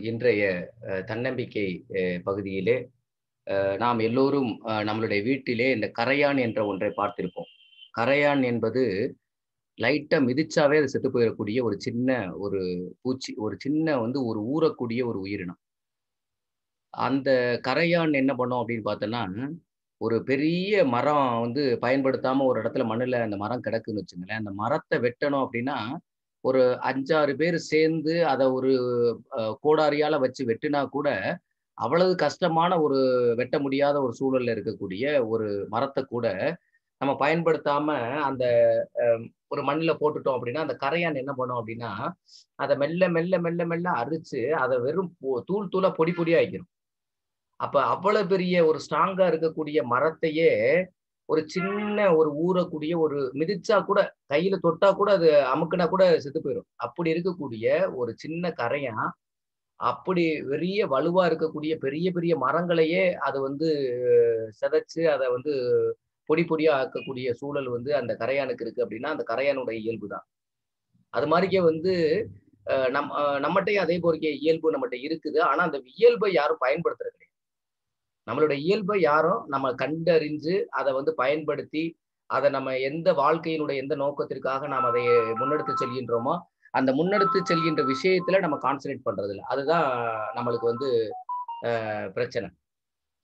இன்றைய தன்னம்பிக்கை பகுதியிலே நாம் எல்லோரும் நம்மளுடைய வீட்டிலே இந்த கரையான் என்ற ஒன்றை பார்த்திருப்போம். கரையான் என்பது லைட்டா மிதிச்சாவே அது செத்து போயிறக்கூடிய ஒரு சின்ன ஒரு பூச்சி. ஒரு சின்ன ஒரு ஊறக்கூடிய ஒரு உயிரினம். அந்த கரையான் என்ன பண்ணும் அப்படின்னு பார்த்தோன்னா, ஒரு பெரிய மரம் பயன்படுத்தாம ஒரு இடத்துல மண்ணுல அந்த மரம் கிடக்குன்னு வச்சுக்கங்களேன். அந்த மரத்த வெட்டணும் அப்படின்னா, ஒரு 5, 6 பேர் சேர்ந்து அத ஒரு கோடாரியால வச்சு வெட்டுனா கூட, அவ்வளவு கஷ்டமான ஒரு வெட்ட முடியாத ஒரு சூழல்ல இருக்கக்கூடிய ஒரு மரத்த கூட, நம்ம பயன்படுத்தாம அந்த ஒரு மண்ணுல போட்டுட்டோம் அப்படின்னா, அந்த கரையான் என்ன பண்ணும் அப்படின்னா, அத மெல்ல, மெல்ல, மெல்ல, மெல்ல அரிச்சு, அத வெறும் தூள் தூளா பொடி பொடியா ஆக்கிரும். அப்ப அவ்வளவு பெரிய ஒரு ஸ்ட்ராங்கா இருக்கக்கூடிய மரத்தையே, ஒரு சின்ன ஒரு ஊறக்கூடிய ஒரு மிதிச்சா கூட, கையில தொட்டா கூட அது அமுக்குனா கூட செத்து போயிரும். அப்படி இருக்கக்கூடிய ஒரு சின்ன கரையான், அப்படி பெரிய வலுவா இருக்கக்கூடிய பெரிய பெரிய மரங்களையே அது சிதைச்சு, அத பொடி பொடியா ஆக்கக்கூடிய சூழல் அந்த கரையானுக்கு இருக்கு அப்படின்னா, அந்த கரையானுடைய இயல்பு தான். அது மாரிக்கே நம்மட்டயும் அதே போலயே இயல்பு நம்மட்ட இருக்குது. ஆனா, அந்த இயல்பை யாரும் பயன்படுத்துறது கிடையாது. நம்மளுடைய இயல்பை யாரும் நம்ம கண்டறிஞ்சு, அத பயன்படுத்தி, அத நம்ம எந்த வாழ்க்கையினுடைய எந்த நோக்கத்திற்காக நாம் அதை முன்னெடுத்து செல்கின்றோமோ, அந்த முன்னெடுத்து செல்கின்ற விஷயத்துல நம்ம கான்சன்ட்ரேட் பண்றதில்ல. அதுதான் நம்மளுக்கு பிரச்சனை.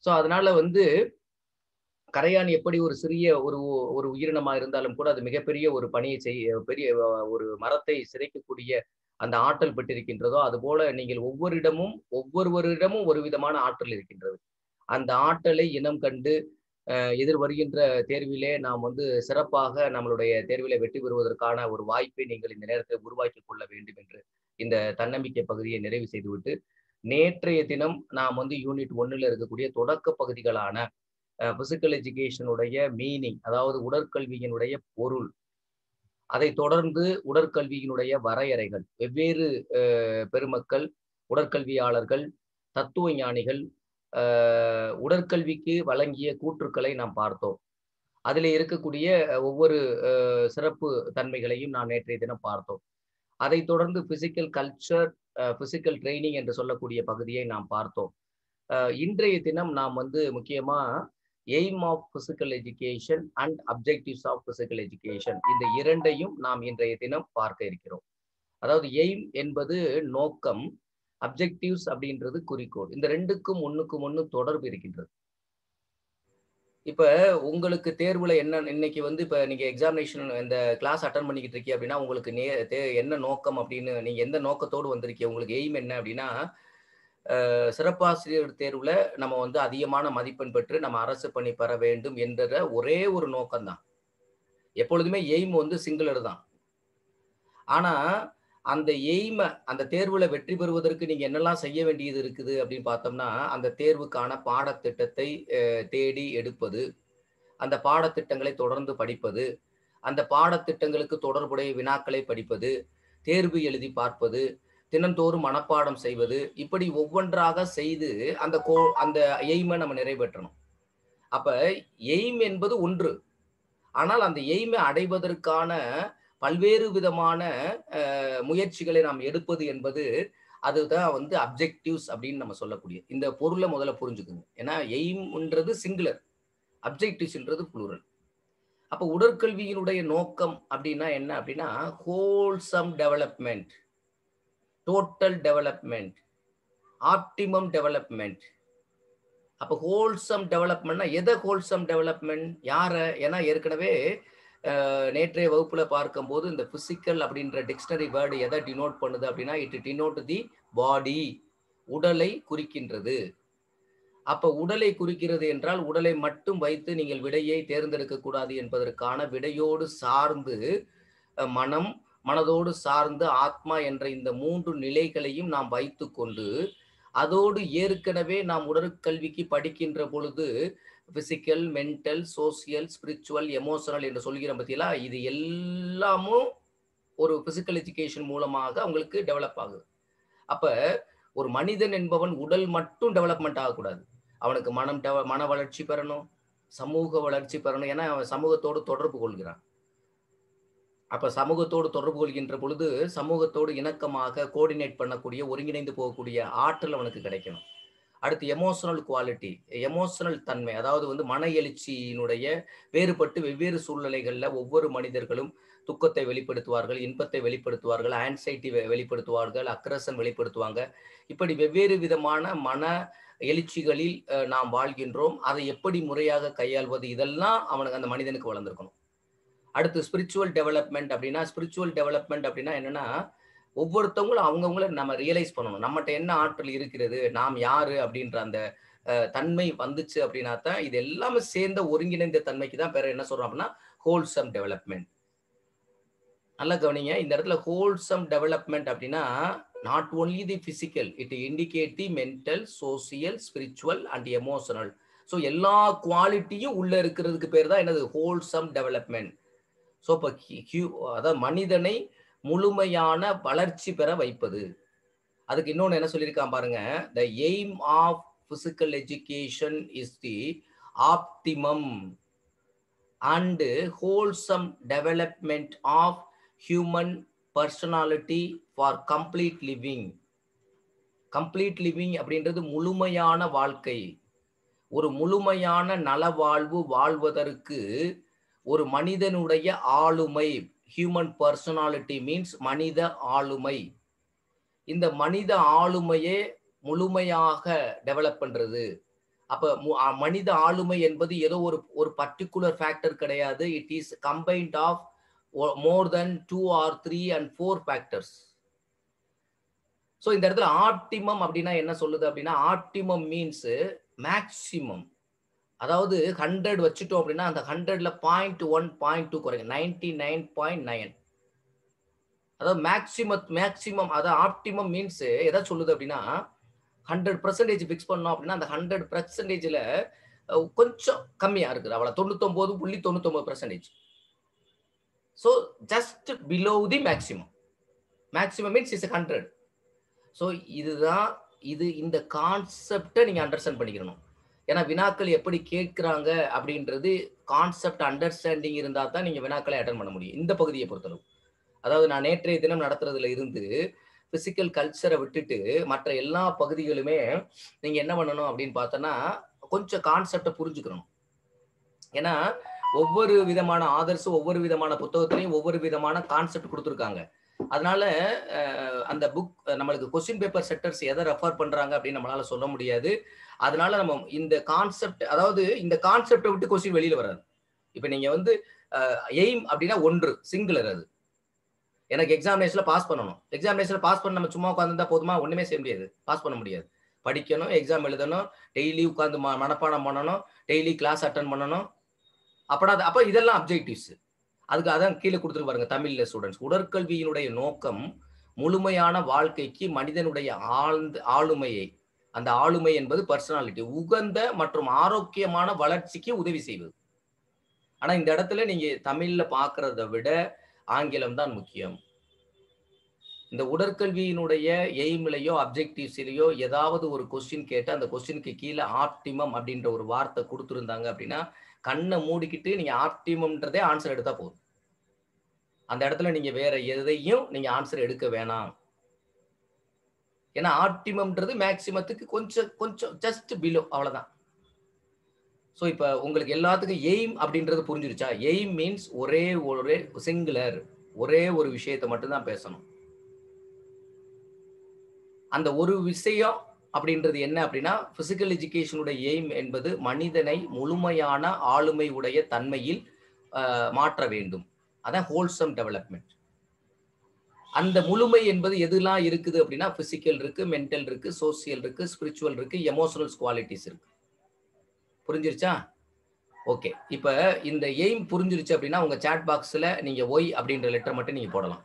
சோ, அதனால கரையான் எப்படி ஒரு சிறிய ஒரு ஒரு உயிரினமா இருந்தாலும் கூட, அது மிகப்பெரிய ஒரு பணியை பெரிய ஒரு மரத்தை சிதைக்கக்கூடிய அந்த ஆற்றல் பெற்றிருக்கின்றதோ, அதுபோல நீங்கள் ஒவ்வொருவரிடமும் ஒரு விதமான ஆற்றல் இருக்கின்றது. அந்த ஆற்றலை இனம் கண்டு எதிர் வருகின்ற தேர்விலே நாம் சிறப்பாக நம்மளுடைய தேர்விலே வெற்றி பெறுவதற்கான ஒரு வாய்ப்பை நீங்கள் இந்த நேரத்தில் உருவாக்கிக் கொள்ள வேண்டும் என்று இந்த தன்னம்பிக்கை பகுதியை நிறைவு செய்துவிட்டு, நேற்றைய தினம் நாம் யூனிட் 1ல இருக்கக்கூடிய தொடக்க பகுதிகளான பிசிக்கல் எஜுகேஷன் உடைய மீனிங், அதாவது உடற்கல்வியினுடைய பொருள், அதை தொடர்ந்து உடற்கல்வியினுடைய வரையறைகள், வெவ்வேறு பெருமக்கள், உடற்கல்வியாளர்கள், தத்துவ ஞானிகள் உடற்கல்விக்கு வழங்கிய கூற்றுக்களை நாம் பார்த்தோம். அதிலே இருக்கக்கூடிய ஒவ்வொரு சிறப்பு தன்மைகளையும் நாம் நேற்றைய தினம் பார்த்தோம். அதைத் தொடர்ந்து பிசிக்கல் கல்ச்சர், பிசிக்கல் ட்ரெய்னிங் என்று சொல்லக்கூடிய பகுதியை நாம் பார்த்தோம். இன்றைய தினம் நாம் முக்கியமா aim of physical education and objectives of physical education இந்த 2யும் நாம் இன்றைய தினம் பார்க்க இருக்கிறோம். அதாவது எய்ம் என்பது நோக்கம், அப்ஜெக்டிவ்ஸ் அப்படின்றது குறிக்கோள். இந்த 2க்கும் ஒண்ணுக்கும் ஒண்ணு தொடர்பு இருக்கின்றது. இப்ப உங்களுக்கு தேர்வுல என்ன இன்னைக்கு இப்ப நீங்க எக்ஸாமினேஷன் இந்த கிளாஸ் அட்டெண்ட் பண்ணிக்கிட்டு இருக்கீங்க அப்படின்னா, உங்களுக்கு என்ன நோக்கம் அப்படின்னு நீங்க எந்த நோக்கத்தோடு வந்திருக்கீங்க? உங்களுக்கு எய்ம் என்ன அப்படின்னா, சிறப்பாசிரியர் தேர்வுல நம்ம அதிகமான மதிப்பெண் பெற்று நம்ம அரசு பணி பெற வேண்டும் என்ற ஒரே ஒரு நோக்கம் தான். எப்பொழுதுமே எய்ம் சிங்குலர் தான். ஆனா, அந்த அந்த தேர்வுல வெற்றி பெறுவதற்கு நீங்க என்னெல்லாம் செய்ய வேண்டியது இருக்குது அப்படின்னு பார்த்தோம்னா, அந்த தேர்வுக்கான பாடத்திட்டத்தை தேடி எடுப்பது, அந்த பாடத்திட்டங்களை தொடர்ந்து படிப்பது, அந்த பாடத்திட்டங்களுக்கு தொடர்புடைய வினாக்களை படிப்பது, தேர்வு எழுதி பார்ப்பது, தினந்தோறும் மனப்பாடம் செய்வது, இப்படி ஒவ்வொன்றாக செய்து அந்த எய்ம நம்ம நிறைவேற்றணும். அப்ப எய்ம் என்பது ஒன்று. ஆனால் அந்த எய்மை அடைவதற்கான பல்வேறு விதமான முயற்சிகளை நாம் எடுப்பது என்பது அதுதான் அப்ஜெக்டிவ்ஸ் அப்படின்னு நம்ம சொல்லக்கூடியது. இந்த பொருள முதல்ல புரிஞ்சுக்கங்க. ஏன்னா எய்ம்ன்றது சிங்குலர், அப்ஜெக்டிவ்ஸ்ன்றது ப்ளூரல். அப்ப உடற்கல்வியினுடைய நோக்கம் அப்படின்னா என்ன அப்படின்னா, wholesome development, total development, optimum development. அப்ப ஹோல்சம் டெவலப்மென்ட்னா எத ஹோல்சம் டெவலப்மென்ட்? யார? ஏன்னா ஏற்கனவே நேற்றைய வகுப்புல பார்க்கும்போது இந்த பிசிக்கல் அப்படின்ற டிக்ஷனரி வேர்டு எதை டினோட் பண்ணுது அப்படின்னா, இட் டினோட் தி பாடி, உடலை குறிக்கின்றது. அப்ப உடலை குறிக்கிறது என்றால், உடலை மட்டும் வைத்து நீங்கள் விடையை தேர்ந்தெடுக்க கூடாது என்பதற்கான விடையோடு சார்ந்து மனம், மனதோடு சார்ந்து ஆத்மா என்ற இந்த 3 நிலைகளையும் நாம் வைத்துக்கொண்டு, அதோடு ஏற்கனவே நாம் உடற்கல்விக்கு படிக்கின்ற பொழுது physical, mental, social, spiritual, emotional என்று சொல்கிறோம் பார்த்தீங்களா? இது எல்லாமும் ஒரு பிசிக்கல் எஜுகேஷன் மூலமாக உங்களுக்கு டெவலப் ஆகுது. அப்ப ஒரு மனிதன் என்பவன் உடல் மட்டும் டெவலப்மெண்ட் ஆகக்கூடாது. அவனுக்கு மன வளர்ச்சி பெறணும், சமூக வளர்ச்சி பெறணும். ஏன்னா அவன் சமூகத்தோடு தொடர்பு கொள்கிறான். அப்ப சமூகத்தோடு தொடர்பு கொள்கின்ற பொழுது, சமூகத்தோடு இணக்கமாக கோஆர்டினேட் பண்ணக்கூடிய, ஒருங்கிணைந்து போகக்கூடிய ஆற்றல் அவனுக்கு கிடைக்கணும். அடுத்து எமோஷனல் குவாலிட்டி, எமோஷனல் தன்மை. அதாவது வந்து மன எழுச்சியினுடைய வேறுபட்டு வெவ்வேறு சூழ்நிலைகள்ல ஒவ்வொரு மனிதர்களும் துக்கத்தை வெளிப்படுத்துவார்கள், இன்பத்தை வெளிப்படுத்துவார்கள், ஆங்சைட்டி வெளிப்படுத்துவார்கள், அக்ரஷன் வெளிப்படுத்துவாங்க. இப்படி வெவ்வேறு விதமான மன எழுச்சிகளில் நாம் வாழ்கின்றோம். அதை எப்படி முறையாக கையாள்வது? இதெல்லாம் அவனுக்கு அந்த மனிதனுக்கு வளர்ந்திருக்கணும். அடுத்து ஸ்பிரிச்சுவல் டெவலப்மெண்ட் அப்படின்னா, ஸ்பிரிச்சுவல் டெவலப்மெண்ட் அப்படின்னா என்னன்னா, ஒவ்வொருத்தவங்களும் அவங்கவங்கள நம்ம ரியலைஸ் பண்ணணும். நம்மட்ட என்ன ஆற்றல் இருக்கிறது? நாம் யாரு? அப்படின்ற அந்த தன்மை வந்துச்சு அப்படின்னா தான், இது எல்லாமே சேர்ந்த ஒருங்கிணைந்த தன்மைக்கு தான் பேரு என்ன சொல்றோம் அப்படின்னா, ஹோல்சம் டெவலப்மெண்ட். நல்லா கவனிங்க. இந்த இடத்துல ஹோல்சம் டெவலப்மெண்ட் அப்படின்னா, not only the physical, it indicate the mental, social, spiritual and emotional. So எல்லா குவாலிட்டியும் உள்ள இருக்கிறதுக்கு பேர் தான் என்னது? Wholesome development. ஸோ இப்போ அதாவது மனிதனை முழுமையான வளர்ச்சி பெற வைப்பது. அதுக்கு இன்னொன்னு என்ன சொல்லியிருக்கான் பாருங்க. The aim of physical education is the optimum and wholesome development of human personality for complete living. Complete living அப்படின்றது முழுமையான வாழ்க்கை. ஒரு முழுமையான நலவாழ்வு வாழ்வதற்கு ஒரு மனிதனுடைய ஆளுமை, ஹியூமன் பர்சனாலிட்டி மீன்ஸ் மனித ஆளுமை. இந்த மனித ஆளுமையே முழுமையாக டெவலப் பண்றது. அப்ப மனித ஆளுமை என்பது ஏதோ ஒரு பர்ட்டிகுலர் ஃபேக்டர் கிடையாது. It is combined of more then 2 or 3 and 4 factors. So இந்த இடத்துல ஆப்டிமம் அப்படின்னா என்ன சொல்லுது அப்படின்னா, ஆப்டிமம் மீன்ஸ் மேக்சிமம். அதாவது 100 வச்சுட்டோம் அப்படின்னா அந்த 100ல 0.1 0.2 குறைங்க. 99.9. அதாவது மேக்சிமம் அதாவது ஆப்டிமம் மீன்ஸ் எதை சொல்லுது அப்படின்னா, 100% ஃபிக்ஸ் பண்ணோம் அப்படின்னா அந்த 100%ல கொஞ்சம் கம்மியா இருக்குது. அவ்வளவு 99.99%. So just below the maximum. Maximum means is 100. So இதுதான் இந்த கான்செப்டை நீங்க அண்டர்ஸ்டாண்ட் பண்ணிக்கணும். ஏன்னா வினாக்கள் எப்படி கேட்கிறாங்க அப்படின்றது கான்செப்ட் அண்டர்ஸ்டாண்டிங் இருந்தா தான் நீங்க வினாக்களை அட்டன் பண்ண முடியும். இந்த பகுதியை பொறுத்தளவு. அதாவது நான் நேற்றைய தினம் நடத்துறதுல இருந்து பிசிக்கல் கல்ச்சரை விட்டுட்டு மற்ற எல்லா பகுதிகளுமே நீங்க என்ன பண்ணணும் அப்படின்னு பார்த்தோன்னா, கொஞ்சம் கான்செப்டை புரிஞ்சுக்கணும். ஏன்னா ஒவ்வொரு விதமான ஆதர்ஸும் ஒவ்வொரு விதமான புத்தகத்திலையும் ஒவ்வொரு விதமான கான்செப்ட் கொடுத்துருக்காங்க. அதனால அந்த புக் நம்மளுக்கு கொஸ்டின் பேப்பர் செட்டர்ஸ் எதை ரெஃபர் பண்றாங்க அப்படின்னு நம்மளால சொல்ல முடியாது. அதனால நம்ம இந்த கான்செப்ட், அதாவது இந்த கான்செப்டை விட்டு கொஸ்டின் வெளியில வராது. இப்ப நீங்க வந்து எய்ம் அப்படின்னா ஒன்று சிங்குலர். அது எனக்கு எக்ஸாமினேஷன்ல பாஸ் பண்ணணும். எக்ஸாமினேஷன்ல பாஸ் பண்ண நம்ம சும்மா உட்கார்ந்துருந்தா போதுமா? ஒண்ணுமே செய்ய முடியாது. பாஸ் பண்ண முடியாது. படிக்கணும், எக்ஸாம் எழுதணும், டெய்லி உட்கார்ந்து மனப்பாடம் பண்ணணும், டெய்லி கிளாஸ் அட்டன் பண்ணணும். அப்ப இதெல்லாம் அப்ஜெக்டிவ்ஸ். அதுக்கு அதான் கீழே கொடுத்துருக்கு பாருங்க தமிழ்ல ஸ்டூடெண்ட்ஸ். உடற்கல்வியினுடைய நோக்கம் முழுமையான வாழ்க்கைக்கு மனிதனுடைய ஆளுமையை, அந்த ஆளுமை என்பது பர்சனாலிட்டி, உகந்த மற்றும் ஆரோக்கியமான வளர்ச்சிக்கு உதவி செய்வது. ஆனா இந்த இடத்துல நீங்க தமிழ்ல பாக்குறதை விட ஆங்கிலம் தான் முக்கியம். இந்த உடற்கல்வியினுடைய எய்ம்லையோ அப்ஜெக்டிவ்ஸ்லயோ ஏதாவது ஒரு கொஸ்டின் கேட்டு அந்த கொஸ்டினுக்கு கீழே ஆப்டிமம் அப்படின்ற ஒரு வார்த்தை கொடுத்துருந்தாங்க அப்படின்னா, கண்ணை மூடிக்கிட்டு நீங்க ஆப்டிமம்ன்றதே ஆன்சர் எடுத்தா போதும். அந்த இடத்துல நீங்க வேற எதையும் நீங்க ஆன்சர் எடுக்க வேணாம். ஏன்னா ஆப்டிமம்ன்றது மேக்சிமத்துக்கு கொஞ்சம் ஜஸ்ட் பிலோ, அவ்வளவுதான். சோ இப்ப உங்களுக்கு எல்லாத்துக்கும் எய்ம் அப்படின்றது புரிஞ்சிருச்சா? எய்ம் மீன்ஸ் ஒரே சிங்குலர், ஒரே ஒரு விஷயத்தை மட்டும் தான் பேசணும். அந்த ஒரு விஷயம் அப்படின்றது என்ன அப்படின்னா, பிசிக்கல் எஜுகேஷனுடைய எய்ம் என்பது மனிதனை முழுமையான ஆளுமை உடைய தன்மையில் மாற்ற வேண்டும். அதான் ஹோல்சம் டெவலப்மெண்ட். அந்த முழுமை என்பது எதுலாம் இருக்குது அப்படின்னா, பிசிக்கல் இருக்கு, மென்டல் இருக்கு, சோசியல் இருக்கு, ஸ்பிரிச்சுவல் இருக்கு, எமோஷனல் குவாலிட்டிஸ் இருக்கு. புரிஞ்சிருச்சா? ஓகே. இப்ப இந்த எய்ம் புரிஞ்சிருச்சு அப்படின்னா உங்க சாட் பாக்ஸ்ல நீங்க ஒய் அப்படின்ற லெட்டர் மட்டும் நீங்க போடலாம்.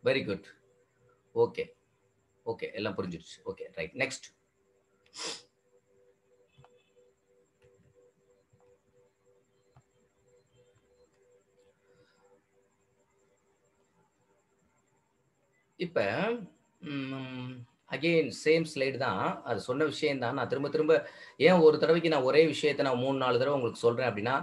Very good. ஓகே. ஓகே. எல்லாம் புரிஞ்சிருச்சு. ஓகே. ரைட். நெக்ஸ்ட். இப்ப அகைன் சேம் ஸ்லைடு தான். அது சொன்ன விஷயம் தான். நான் திரும்ப திரும்ப ஏன் ஒரு தடவைக்கு நான் ஒரே விஷயத்த நான் 3, 4 தடவ உங்களுக்கு சொல்றேன் அப்படின்னா,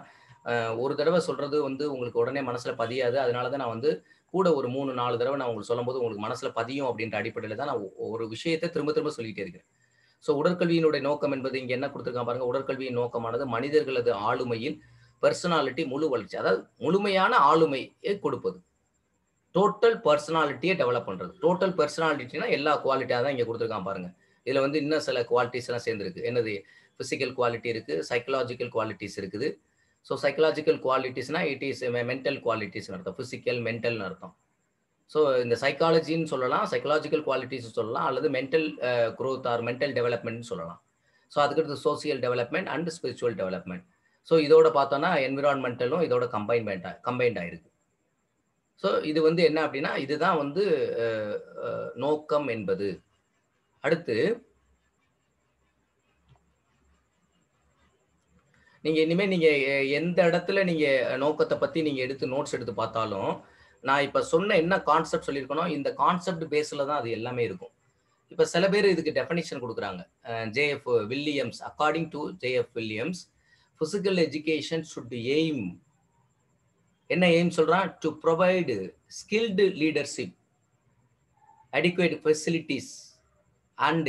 ஒரு தடவ சொல்றது வந்து உங்களுக்கு உடனே மனசுல பதியாது. அதனால தான் நான் வந்து கூட ஒரு 3, 4 தடவ நான் உங்களுக்கு சொல்லும்போது உங்களுக்கு மனசுல பதியும் அப்படின்ற அடிப்படையில தான் நான் ஒரு விஷயத்த திரும்ப திரும்ப சொல்லிட்டே இருக்கிறேன். ஸோ உடற்கல்வியினுடைய நோக்கம் என்பது இங்க என்ன குடுத்திருக்கான் பாருங்க. உடற்கல்வியின் நோக்கமானது மனிதர்களது ஆளுமையின் பெர்சனாலிட்டி முழு வளர்ச்சி. அதாவது முழுமையான ஆளுமையை கொடுப்பது. டோட்டல் பெர்சனாலிட்டிய டெவலப் பண்றது. டோட்டல் பெர்சனாலிட்டினா எல்லா குவாலிட்டியா தான் இங்க குடுத்திருக்கான் பாருங்க. இதுல வந்து இன்னும் சில குவாலிட்டீஸ் எல்லாம் சேர்ந்திருக்கு. என்னது? பிசிக்கல் குவாலிட்டி இருக்கு, சைக்காலஜிக்கல் குவாலிட்டீஸ் இருக்குது. ஸோ சைக்காலஜிக்கல் குவாலிட்டீஸ்னா இட் இஸ் மென்டல் குவாலிட்டீஸ்ன்னு அர்த்தம். பிசிக்கல், மென்டல்னு அர்த்தம். ஸோ இந்த சைக்காலஜின்னு சொல்லலாம், சைக்காலஜிக்கல் குவாலிட்டீஸ் சொல்லலாம், அல்லது மென்டல் குரோத் ஆர் மென்டல் டெவலப்மென்ட்னு சொல்லலாம். ஸோ அதுக்கடுத்து social development and spiritual development. So இதோட பார்த்தோம்னா என்விரான்மென்டலும் இதோட கம்பைன்ட் ஆயிருக்கு. ஸோ இது வந்து என்ன அப்படின்னா, இதுதான் வந்து அ அ நோக்கம் என்பது. அடுத்து நீங்க இனிமே நீங்க எந்த இடத்துல நீங்க நோக்கத்த பத்தி நீங்க எடுத்து நோட்ஸ் எடுத்து பார்த்தாலும், நான் இப்ப சொன்ன என்ன கான்செப்ட் சொல்லியிருக்கனோ, இந்த கான்செப்ட் பேஸ்ல தான் அது எல்லாமே இருக்கும். இப்ப சில பேர் இதுக்கு டெஃபினிஷன் குடுக்குறாங்க. J F. Williams, according to J F. Williams, physical education should aim என்ன எய்ம் சொல்றான்? To provide skilled leadership, adequate facilities and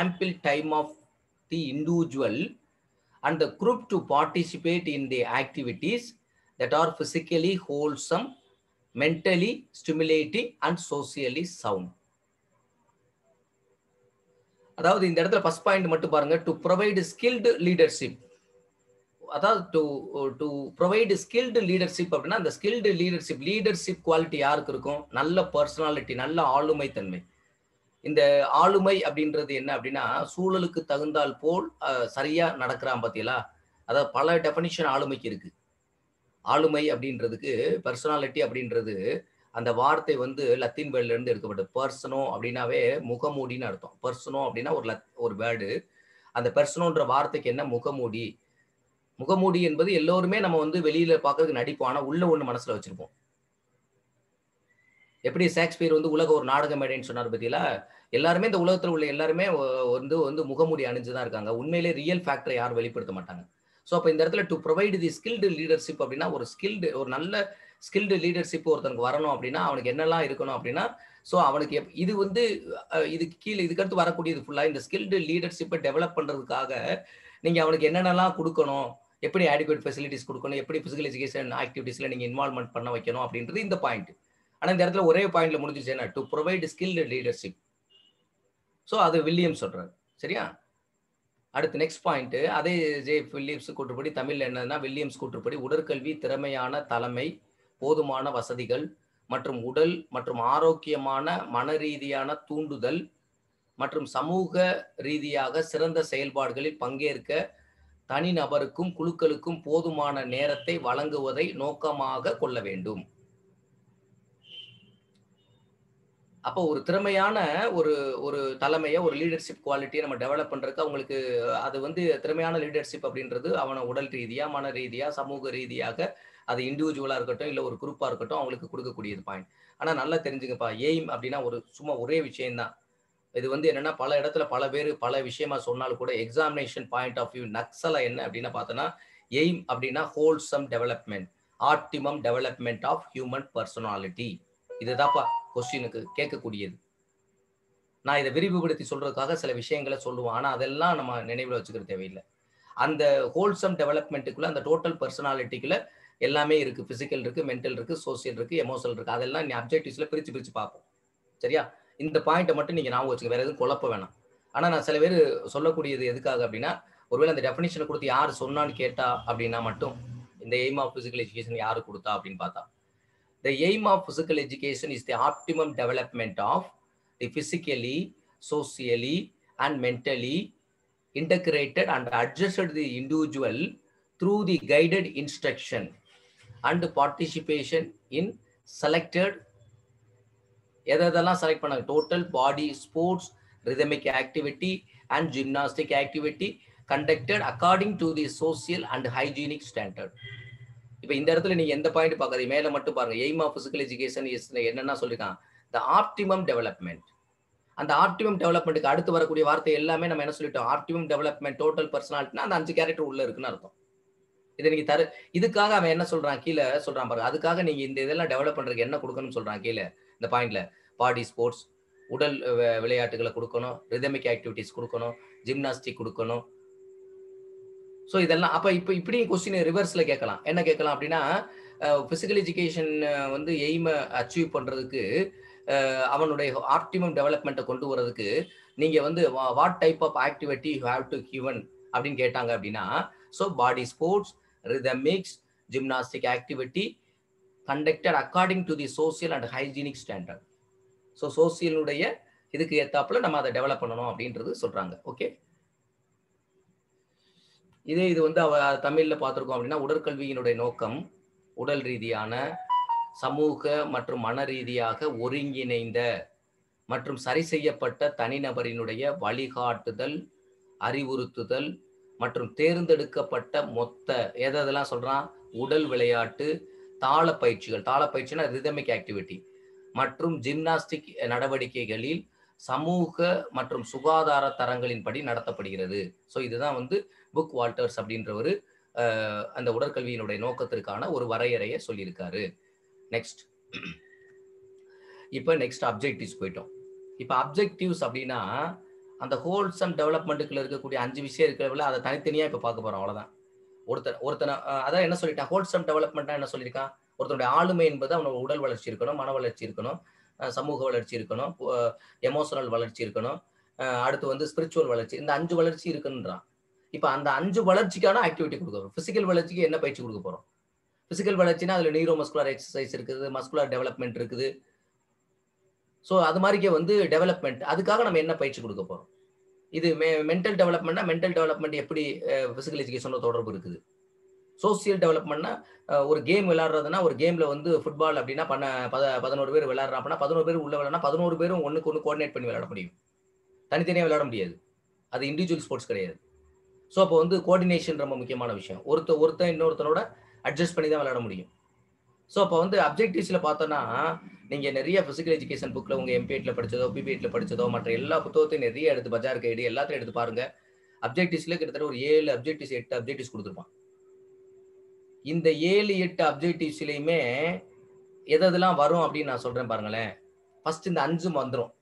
ample time of the individual and the group to participate in the activities that are physically wholesome, mentally stimulating and socially sound. அதாவது இந்த இடத்துல first point மட்டும் பாருங்க. To provide skilled leadership. அதாவது to provide skilled leadership அப்படின்னா அந்த skilled leadership quality யாருக்கு இருக்கும்? நல்ல பர்சனாலிட்டி, நல்ல ஆளுமை தன்மை. இந்த ஆளுமை அப்படின்றது என்ன அப்படின்னா, சூழலுக்கு தகுந்தால் போல் சரியா நடக்கிறான் பாத்தீங்களா? அதாவது பல டெஃபினிஷன் ஆளுமைக்கு இருக்கு. ஆளுமை அப்படின்றதுக்கு பெர்சனாலிட்டி அப்படின்றது அந்த வார்த்தை வந்து லத்தீன் வேர்ட்ல இருந்து எடுக்கப்பட்டது. பெர்சனோ அப்படின்னாவே முகமூடின்னு அர்த்தம். பெர்சனோ அப்படின்னா ஒரு வேர்டு. அந்த பெர்சனோன்ற வார்த்தைக்கு என்ன? முகமூடி. முகமூடி என்பது எல்லோருமே நம்ம வந்து வெளியில பார்க்கறதுக்கு நடிப்போம். ஆனா உள்ள ஒண்ணு மனசுல வச்சிருப்போம். எப்படி ஷேக்ஸ்பியர் வந்து உலக ஒரு நாடக மேடைன்னு சொன்னார் பாத்தீங்களா? எல்லாருமே இந்த உலகத்துல உள்ள எல்லாருமே வந்து வந்து முகமூடி அணிஞ்சு தான் இருக்காங்க. உண்மையிலே ரியல் ஃபேக்டர யாரும் வெளிப்படுத்த மாட்டாங்க. ஸோ அப்ப இந்த இடத்துல to provide the skilled leadership அப்படின்னா ஒரு நல்ல ஸ்கில்டு லீடர்ஷிப் ஒருத்தனுக்கு வரணும் அப்படின்னா, அவனுக்கு என்னெல்லாம் இருக்கணும் அப்படின்னா, ஸோ அவனுக்கு இது வந்து இதுக்கு கீழ இதுக்கடுத்து வரக்கூடியது ஃபுல்லா இந்த ஸ்கில்டு லீடர்ஷிப்ப டெவலப் பண்றதுக்காக, நீங்க அவனுக்கு என்னென்னலாம் குடுக்கணும்? எப்படி ஆடிகுவேட் ஃபெசிலிட்டீஸ் குடுக்கணும்? எப்படி பிசிக்கல் எஜுகேஷன் ஆக்டிவிட்டீஸ்ல நீங்க இன்வால்வ்மென்ட் பண்ண வைக்கணும்? அப்படின்றது இந்த பாயிண்ட். ஆனா இந்த இடத்துல ஒரே பாயிண்ட்ல முடிஞ்சிச்சு என்ன? To provide skilled leadership. So அது வில்லியம் சொல்றாரு. சரியா? அடுத்து நெக்ஸ்ட் பாயிண்ட் அதே வில்லியம்ஸ் கூற்றுப்படி தமிழ்ல என்னன்னா, வில்லியம்ஸ் கூற்றுப்படி உடற்கல்வி திறமையான தலைமை, போதுமான வசதிகள் மற்றும் உடல் மற்றும் ஆரோக்கியமான மனரீதியான தூண்டுதல் மற்றும் சமூக ரீதியாக சிறந்த செயல்பாடுகளில் பங்கேற்க தனிநபருக்கும் குழுக்களுக்கும் போதுமான நேரத்தை வழங்குவதை நோக்கமாக கொள்ள வேண்டும். அப்போ ஒரு திறமையான ஒரு ஒரு தலைமைய, ஒரு லீடர்ஷிப் குவாலிட்டிய நம்ம டெவலப் பண்றதுக்கு அவங்களுக்கு அது வந்து திறமையான லீடர்ஷிப் அப்படின்றது அவன உடல் ரீதியா, மன ரீதியா, சமூக ரீதியாக அது இண்டிவிஜுவலா இருக்கட்டும், இல்ல ஒரு குரூப்பா இருக்கட்டும், அவங்களுக்கு குடுக்கக்கூடியது பாயிண்ட். ஆனா நல்லா தெரிஞ்சுங்கப்பா, எய்ம் அப்படின்னா சும்மா ஒரே விஷயம் தான். இது வந்து என்னன்னா, பல இடத்துல பல பேரு பல விஷயமா சொன்னாலும் கூட எக்ஸாமினேஷன் பாயிண்ட் ஆஃப் வியூ நக்சலா என்ன அப்படின்னு பார்த்தோம்னா, எய்ம் அப்படின்னா wholesome development, optimum development of human personality. இதுதான்ப்பா கொஸ்டினுக்கு கேட்கக்கூடியது. நான் இத விரிவுபடுத்தி சொல்றதுக்காக சில விஷயங்கள சொல்லுவேன். ஆனா அதெல்லாம் நம்ம நினைவுல வச்சுக்கிற தேவையில்ல. அந்த ஹோல்சம் டெவலப்மென்ட்க்குள்ள அந்த டோட்டல் பெர்சனாலிட்டிக்குள்ள எல்லாமே இருக்கு. பிசிக்கல் இருக்கு, மென்டல் இருக்கு, சோசியல் இருக்கு, எமோஷனல் இருக்கு. அதெல்லாம் நீ அப்ஜெக்டிவ்ஸ்ல பிரிச்சு பிரிச்சு பார்ப்போம். சரியா? இந்த பாயிண்ட்ட மட்டும் நீங்க ஞாபகம் வச்சுக்கங்க. வேற எதுவும் குழப்ப வேணாம். ஆனா நான் சில பேரு சொல்லக்கூடியது எதுக்காக அப்படின்னா, ஒருவேளை அந்த டெஃபினிஷன குடுத்து யாரு சொன்னான்னு கேட்டா அப்படின்னா மட்டும், இந்த எய்ம் ஆஃப் பிசிக்கல் எஜுகேஷன் யாரு குடுத்தா அப்படின்னு பார்த்தா, the aim of physical education is the optimum development of the physically, socially, and mentally integrated and adjusted the individual through the guided instruction and participation in selected எதெல்லாம் select பண்ணாங்க total body sports rhythmic activity and gymnastic activity conducted according to the social and hygienic standard. இப்ப இந்த இடத்துல நீங்க எந்த point பார்க்காதீங்க, மேல மட்டும் பாருங்க. எய்ம் ஆஃப் பிசிக்கல் எஜுகேஷன் என்னன்னா சொல்லிருக்கான், த ஆப்டிமம் டெவலப்மெண்ட். அந்த ஆப்டிமம் டெவலப்மெண்ட்டுக்கு அடுத்து வரக்கூடிய வார்த்தை எல்லாமே நம்ம என்ன சொல்லிட்டோம், ஆப்டிமம் டெவலப்மெண்ட் டோட்டல் பர்சனாலிட்டினா அந்த 5 கேரக்டர் உள்ள இருக்குன்னு அர்த்தம். இத நீங்க இதுக்காக அவன் என்ன சொல்றான், கீழ சொல்றான் பாருங்க. அதுக்காக நீங்க இந்த இதெல்லாம் டெவலப் பண்றதுக்கு என்ன குடுக்கணும்னு சொல்றான் கீழ இந்த பாயிண்ட்ல. பாடி ஸ்போர்ட்ஸ், உடல் விளையாட்டுகள குடுக்கணும், ரிதமிக் ஆக்டிவிட்டீஸ் குடுக்கணும், ஜிம்னாஸ்டிக் குடுக்கணும். சோ இதெல்லாம் அப்ப இப்படி கொஸ்டின் ரிவர்ஸ்ல கேட்கலாம். என்ன கேட்கலாம் அப்படின்னா, பிசிக்கல் எஜுகேஷன் வந்து எய்ம அச்சீவ் பண்றதுக்கு அவனுடைய ஆப்டிமம் டெவலப்மெண்ட்ட கொண்டு வரதுக்கு நீங்க வந்து what type of activity you have to given அப்படின்னு கேட்டாங்க அப்படின்னா, so body sports, rhythmics, gymnastic activity conducted according to the social and hygienic standard. So சோசியலுடைய இதுக்கு ஏத்தாப்புல நம்ம அதை டெவலப் பண்ணணும் அப்படின்றது சொல்றாங்க. ஓகே. இது வந்து தமிழ்ல பார்த்திருக்கோம் அப்படின்னா, உடற்கல்வியினுடைய நோக்கம் உடல் ரீதியான, சமூக மற்றும் மன ரீதியாக ஒருங்கிணைந்த மற்றும் சரி செய்யப்பட்ட தனிநபரினுடைய வழிகாட்டுதல், அறிவுறுத்துதல் மற்றும் தேர்ந்தெடுக்கப்பட்ட மொத்த எதெல்லாம் சொல்றான், உடல் விளையாட்டு, தாள பயிற்சிகள், தாள பயிற்சினா ரிதமிக் ஆக்டிவிட்டி மற்றும் ஜிம்னாஸ்டிக் நடவடிக்கைகளில் சமூக மற்றும் சுகாதார தரங்களின்படி நடத்தப்படுகிறது. சோ இதுதான் வந்து புக் வால்டர்ஸ் அப்படின்றவரு அந்த உடற்கல்வியினுடைய நோக்கத்திற்கான ஒரு வரையறையை சொல்லியிருக்காரு. நெக்ஸ்ட் இப்ப நெக்ஸ்ட் அப்ஜெக்டிவ்ஸ் போயிட்டோம். இப்ப அப்ஜெக்டிவ்ஸ் அப்படின்னா அந்த ஹோல்சம் டெவலப்மெண்ட்டுக்குள்ள இருக்கக்கூடிய 5 விஷயம் இருக்கிறதுல அதை தனித்தனியா இப்ப பார்க்க போறோம். அவ்வளவுதான். ஒருத்தனை அதான் என்ன சொல்லிட்டான், ஹோல்சம் டெவலப்மெண்ட்னா என்ன சொல்லியிருக்கான், ஒருத்தனுடைய ஆளுமை என்பது அவனோட உடல் வளர்ச்சி இருக்கணும், மன வளர்ச்சி இருக்கணும், சமூக வளர்ச்சி இருக்கணும், எமோஷனல் வளர்ச்சி இருக்கணும், அடுத்து வந்து ஸ்பிரிச்சுவல் வளர்ச்சி. இந்த 5 வளர்ச்சி இருக்குன்றான். இப்ப அந்த 5 வளர்ச்சிக்கான ஆக்டிவிட்டி கொடுக்கணும். பிசிக்கல் வளர்ச்சிக்கு என்ன பயிற்சி கொடுக்க போறோம்? பிசிக்கல் வளர்ச்சினா அதுல நியூரோ மஸ்குலர் எக்ஸசைஸ் இருக்குது, மஸ்குலர் டெவலப்மெண்ட் இருக்குது. சோ அது மாதிரிக்கே வந்து டெவலப்மெண்ட், அதுக்காக நம்ம என்ன பயிற்சி கொடுக்க போறோம்? இது மென்டல் டெவலப்மெண்ட்னா மென்டல் டெவலப்மெண்ட் எப்படி பிசிக்கல் எஜுகேஷனோட தொடர்பு இருக்குது? சோசியல் டெவலப்மெண்ட்னா ஒரு கேம் விளையாடுறதுன்னா ஒரு கேம்ல வந்து ஃபுட்பால் அப்படின்னா 11 பேர் விளையாடுறான் அப்படின்னா 11 பேர் உள்ள விளையாடுனா 11 பேரும் ஒண்ணுக்கு ஒண்ணு கோஆர்டினேட் பண்ணி விளையாட முடியும். தனித்தனியா விளையாட முடியாது. அது இண்டிவிஜுவல் ஸ்போர்ட்ஸ் கிடையாது. சோ அப்போ வந்து கோஆர்டினேஷன் ரொம்ப முக்கியமான விஷயம். ஒருத்தன் இன்னொருத்தனோட அட்ஜஸ்ட் பண்ணி தான் விளையாட முடியும். சோ அப்போ வந்து அப்ஜெக்டிவ்ஸ்ல பார்த்தோம்னா நீங்க நிறைய பிசிக்கல் எஜுகேஷன் புக்ல உங்க எம்பி8ல படிச்சதோ, பிபி8ல படிச்சதோ மற்ற எல்லா புத்தகத்தையும் நிறைய எடுத்து பஜார் கைடு எல்லாத்தையும் எடுத்து பாருங்க. அப்ஜெக்டிவ்ஸ்ல கிட்டத்தட்ட ஒரு 7 அப்ஜெக்டிவ்ஸ் 8 அப்ஜெக்டிவ்ஸ் கொடுத்திருப்பான். இந்த 7, 8 அப்ஜெக்டிவ்ஸ்லயுமே எதெல்லாம் வரும் அப்படின்னு நான் சொல்றேன் பாருங்களேன். ஃபர்ஸ்ட் இந்த 5 வந்துரும்.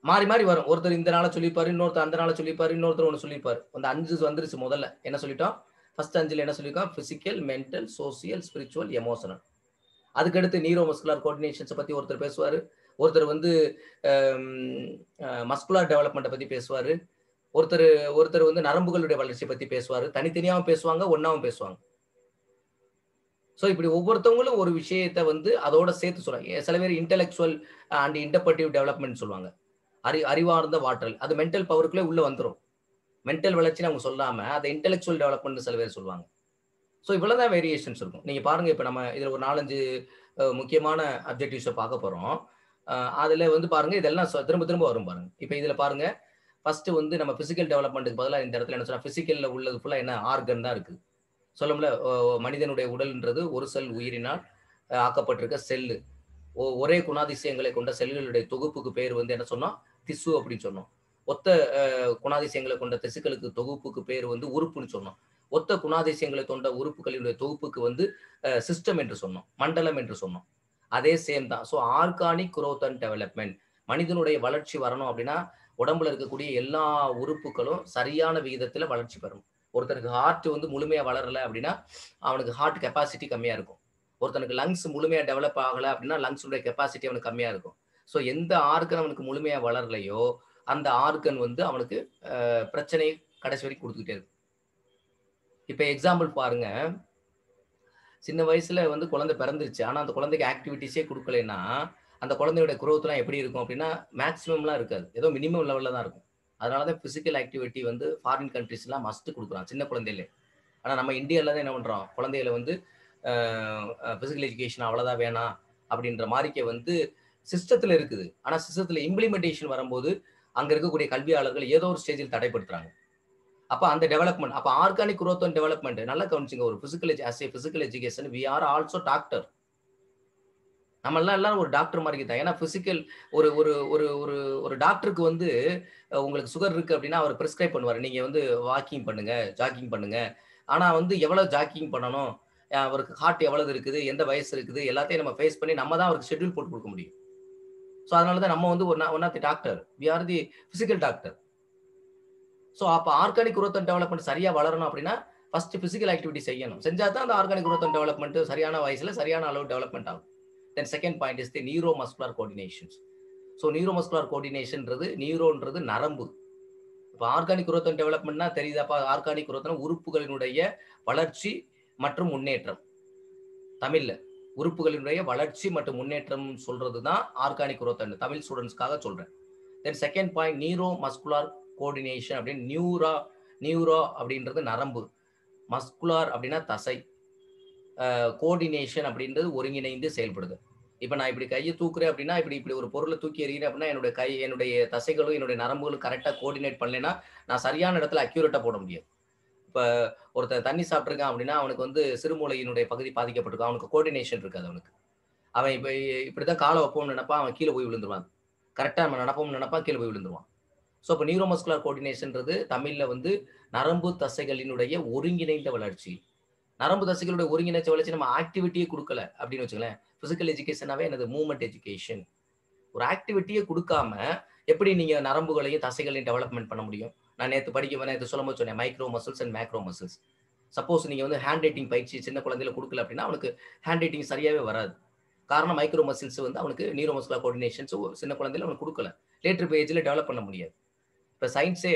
மாறி மாறி வரும். ஒருத்தர் இந்த நாள சொல்லிப்பாரு, இன்னொருத்தர் அந்த நாள சொல்லிப்பாரு, இன்னொருத்தர் ஒண்ணு சொல்லிப்பாரு. அந்த 5 வந்துருச்சு முதல்ல. என்ன சொல்லிட்டோம்? ஃபர்ஸ்ட் 5ல என்ன சொல்லிருக்கோம்? Physical, mental, social, spiritual, emotional. அதுக்கடுத்து நியூரோ மஸ்குலர் கோஆர்டினேஷன்ஸ் பத்தி ஒருத்தர் பேசுவாரு. ஒருத்தர் வந்து மஸ்குலர் டெவலப்மெண்ட்ட பத்தி பேசுவாரு. ஒருத்தர் வந்து நரம்புகளுடைய வளர்ச்சியை பத்தி பேசுவாரு. தனித்தனியாவும் பேசுவாங்க, ஒண்ணாவும் பேசுவாங்க. சோ இப்படி ஒவ்வொருத்தவங்களும் ஒரு விஷயத்த வந்து அதோட சேர்த்து சொல்றாங்க. சில பேர் இன்டெலெக்சுவல் அண்ட் இன்டர்பிரட்டிவ் டெவலப்மெண்ட் சொல்லுவாங்க. அறிவார்ந்த வாற்றல். அது மென்டல் பவருக்குள்ளே உள்ள வந்துரும். மென்டல் வளர்ச்சின்னு அவங்க சொல்லாம, அதை இன்டெலெக்சுவல் டெவலப்மெண்ட் சில பேர் சொல்லுவாங்க. சோ இவ்வளவுதான் வேரியேஷன்ஸ் இருக்கும். நீங்க பாருங்க, இப்ப நம்ம இதுல ஒரு 4, 5 முக்கியமான அப்ஜெக்டிவ்ஸ பார்க்க போறோம். அதுல வந்து பாருங்க, இதெல்லாம் திரும்ப திரும்ப வரும் பாருங்க. இப்ப இதுல பாருங்க, ஃபர்ஸ்ட் வந்து நம்ம பிசிக்கல் டெவலப்மெண்ட்க்கு பதிலா இந்த இடத்துல என்ன சொல்றோம், பிசிக்கல்ல உள்ளது ஃபுல்லா என்ன ஆர்கன் தான் இருக்கு. சொல்லும்ல, மனிதனுடைய உடல்ன்றது ஒரு செல் உயிரினால் ஆக்கப்பட்டிருக்க செல்லு. ஒரே குணாதிசயங்களை கொண்ட செல்களுடைய தொகுப்புக்கு பேர் வந்து என்ன சொன்னோம், திசு அப்படின்னு சொன்னோம். ஒத்த குணாதிசயங்களை கொண்ட திசுக்களுக்கு தொகுப்புக்கு பேர் வந்து உறுப்புன்னு சொன்னோம். ஒத்த குணாதிசயங்களை கொண்ட உறுப்புகளினுடைய தொகுப்புக்கு வந்து சிஸ்டம் என்று சொன்னோம், மண்டலம் என்று சொன்னோம். அதே சேம் தான். So organic growth and development, மனிதனுடைய வளர்ச்சி வரணும் அப்படின்னா உடம்புல இருக்கக்கூடிய எல்லா உறுப்புகளும் சரியான விகிதத்துல வளர்ச்சி பெறணும். ஒருத்தருக்கு ஹார்ட் வந்து முழுமையா வளரல அப்படின்னா அவனுக்கு ஹார்ட் கெப்பாசிட்டி கம்மியா இருக்கும். ஒருத்தனுக்கு லங்ஸ் முழுமையா டெவலப் ஆகல அப்படின்னா லங்ஸுடைய கெப்பாசிட்டி அவனுக்கு கம்மியா இருக்கும். ஸோ எந்த ஆர்கன் அவனுக்கு முழுமையா வளரலையோ அந்த ஆர்கன் வந்து அவனுக்கு பிரச்சனையை கடைசி வரைக்கும் கொடுத்துக்கிட்டே இருக்கும். இப்ப எக்ஸாம்பிள் பாருங்க, சின்ன வயசுல வந்து குழந்தை பிறந்துருச்சு. ஆனா அந்த குழந்தைக்கு ஆக்டிவிட்டிஸே குடுக்கலைன்னா, அந்த குழந்தையோட குரோத்லாம் எப்படி இருக்கும் அப்படின்னா, மேக்ஸிமம்லாம் இருக்காது. ஏதோ மினிமம் லெவல்ல தான் இருக்கும். அதனால தான் பிசிக்கல் ஆக்டிவிட்டி வந்து ஃபாரின் கண்ட்ரீஸ்லாம் மஸ்ட் குடுக்குறான் சின்ன குழந்தையிலே. ஆனா நம்ம இந்தியால தான் என்ன பண்றோம், குழந்தைகள வந்து பிசிக்கல் எஜுகேஷன் அவ்வளவுதான் வேணாம் அப்படின்ற மாரிக்கே வந்து சிஸ்டத்துல இருக்குது. ஆனா சிஸ்டத்துல இம்ப்ளிமெண்டேஷன் வரும்போது அங்க இருக்கக்கூடிய கல்வியாளர்கள் ஏதோ ஒரு ஸ்டேஜில் தடைப்படுத்துறாங்க. அப்ப அந்த டெவலப்மெண்ட், அப்ப ஆர்கானிக் குரோத் அண்ட் டெவலப்மெண்ட் நல்லா கவனிச்சுங்க. ஒரு physical education we are also doctor. நம்ம எல்லாரும் ஒரு டாக்டர் மாதிரி தான். ஏன்னா பிசிக்கல் ஒரு ஒரு ஒரு ஒரு ஒரு டாக்டருக்கு வந்து உங்களுக்கு சுகர் இருக்கு அப்படின்னா அவர் பிரிஸ்கிரைப் பண்ணுவாரு. நீங்க வந்து வாக்கிங் பண்ணுங்க, ஜாக்கிங் பண்ணுங்க. ஆனா வந்து எவ்வளவு ஜாக்கிங் பண்ணணும்? அவருக்கு ஹார்ட் எவ்வளவு இருக்குது? எந்த வயசு இருக்குது? எல்லாத்தையும் நம்ம ஃபேஸ் பண்ணி நம்ம தான் அவருக்கு ஷெட்யூல் போட்டு குடுக்க முடியும். சோ அதனால தான் நம்ம வந்து one of the doctor. We are the physical doctor. So அப்ப ஆர்கானிக் குரோத் அண்ட் டெவலப்மென்ட் சரியா வளரணும் அப்படின்னா, ஃபர்ஸ்ட் பிசிக்கல் ஆக்டிவிட்டி செய்யணும். செஞ்சா தான் அந்த ஆர்கானிக் குரோத் அண்ட் டெவலப்மென்ட் சரியான வயசுல சரியான அளவு டெவலப்மென்ட் ஆகும். Then second point is the neuro muscular coordinations. So neuro muscular கோஆர்டினேஷன்ன்றது நியூரோன்றது நரம்பு. இப்ப ஆர்கானிக் குரோத் அண்ட் டெவலப்மென்ட்னா தெரியுதாப்பா? ஆர்கானிக் குரோத்னா உறுப்புகளினுடைய வளர்ச்சி மற்றும் முன்னேற்றம். தமிழ்ல. உறுப்புகளினுடைய வளர்ச்சி மற்றும் முன்னேற்றம் சொல்றது தான் ஆர்கானிக் குரோத் அண்ட் தமிழ் ஸ்டூடண்ட்ஸ்க்காக சொல்றேன். தென் second point neuro muscular coordination அப்படின்னு நியூரோ அப்படின்றது நரம்பு. மஸ்குலார் அப்படின்னா தசை. கோஆர்டினேஷன் அப்படின்றது ஒருங்கிணைந்து செயல்படுது. இப்ப நான் இப்படி கையை தூக்குறேன் அப்படின்னா, இப்படி ஒரு பொருளை தூக்கி எறிகிறேன் அப்படின்னா, என்னுடைய தசைகளும், என்னுடைய நரம்புகளும் கரெக்ட்டா கோஆர்டினேட் பண்ணலைன்னா, நான் சரியான இடத்துல அக்யூரேட்டா போட முடியாது. இப்ப ஒருத்தன் தண்ணி சாப்பிட்டுருக்கான் அப்படின்னா, அவனுக்கு வந்து சிறுமூளையினுடைய பகுதி பாதிக்கப்பட்டிருக்கும். அவனுக்கு கோஆர்டினேஷன் இருக்காது அவனுக்கு. அவன் இப்படித்தான் கால வைப்போம்னு நினைப்பான், அவன் கீழ போய் விழுந்துருவான். கரெக்ட்டா நம்ம நடப்போம்னு நினைப்பான், கீழ போய் விழுந்துருவான். சோ அப்ப நியூரோமஸ்குலர் கோஆர்டினேஷன்ன்றது தமிழ்ல வந்து நரம்பு தசைகளினுடைய ஒருங்கிணைந்த வளர்ச்சி. நரம்பு தசைகளுடைய ஒருங்கிணைச்ச வளர்ச்சி நம்ம ஆக்டிவிட்டியே குடுக்கல அப்படின்னு வச்சுக்கங்களேன். பிசிக்கல் எஜுகேஷனாவே என்னது மூவ்மெண்ட் எஜுகேஷன். ஒரு ஆக்டிவிட்டியே குடுக்காம எப்படி நீங்க நரம்புகளையும் தசைகளையும் டெவலப்மென்ட் பண்ண முடியும்? நான் நேத்து சொல்லும்போது சொன்னேன். Micro muscles and macro muscles. Suppose நீங்க வந்து ஹேண்ட் ரைட்டிங் பயிற்சி சின்ன குழந்தையில குடுக்கல அப்படின்னா, அவனுக்கு ஹேண்ட் ரைட்டிங் சரியாவே வராது. காரணம் மைக்ரோ மசில்ஸ் வந்து அவனுக்கு நியூரோ மஸ்குலர் கோஆர்டினேஷன்ஸ் சின்ன குழந்தையில அவனுக்கு குடுக்கல. லேட்டர் ஏஜ்ல டெவலப் பண்ண முடியாது. இப்ப சயின்ஸே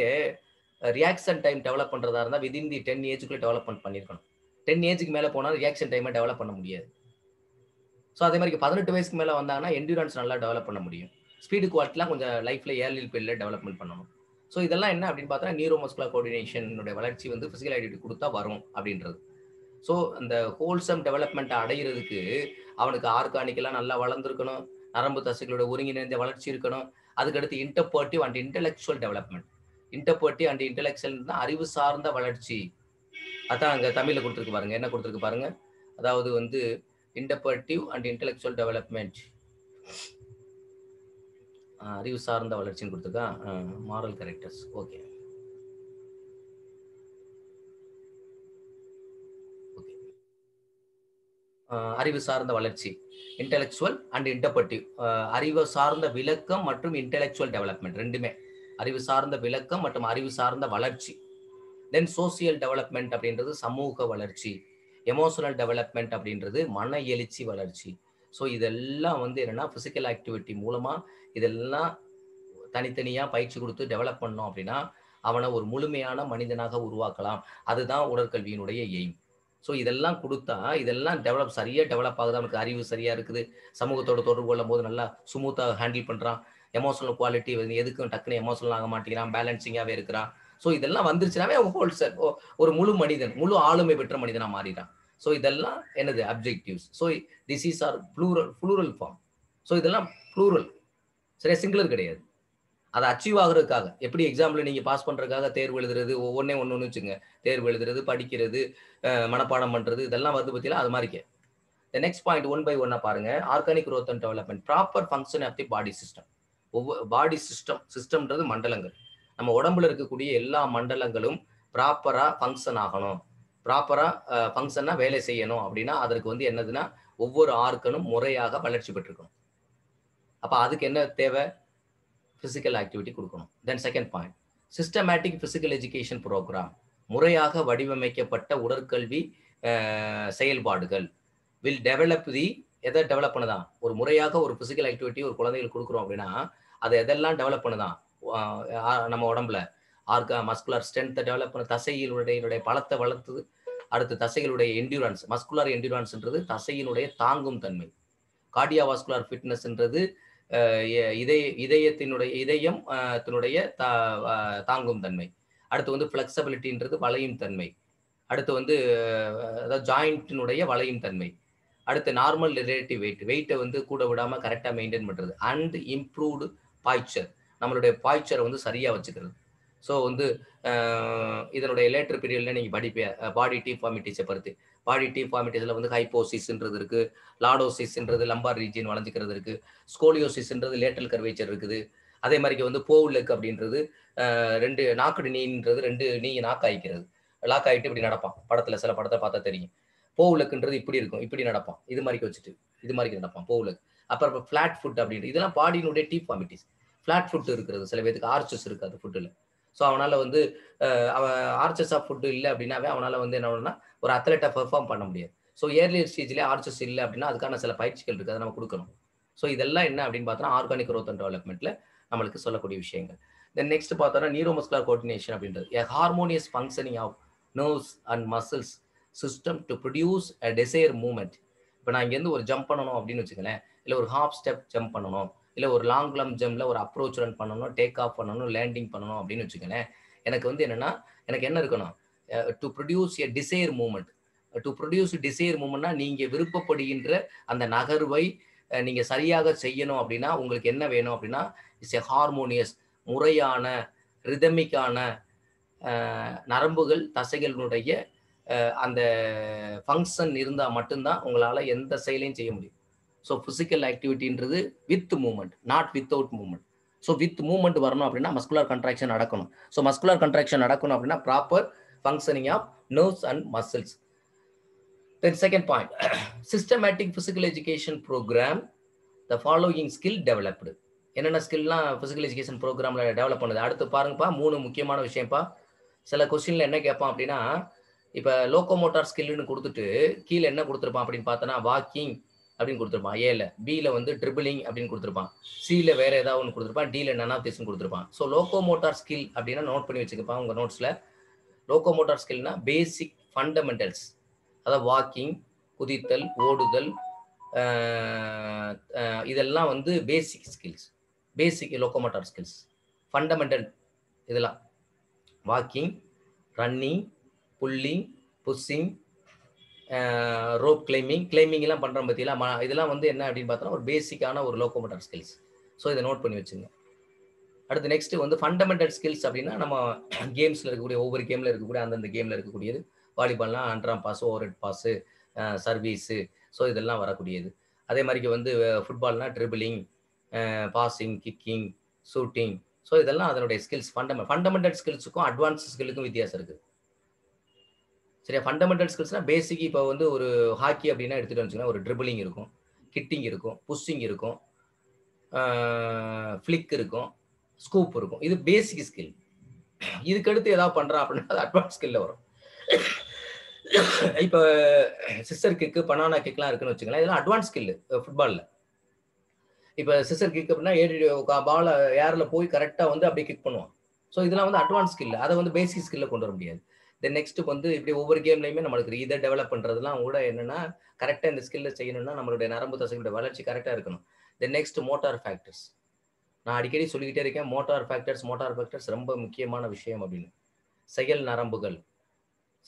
ரியாக்ஷன் டைம் டெவலப் பண்றதா இருந்தா வித்தின் தி 10 ஏஜ்க்குள்ள டெவலப்மென்ட் பண்ணியிருக்கணும். 10 ஏஜ்க்கு மேல போனா ரியாக்ஷன் டைமை டெவலப் பண்ண முடியாது. ஸோ அதே மாதிரி 18 வயசுக்கு மேல வந்தாங்கன்னா என்டியூரன்ஸ் நல்லா டெவலப் பண்ண முடியும். ஸ்பீடு குவாலிட்டிலாம் கொஞ்சம் லைஃப்ல ஏர்லி பீரியட்ல டெவலப்மென்ட் பண்ணணும். ஸோ இதெல்லாம் என்ன அப்படின்னு பார்த்தா நியூரோ மஸ்குலர் கோஆர்டினேஷனுடைய வளர்ச்சி வந்து பிசிக்கல் ஆக்டிவிட்டி குடுத்தா வரும் அப்படின்றது. ஸோ அந்த ஹோல்சம் டெவலப்மென்ட் அடையிறதுக்கு அவனுக்கு ஆர்கானிக்கலா நல்லா வளர்ந்திருக்கணும். நரம்பு தசைகளோட ஒருங்கிணைந்த வளர்ச்சி இருக்கணும். அதுக்கடுத்து interpretive and intellectual development. Interpretive and intellectual அறிவு சார்ந்த வளர்ச்சி. அதான் அங்க தமிழ்ல குடுத்திருக்கு பாருங்க. என்ன குடுத்திருக்கு பாருங்க. அதாவது வந்து இன்டர்பர்ட்டிவ் அண்ட் இன்டெலெக்சுவல் டெவலப்மென்ட். அறிவு சார்ந்த வளர்ச்சின்னு குடுத்திருக்கா? Moral characters. ஓகே. அறிவு சார்ந்த வளர்ச்சி. Intellectual and interpretive. அறிவு சார்ந்த விளக்கம் மற்றும் இன்டெலெக்சுவல் டெவலப்மென்ட் 2மே. அறிவு சார்ந்த விளக்கம் மற்றும் அறிவு சார்ந்த வளர்ச்சி. தென் சோசியல் டெவலப்மென்ட் அப்படின்றது சமூக வளர்ச்சி. எமோஷனல் டெவலப்மென்ட் அப்படின்றது மன எழுச்சி வளர்ச்சி. ஸோ இதெல்லாம் வந்து என்னன்னா பிசிக்கல் ஆக்டிவிட்டி மூலமா இதெல்லாம் தனித்தனியா பயிற்சி கொடுத்து டெவலப் பண்ணோம் அப்படின்னா அவனை ஒரு முழுமையான மனிதனாக உருவாக்கலாம். அதுதான் உடற்கல்வியினுடைய எய்ம். ஸோ இதெல்லாம் கொடுத்தா இதெல்லாம் சரியா டெவலப் ஆகுது. அவனுக்கு அறிவு சரியா இருக்குது. சமூகத்தோட தொடர்பு கொள்ளும் போது நல்லா ஸ்மூத்தா ஹேண்டில் பண்றான். எமோஷனல் குவாலிட்டி எதுக்கும் டக்குன்னு எமோஷனல் ஆக மாட்டேங்கிறான். பேலன்சிங்காவே இருக்கிறான். ஸோ இதெல்லாம் வந்துருச்சுனாவே அவன் ஹோல்செல் ஒரு முழு மனிதன், முழு ஆளுமை பெற்ற மனிதனா மாறிடான். ஸோ இதெல்லாம் என்னது objectives. So this is are plural form. So இதெல்லாம் ப்ளூரல். சரியா, சிங்குலர் கிடையாது. அதை அச்சீவ் ஆகுறதுக்காக எப்படி எக்ஸாம்பிள் நீங்க பாஸ் பண்றதுக்காக தேர்வு எழுதுறது ஒன்னு வச்சுங்க. தேர்வு எழுதுறது, படிக்கிறது, மனப்பாடம் பண்றது இதெல்லாம் வந்து பத்தியில அது மாதிரி. நெக்ஸ்ட் பாயிண்ட் ஒன் பை ஒன்னா பாருங்க. Organic growth and development proper function of the body system. Body சிஸ்டம்ன்றது மண்டலங்கள். நம்ம உடம்புல இருக்கக்கூடிய எல்லா மண்டலங்களும் ப்ராப்பரா ஃபங்க்ஷன் ஆகணும். ப்ராப்பரா ஃபங்க்ஷனா வேலை செய்யணும் அப்படின்னா அதற்கு வந்து என்னதுன்னா ஒவ்வொரு ஆர்கனும் முறையாக வளர்ச்சி பெற்றிருக்கணும். அப்ப அதுக்கு என்ன தேவை? பிசிக்கல் ஆக்டிவிட்டி கொடுக்கணும். Then second point systematic physical education programme. முறையாக வடிவமைக்கப்பட்ட உடற்கல்வி செயல்பாடுகள் வில் டெவலப் தி எதை டெவலப் பண்ணுதான்? ஒரு முறையாக ஒரு பிசிக்கல் ஆக்டிவிட்டி ஒரு குழந்தைகளுக்கு கொடுக்குறோம் அப்படின்னா அதை எதெல்லாம் டெவலப் பண்ணுதான்? நம்ம உடம்புல மஸ்குலர் ஸ்ட்ரென்த்தை டெவலப் பண்ண, தசையினுடைய பலத்தை வளர்த்துது. அடுத்து தசைகளுடைய என்டியூரன்ஸ். மஸ்குலர் என்டியூரன்ஸ்ன்றது தசையினுடைய தாங்கும் தன்மை. கார்டியோவாஸ்குலர் ஃபிட்னஸ்ன்றது இதயம் தாங்கும் தன்மை. அடுத்து வந்து ஃபிளெக்சிபிலிட்டின்றது வளையும் தன்மை. அடுத்து வந்து ஜாயிண்டினுடைய வளையும் தன்மை. அடுத்து நார்மல் ரிலேட்டிவ் வெயிட்டை வந்து கூட விடாம கரெக்டா மெயின்டைன் பண்றது. And improved posture. நம்மளுடைய பாய்ச்சரை வந்து சரியா வச்சுக்கிறது. ஸோ வந்து இதனுடைய லேட்டர் பீரியடில் நீங்கள் படிப்பீங்க பாடி டிஃபார்மிட்டிஸை பொறுத்து. பாடி டிஃபார்மிட்டிஸில் வந்து ஹைப்போசிஸ்ன்றது இருக்குது, லாடோசிஸ்ன்றது லம்பார் ரீஜியன் வளைஞ்சிக்கிறது இருக்குது, ஸ்கோலியோசிஸ்ன்றது லேட்டரல் கர்வேச்சர் இருக்குது. அதே மாதிரிக்கு வந்து போவுலக் அப்படின்றது 2 நாக்குடு நீன்றது 2 நீ நாக்கு ஆயிக்கிறது. லாக் ஆகிட்டு இப்படி நடப்பான். படத்தில் சில படத்தை பார்த்தா தெரியும். போவுலக்குன்றது இப்படி இருக்கும், இப்படி நடப்பான். இது மாதிரி வச்சுட்டு இது மாதிரி நடப்பான் போவுலக். அப்புறம் ஃபிளாட் ஃபுட் அப்படின்றது இதெல்லாம் பாடியினுடைய டிஃபார்மிட்டிஸ். ஃபிளாட் ஃபுட் இருக்கிறது சில பேருக்கு ஆர்ச்சஸ் இருக்காது ஃபுட்டில். ஸோ அவனால் வந்து அவன் ஆர்ச்சஸ் ஆஃப் ஃபுட்டு இல்லை அப்படின்னாவே அவனால் வந்து என்ன பண்ணணும்னா ஒரு அத்லெட்டை பெர்ஃபார்ம் பண்ண முடியாது. ஸோ ஏர்லியர் ஸ்டேஜ்லேயே ஆர்ச்சஸ் இல்லை அப்படின்னா அதுக்கான சில பயிற்சிகள் இருக்குது, அதை நம்ம கொடுக்கணும். ஸோ இதெல்லாம் என்ன அப்படின்னு பார்த்தோன்னா ஆர்கானிக் growth அண்ட் டெவலப்மெண்ட்டில் நம்மளுக்கு சொல்லக்கூடிய விஷயங்கள். தென் நெக்ஸ்ட் பார்த்தோன்னா நியூரோமஸ்குலர் கோஆர்டினேஷன் அப்படின்றது a harmonious functioning of nerves and muscles system to produce a desired movement. இப்போ நான் இங்கேருந்து ஒரு ஜம்ப் பண்ணணும் அப்படின்னு வச்சுக்கலேன், இல்லை ஒரு ஹாப் ஸ்டெப் ஜம்ப் பண்ணணும், இல்லை ஒரு லாங் லம் ஜம்பில் ஒரு அப்ரோச் ரன் பண்ணணும், டேக் ஆஃப் பண்ணணும், லேண்டிங் பண்ணணும் அப்படின்னு வச்சுக்கலேன், எனக்கு வந்து என்னென்னா எனக்கு என்ன இருக்கணும், to produce a desire moment. To produce desire மூமெண்ட்னா நீங்கள் விருப்பப்படுகின்ற அந்த நகர்வை நீங்கள் சரியாக செய்யணும் அப்படின்னா உங்களுக்கு என்ன வேணும் அப்படின்னா இட்ஸ் எ ஹார்மோனியஸ், முறையான ரிதமிக்கான நரம்புகள் தசைகளினுடைய அந்த ஃபங்க்ஷன் இருந்தால் மட்டும்தான் உங்களால் எந்த செயலையும் செய்ய முடியும். ஸோ ஃபிசிக்கல் ஆக்டிவிட்டின்றது with moment, not without moment. So with moment வரணும் அப்படின்னா மஸ்குலர் கண்ட்ராக்ஷன் நடக்கணும். ஸோ மஸ்குலர் கண்ட்ராக்ஷன் நடக்கணும் அப்படின்னா proper functioning of nerves and muscles. Then second point, systematic physical education program the following skill developed. என்னென்ன ஸ்கில்லாம் physical education ப்ரோக்ராமில் develop பண்ணுது அடுத்து பாருங்கப்பா. 3 முக்கியமான விஷயம்ப்பா. சில கொஸ்டினில் என்ன கேட்பான் அப்படின்னா, இப்போ லோக்கோமோட்டார் ஸ்கில்னு கொடுத்துட்டு கீழே என்ன கொடுத்துருப்பான் அப்படின்னு பார்த்தோன்னா வாக்கிங் அப்படின்னு கொடுத்துருப்பான். ஏல பியில் வந்து ட்ரிபிளிங் அப்படின்னு கொடுத்துருப்பான். சியில் வேறு ஏதாவது ஒன்று கொடுத்துருப்பான். டியில் நனாப்திஸ்ன்னு கொடுத்துருப்பான். ஸோ லோக்கோமோட்டார் ஸ்கில் அப்படின்னா நோட் பண்ணி வச்சுக்கப்பா உங்கள் நோட்ஸில். லோக்கோமோட்டார் ஸ்கில்னா பேசிக் ஃபண்டமெண்டல்ஸ், அதாவது வாக்கிங், குதித்தல், ஓடுதல், இதெல்லாம் வந்து basic skills, basic locomotor skills. Fundamental இதெல்லாம் walking, running, pulling, pushing, rope கிளைம்பிங்லாம் பண்ணுறோம் பார்த்தீங்களா, இதெல்லாம் வந்து என்ன அப்படின்னு பார்த்தோன்னா ஒரு பேசிக்கான ஒரு லோக்கோமோட்டார் ஸ்கில்ஸ். ஸோ இதை நோட் பண்ணி வச்சுங்க. அடுத்து நெக்ஸ்ட் வந்து ஃபண்டமெண்டல் ஸ்கில்ஸ் அப்படின்னா நம்ம கேம்ஸில் இருக்கக்கூடிய ஒவ்வொரு கேமில் இருக்கக்கூடிய அந்தந்த கேமில் இருக்கக்கூடியது. வாலிபால்னால் underarm pass, overhead pass, service, so இதெல்லாம் வரக்கூடியது. அதே மாதிரிக்கு வந்து ஃபுட்பால்னால் dribbling, passing, kicking, shooting, so இதெல்லாம் அதனுடைய ஸ்கில்ஸ். ஃபண்டமெண்டல் ஸ்கில்ஸுக்கும் அட்வான்ஸ் ஸ்கில்லுக்கும் வித்தியாசம் இருக்குது. சரியா? ஃபண்டமெண்டல் ஸ்கில்ஸ்னால் பேசிக். இப்போ வந்து ஒரு ஹாக்கி அப்படின்னா எடுத்துகிட்டு வந்துச்சுன்னா ஒரு ட்ரிபிளிங் இருக்கும், கிட்டிங் இருக்கும், புஷ்ஷிங் இருக்கும், ஃப்ளிக் இருக்கும், ஸ்கூப் இருக்கும். இது பேசிக் ஸ்கில். இதுக்கடுத்து ஏதாவது பண்ணுறான் அப்படின்னா அது அட்வான்ஸ் ஸ்கில்ல வரும். இப்போ சிஸ்டர் கிக்கு, பனானா கிக்லாம் இருக்குன்னு வச்சுக்கலாம், இதெல்லாம் அட்வான்ஸ் ஸ்கில்லு ஃபுட்பாலில். இப்போ சிஸ்டர் கிக் அப்படின்னா ஏறி பால் ஏரில் போய் கரெக்டாக வந்து அப்படியே கிக் பண்ணுவான். ஸோ இதெல்லாம் வந்து அட்வான்ஸ் ஸ்கில். அதை வந்து பேசிக் ஸ்கில்ல கொண்டு வர முடியாது. தென் நெக்ஸ்ட் வந்து இப்படி ஒவ்வொரு கேம்லையுமே நம்மளுக்கு இதை டெவலப் பண்ணுறதுலாம் கூட என்னன்னா கரெக்டாக இந்த ஸ்கில்ல செய்யணும்னா நம்மளுடைய நரம்பு தசைகளுடைய வளர்ச்சி கரெக்டாக இருக்கணும். Then next motor factors. நான் அடிக்கடி சொல்லிக்கிட்டே இருக்கேன், மோட்டார் ஃபேக்டர்ஸ் ரொம்ப முக்கியமான விஷயம் அப்படின்னு. செயல் நரம்புகள்,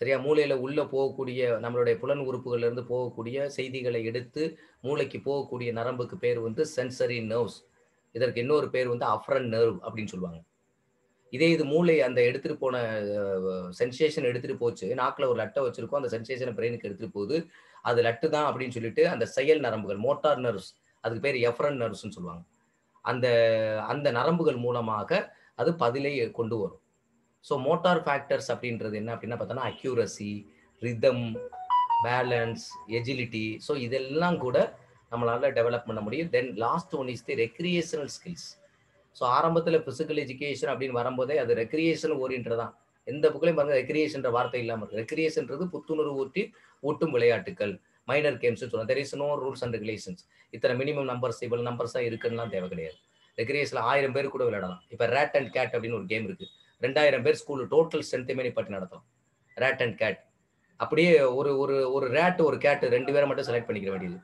சரியா? மூளையில் உள்ளே போகக்கூடிய நம்மளுடைய புலன் உறுப்புகள்லேருந்து போகக்கூடிய செய்திகளை எடுத்து மூளைக்கு போகக்கூடிய நரம்புக்கு பேர் வந்து சென்சரி நர்வ்ஸ். இதற்கு இன்னொரு பேர் வந்து அஃப்ரன் நர்வ் அப்படின்னு சொல்லுவாங்க. இதே இது மூளை அந்த எடுத்துகிட்டு போன சென்சேஷன் எடுத்துகிட்டு போச்சு, நாக்கில் ஒரு லட்டை வச்சுருக்கோம், அந்த சென்சேஷனை பிரெயினுக்கு எடுத்துகிட்டு போகுது, அது லட்டு தான் அப்படின்னு சொல்லிட்டு அந்த செயல் நரம்புகள் மோட்டார் நர்வ்ஸ், அதுக்கு பேர் எஃப்ரன் நர்வ்ஸ்ன்னு சொல்லுவாங்க. அந்த அந்த நரம்புகள் மூலமாக அது பதிலை கொண்டு வரும். ஸோ மோட்டார் ஃபேக்டர்ஸ் அப்படின்றது என்ன அப்படின்னா பார்த்தோன்னா accuracy, rhythm, balance, agility, so இதெல்லாம் கூட நம்மளால் டெவலப் பண்ண முடியும். Then last one is the recreational skills. So ஆரம்பத்தில் ஃபிசிக்கல் எஜுகேஷன் அப்படின்னு வரும்போதே அது ரெக்ரியேஷன் ஓரியன்ட் தான். எந்த புக்கிலையும் பாருங்க ரெக்ரியேஷன்ற வார்த்தை இல்லாமல் இருக்குது. ரெக்ரியேஷன்றது புத்துணர்வு ஊட்டும் விளையாட்டுகள், மைனர் கேம்ஸ்னு சொல்லுவாங்க. There is no rules and regulations. இத்தனை மினிமம் நம்பர்ஸ், இவ்வளோ நம்பர்ஸாக இருக்குன்னுலாம் தேவை கிடையாது. ரெக்ரியேஷனில் 1000 பேர் கூட விளையாடலாம். இப்போ ரேட் அண்ட் கேட் அப்படின்னு ஒரு கேம் இருக்குது. 2000 பேர் ஸ்கூல் டோட்டல் ஸ்ட்ரென்த்துமே பற்றி நடத்தலாம். Rate and gate. அப்படியே ஒரு ஒரு ஒரு ரேட்டு ஒரு கேட்டு 2 பேரை மட்டும் செலக்ட் பண்ணிக்கிற வேண்டியது.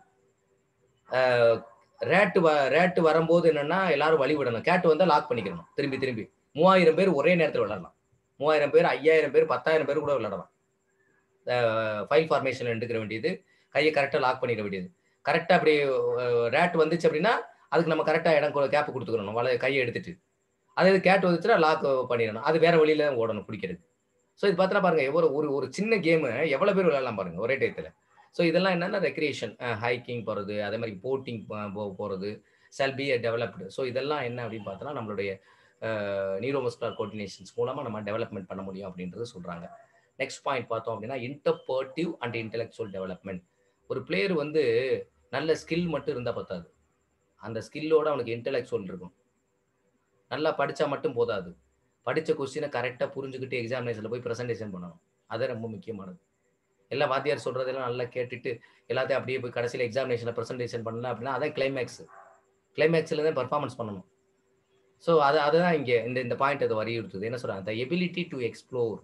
ரேட்டு வரும்போது என்னன்னா எல்லாரும் வழி விடணும். கேட்டு வந்தால் லாக் பண்ணிக்கணும். திரும்பி 3000 பேர் ஒரே நேரத்தில் விளையாடலாம். 3000 பேர், 5000 பேர், 10,000 பேர் கூட விளையாடலாம். ஃபைல் ஃபார்மேஷன் எடுத்துக்கிற வேண்டியது, கையை கரெக்டாக லாக் பண்ணிட வேண்டியது. கரெக்டாக அப்படி ரேட் வந்துச்சு அப்படின்னா அதுக்கு நம்ம கரெக்டாக இடம் கேப் கொடுத்துக்கணும், கையை எடுத்துட்டு. அதே இது கேட் வந்துச்சுன்னா லாக் பண்ணிடணும். அது வேற வழியில ஓடணும் பிடிக்கிறது. ஸோ இது பார்த்தீங்கன்னா பாருங்க, ஒரு ஒரு ஒரு சின்ன கேமு எவ்வளோ பேர் விளையாடலாம் பாருங்க ஒரே டயத்துல. ஸோ இதெல்லாம் என்னன்னா ரெக்ரியேஷன், ஹைக்கிங் போறது, அதே மாரி போட்டிங் போறது, ஷால் பி டெவலப்டு. ஸோ இதெல்லாம் என்ன அப்படின்னு பார்த்தோம்னா, நம்மளுடைய நியூரோமஸ்குலர் கோஆர்டினேஷன்ஸ் மூலமா நம்ம டெவலப்மெண்ட் பண்ண முடியும் அப்படின்றது சொல்றாங்க. நெக்ஸ்ட் பாயிண்ட் பார்த்தோம் அப்படின்னா, இன்டர்பர்ட்டிவ் அண்ட் இன்டெலெக்சுவல் டெவலப்மெண்ட். ஒரு பிளேயர் வந்து நல்ல ஸ்கில் மட்டும் இருந்தா பத்தாது. அந்த ஸ்கில்லோட அவனுக்கு இன்டெலெக்சுவல் இருக்கும். நல்லா படிச்சா மட்டும் போதாது. படிச்ச கொஸ்டின கரெக்ட்டா புரிஞ்சுகிட்டு எக்ஸாமினேஷன்ல போய் பிரசன்டேஷன் பண்ணணும். அது ரொம்ப முக்கியமானது. எல்லாம் வாத்தியார் சொல்றதெல்லாம் நல்லா கேட்டுட்டு, எல்லாத்தையும் அப்படியே போய் கடைசியில எக்ஸாமினேஷன்ல பிரசன்டேஷன் பண்ணல அப்படின்னா, அதான் கிளைமேக்ஸ். கிளைமேக்ஸ்ல தான் பெர்ஃபார்மன்ஸ் பண்ணணும். ஸோ அதுதான் இங்க இந்த இந்த பாயிண்ட் அது வலியுறுத்துது. என்ன சொல்றாங்க? The ability to explore.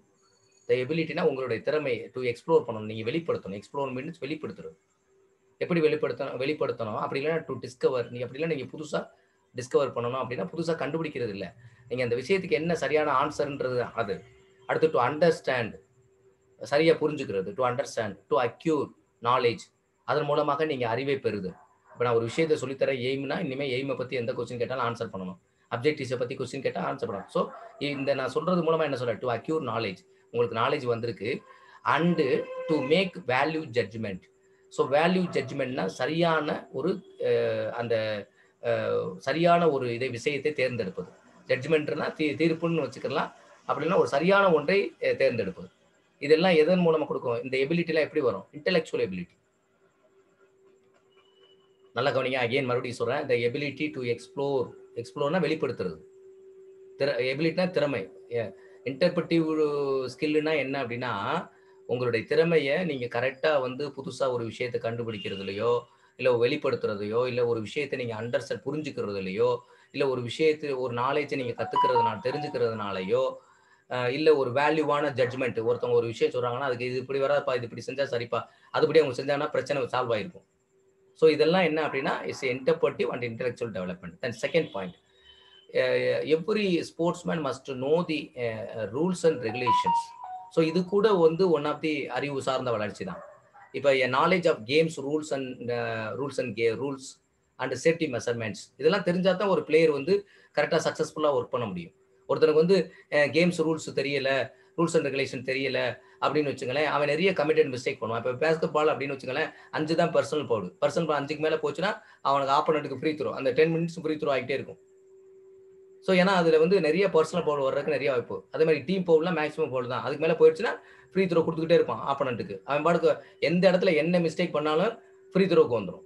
The எபிலிட்டினா உங்களுடைய திறமை டூ எக்ஸ்ப்ளோர் பண்ணணும். நீங்க வெளிப்படுத்தணும். எக்ஸ்ப்ளோர் மீன்ஸ் வெளிப்படுத்துறது. எப்படி வெளிப்படுத்தணும்? அப்படி இல்லன்னா டூ டிஸ்கவர். அப்படி இல்ல நீங்க புதுசா டிஸ்கவர் பண்ணணும் அப்படின்னா, புதுசா கண்டுபிடிக்கிறது இல்ல. நீங்க அந்த விஷயத்துக்கு என்ன சரியான ஆன்ஸர்ன்றது அது. அடுத்து டூ அண்டர்ஸ்டாண்ட். சரியா புரிஞ்சுக்கிறது. To understand. To acquire knowledge. அதன் மூலமாக நீங்க அறிவை பெறுதல். இப்ப நான் ஒரு விஷயத்த சொல்லித் தரேன் எய்ம்னா, இனிமே எய்ம பத்தி எந்த கொஸ்டின் கேட்டாலும் ஆன்சர் பண்ணணும். அப்ஜெக்டிவ்ஸ பத்தி கொஸ்டின் கேட்டா ஆன்சர் பண்ணணும். ஸோ இந்த நான் சொல்றது மூலமா என்ன சொல்றேன்? To acquire knowledge. உங்களுக்கு நாலேட்ஜ் வந்திருக்கு. And to make value judgment. So value ஜட்ஜ்மென்ட்னா சரியான ஒரு அந்த சரியான ஒரு விஷயத்தை தேர்ந்தெடுப்பது. ஜட்ஜ்மென்ட்னா தீர்ப்புன்னு வச்சுக்கலாம். அப்படின்னா ஒரு சரியான ஒன்றை தேர்ந்தெடுப்பது. இதெல்லாம் எதன் மூலமா கொடுக்கும்? இந்த எபிலிட்டிலாம் எப்படி வரும்? Intellectual ability. நல்லா கவனிங்க. அகைன் மறுபடியும் சொல்றேன். The ability to explore. எக்ஸ்ப்ளோர்னா வெளிப்படுத்துறது. எபிலிட்டினா திறமை. இன்டர்பிரட்டிவ் ஸ்கில்லுனா என்ன அப்படின்னா, உங்களுடைய திறமைய நீங்க கரெக்ட்டா வந்து புதுசா ஒரு விஷயத்த கண்டுபிடிக்கிறதுலயோ, இல்ல வெளிப்படுத்துறதையோ, இல்ல ஒரு விஷயத்த நீங்க புரிஞ்சுக்கிறதுலயோ, இல்ல ஒரு விஷயத்த ஒரு நாலேட்ஜ நீங்க தெரிஞ்சுக்கிறதுனாலயோ, இல்ல ஒரு வேல்யூவான ஜட்ஜ்மென்ட். ஒருத்தவங்க ஒரு விஷயம் சொல்றாங்கன்னா, அதுக்கு இது இப்படி வராதுப்பா, இது இப்படி செஞ்சா சரிப்பா. அதுபடி அவங்க செஞ்சாங்கன்னா பிரச்சனை சால்வ் ஆயிருக்கும். ஸோ இதெல்லாம் என்ன அப்படின்னா, it's interpretive and intellectual development. Then second point. Every sportsman must know the rules and regulations. So இது கூட வந்து ஒன் ஆஃப் தி அறிவு சார்ந்த வளர்ச்சி தான். இப்போ knowledge of games rules and safety measurements இதெல்லாம் தெரிஞ்சா தான் ஒரு பிளேயர் வந்து கரெக்டாக சக்ஸஸ்ஃபுல்லாக ஒர்க் பண்ண முடியும். ஒருத்தனுக்கு வந்து கேம்ஸ் ரூல்ஸ் தெரியல, ரூல்ஸ் அண்ட் ரெகுலேஷன் தெரியல அப்படின்னு வச்சுங்களேன், அவன் நிறைய கமிட்டட் மிஸ்டேக் பண்ணுவான். இப்போ பேஸ்கெட் பால் அப்படின்னு வச்சுங்களேன், 5 தான் பர்சனல் பவுல். பர்சனல் பால் 5க்கு மேலே போச்சுன்னா அவனுக்கு ஆப்போனண்ட்டுக்கு ஃப்ரீ த்ரோ. அந்த 10 மினிட்ஸ் ஃப்ரீ த்ரோ ஆகிட்டே இருக்கும். ஸோ ஏன்னா அதில் வந்து நிறைய பர்சனல் பவுல் வர்றதுக்கு நிறைய வாய்ப்பு. அதே மாதிரி டீம் பவுல்லாம் மேக்ஸிமம் பவுல் தான். அதுக்கு மேலே போயிடுச்சுன்னா ஃப்ரீ த்ரோ கொடுத்துக்கிட்டே இருப்பான் ஆப்போனண்ட்டுக்கு. அவன் பாட்டுக்கு எந்த இடத்துல என்ன மிஸ்டேக் பண்ணாலும் ஃப்ரீ த்ரோக்கு வந்துடும்.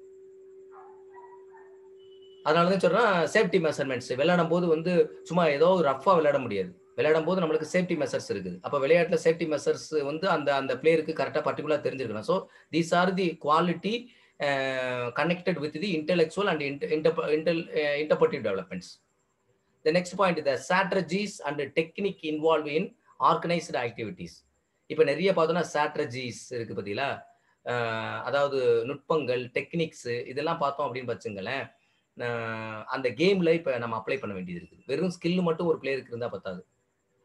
அதனால தான் சொல்றேன் சேஃப்டி மெஷர்மெண்ட்ஸ். விளையாடும் போது வந்து சும்மா ஏதோ ரஃப்பா விளையாட முடியாது. விளையாடும் போது நம்மளுக்கு சேஃப்டி மெஷர்ஸ் இருக்குது. அப்ப விளையாட்டுல சேஃப்டி மெஷர்ஸ் வந்து அந்த அந்த பிளேயருக்கு கரெக்ட்டா பர்ட்டிகுலரா தெரிஞ்சிருக்கணும். So these are the quality connected with the intellectual and interpretive developments. The next point, the strategies and the technique involved in organized activities. இப்ப நிறைய பார்த்தோம்னா strategies இருக்கு பார்த்தீங்களா? அதாவது நுட்பங்கள், டெக்னிக்ஸ் இதெல்லாம் பார்த்தோம் அப்படின்னு வச்சுங்களேன். அந்த கேம்ல இப்ப நம்ம அப்ளை பண்ண வேண்டியது இருக்குது. வெறும் ஸ்கில் மட்டும் ஒரு பிளேயருக்கு இருந்தா பத்தாது.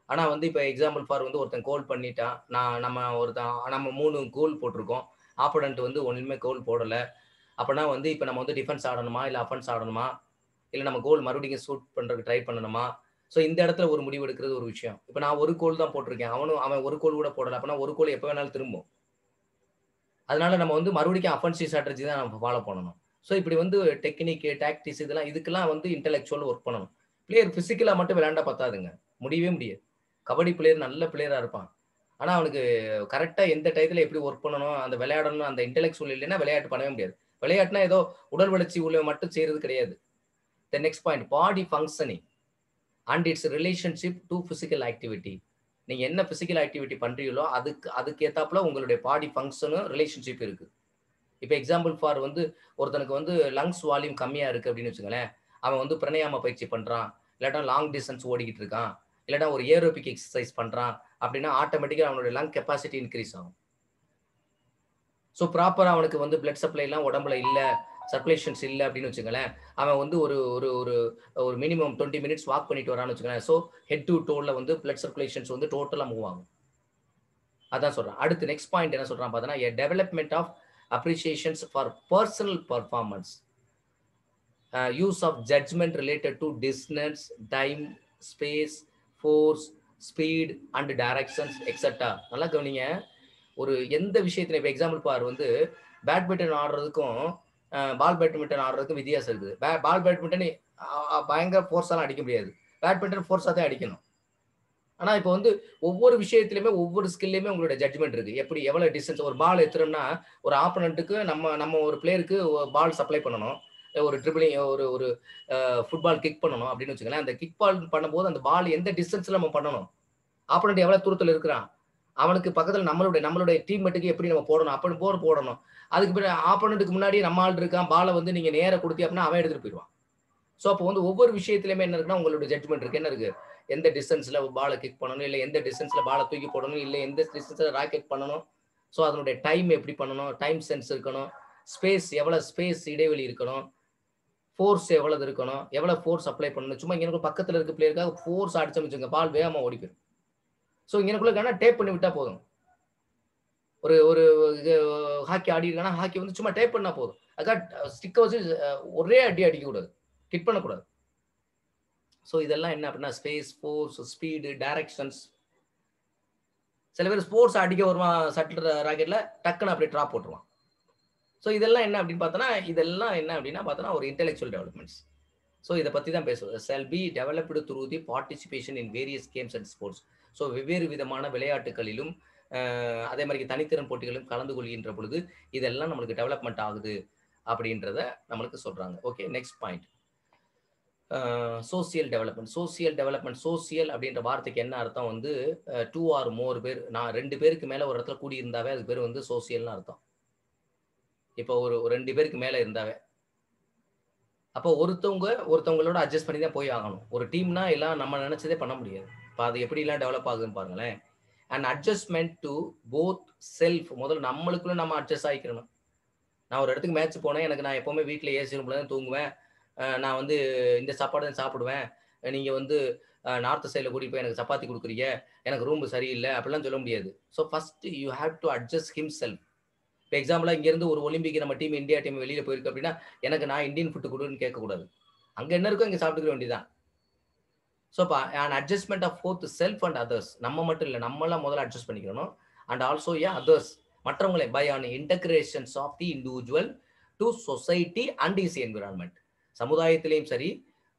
ஆனா வந்து இப்ப எக்ஸாம்பிள் ஃபார் வந்து ஒருத்தன் கோல் பண்ணிட்டான். நம்ம 3 கோல் போட்டிருக்கோம். ஆப்போனன்ட் வந்து ஒண்ணுமே கோல் போடல. அப்பனா வந்து இப்ப நம்ம வந்து டிஃபென்ஸ் ஆடணுமா? இல்ல அஃபென்ஸ் ஆடணுமா? இல்ல நம்ம கோல் மறுபடியும் ஷூட் பண்றதுக்கு ட்ரை பண்ணணுமா? ஸோ இந்த இடத்துல ஒரு முடிவு எடுக்கிறது ஒரு விஷயம். இப்ப நான் ஒரு கோல் தான் போட்டிருக்கேன். அவன் ஒரு கோல் கூட போடல. அப்பனா ஒரு கோல் எப்ப வேணாலும் திரும்பும். அதனால நம்ம வந்து மறுபடியும் அஃபென்சிவ் ஸ்ட்ராட்டஜி தான் நம்ம ஃபாலோ பண்ணணும். ஸோ இப்படி வந்து டெக்னிக், டாக்டிக்ஸ் இதுக்கெல்லாம் வந்து இன்டெலெக்சுவல் ஒர்க் பண்ணணும். பிளேயர் பிசிக்கலா மட்டும் விளையாண்டா பத்தாதுங்க. முடியவே முடியாது. கபடி பிளேயர் நல்ல பிளேயரா இருப்பான். ஆனா அவனுக்கு கரெக்ட்டா எந்த டயத்துல எப்படி ஒர்க் பண்ணணும், அந்த விளையாடணும், அந்த இன்டெலெக்சுவல் இல்லைன்னா விளையாட்டு பண்ணவே முடியாது. விளையாட்டுனா ஏதோ உடல் வளர்ச்சி உள்ள மட்டும் செய்றது கிடையாது. The next point, body functioning and its relationship to physical activity. நீங்க என்ன பிசிக்கல் ஆக்டிவிட்டி பண்றீங்களோ அதுக்கு ஏத்தாப்புல உங்களுடைய பாடி ஃபங்க்ஷனும் ரிலேஷன்ஷிப் இருக்கு. இப்ப எக்ஸாம்பிள் ஃபார் வந்து ஒருத்தனுக்கு வந்து லங்ஸ் வால்யூம் கம்மியா இருக்கு அப்படின்னு வச்சுங்களேன். அவன் வந்து பிராணாயாம பயிற்சி பண்றான். இல்லாட்டா லாங் டிஸ்டன்ஸ் ஓடிக்கிட்டு இருக்கான். இல்லாட்டா ஒரு ஏரோபிக் எக்சர்சைஸ் பண்றான் அப்படின்னா ஆட்டோமேட்டிக்கா அவனுடைய லங் கெப்பாசிட்டி இன்க்ரீஸ் ஆகும். ஸோ ப்ராப்பரா அவனுக்கு வந்து பிளட் சப்ளை எல்லாம் உடம்புல இல்ல, சர்க்குலேஷன்ஸ் இல்ல அப்படின்னு வச்சுங்களேன். அவன் வந்து ஒரு ஒரு ஒரு ஒரு மினிமம் 20 மினிட்ஸ் வாக் பண்ணிட்டு வரான்னு வச்சுக்கோங்களேன். ஸோ ஹெட் டு டோல வந்து பிளட் சர்க்குலேஷன்ஸ் வந்து டோட்டலா மூவ் ஆகும். அதான் சொல்றேன். அடுத்து நெக்ஸ்ட் பாயிண்ட் என்ன சொல்றான் பார்த்தீங்கன்னா, a development of appreciations for personal performance. Use of judgment related to distance, time space, force, speed and directions etcetera. நல்லா கவனிங்க. ஒரு எந்த விஷயத்துல இப்ப எக்ஸாம்பிள் பார் வந்து பேட்மிண்டன் ஆடுறதுக்கும் பால் பேட்மிண்டன் ஆடுறதுக்கும் வித்தியாசம் இருக்குது. பால் பேட்மிண்டன் பயங்கர ஃபோர்ஸாலாம் அடிக்க முடியாது. பேட்மிண்டன் ஃபோர்ஸா தான் அடிக்கணும். ஆனா இப்ப வந்து ஒவ்வொரு விஷயத்திலுமே ஒவ்வொரு ஸ்கில்லயுமே உங்களோட ஜட்ஜ்மெண்ட் இருக்கு. எப்படி எவ்வளவு டிஸ்டன்ஸ் ஒரு பால் எத்துறோம்னா, ஒரு ஆப்போனன்ட்க்கு நம்ம நம்ம ஒரு பிளேயருக்கு பால் சப்ளை பண்ணணும். ஒரு ட்ரிபிளிங் ஒரு ஒரு ஃபுட்பால் கிக் பண்ணணும் அப்படின்னு வச்சுக்கோங்களேன். அந்த கிக் பால் பண்ணும்போது அந்த பால் எந்த டிஸ்டன்ஸ்ல நம்ம பண்ணணும். ஆப்போனன்ட் எவ்வளவு தூரத்துல இருக்கிறான். அவனுக்கு பக்கத்துல நம்மளுடைய டீம்மேட்டுக்கு எப்படி நம்ம போடணும். அப்படி போடணும். அதுக்கு பிறகு ஆப்போனன்ட்க்கு முன்னாடி நம்ம ஆள் இருக்கான். பால வந்து நீங்க நேரா குடுத்தீங்க அப்படின்னா அவன் எடுத்துட்டு போயிடுவான். சோ அப்போ வந்து ஒவ்வொரு விஷயத்திலுமே என்ன இருக்குன்னா, உங்களோட ஜட்ஜ்மெண்ட் இருக்கு. என்ன இருக்கு? எந்த டிஸ்டன்ஸ்ல பால கிக் பண்ணணும், இல்ல எந்த டிஸ்டன்ஸ்ல பால தூக்கி போடணும், இல்ல எந்த டிஸ்டன்ஸ்ல ராக்கெட் பண்ணணும். சோ அதனுடைய டைம் எப்படி பண்ணணும், டைம் சென்ஸ் இருக்கணும், ஸ்பேஸ் எவ்வளவு ஸ்பேஸ் இடைவெளி இருக்கணும், ஃபோர்ஸ் எவ்வளவு இருக்கணும், எவ்வளவு ஃபோர்ஸ் அப்ளை பண்ணணும். சும்மா இங்க பக்கத்துல இருக்க பிளேயருக்காக ஃபோர்ஸ் அடிச்சோம்னு வச்சுங்க, பால் வேகமா ஓடி போயிடும். சோ இங்கனக்குள்ள டேப் பண்ணி விட்டா போதும். ஒரு ஒரு ஹாக்கி ஆடி இருக்கானா, ஹாக்கி வந்து சும்மா டேப் பண்ணா போதும். அதுக்காக ஸ்டிக்க வச்சு ஒரே அடி அடிக்கக்கூடாது. ஹிட் பண்ணக்கூடாது. சோ இதெல்லாம் என்ன அப்படின்னா ஸ்பேஸ், ஃபோர்ஸ், ஸ்பீடு, டைரக்ஷன்ஸ். சில பேர் ஸ்போர்ட்ஸ் அடிக்க வருவான் ஷட்டில் ராக்கெட்ல டக்குன்னு அப்படியே ட்ராப் போட்டுருவான். சோ இதெல்லாம் என்ன அப்படின்னு பார்த்தோம்னா, இதெல்லாம் என்ன அப்படின்னா பார்த்தோம்னா ஒரு இன்டெலெக்சுவல் டெவலப்மெண்ட்ஸ். சோ இத பத்தி தான் பேசுவோம். Shall be developed through the participation in various games and sports. So வெவ்வேறு விதமான விளையாட்டுகளிலும் அதே மாதிரி தனித்திறன் போட்டிகளிலும் கலந்து கொள்கின்ற பொழுது இதெல்லாம் நம்மளுக்கு டெவலப்மெண்ட் ஆகுது அப்படின்றத நம்மளுக்கு சொல்றாங்க. Okay, next point. Social development. Social அப்படின்ற வார்த்தைக்கு என்ன அர்த்தம் வந்து 2 ஆர் மோர் பேர், நான் 2 பேருக்கு மேல ஒரு இடத்துல கூடி இருந்தாவே அதுக்கு பேர் வந்து சோசியல்னு அர்த்தம். இப்போ ஒரு 2 பேருக்கு மேல இருந்தாவே. அப்போ ஒருத்தவங்களோட அட்ஜஸ்ட் பண்ணி தான் போய் ஆகணும். ஒரு டீம்னா எல்லாம் நம்ம நினைச்சதே பண்ண முடியாது. இப்ப அது எப்படிலாம் டெவலப் ஆகுதுன்னு பாருங்களேன். And adjustment to both self. முதல்ல நம்மளுக்குள்ள நம்ம அட்ஜஸ்ட் ஆயிக்கணும். நான் ஒரு இடத்துக்கு மேட்ச் போனேன். எனக்கு நான் எப்பவுமே வீட்ல ஏசி ரூம்ல தான் தூங்குவேன். நான் வந்து இந்த சாப்பாடு தான் சாப்பிடுவேன். நீங்க வந்து நார்த் சைட்ல கூட்டிட்டு போய் எனக்கு சப்பாத்தி குடுக்குறீங்க. எனக்கு ரூம் சரியில்ல அப்படிலாம் சொல்ல முடியாது. So first you have to adjust himself. இப்ப எக்ஸாம்பிளா இங்கேருந்து ஒரு ஒலிம்பிக் நம்ம டீம் இந்தியா டீம் வெளியில போயிருக்கு அப்படின்னா, எனக்கு நான் இந்தியன் ஃபுட் குடுன்னு கேட்கக்கூடாது. அங்க என்ன இருக்கோ இங்க சாப்பிட்டுக்க வேண்டியதுதான். ஸோ அப்ப an adjustment of both self and others. நம்ம மட்டும் இல்ல. நம்மலாம் முதல்ல அட்ஜஸ்ட் பண்ணிக்கணும். And also others. மற்றவங்களே by an integrations of the individual to society and is environment. சமுதாயத்திலேயும் சரி,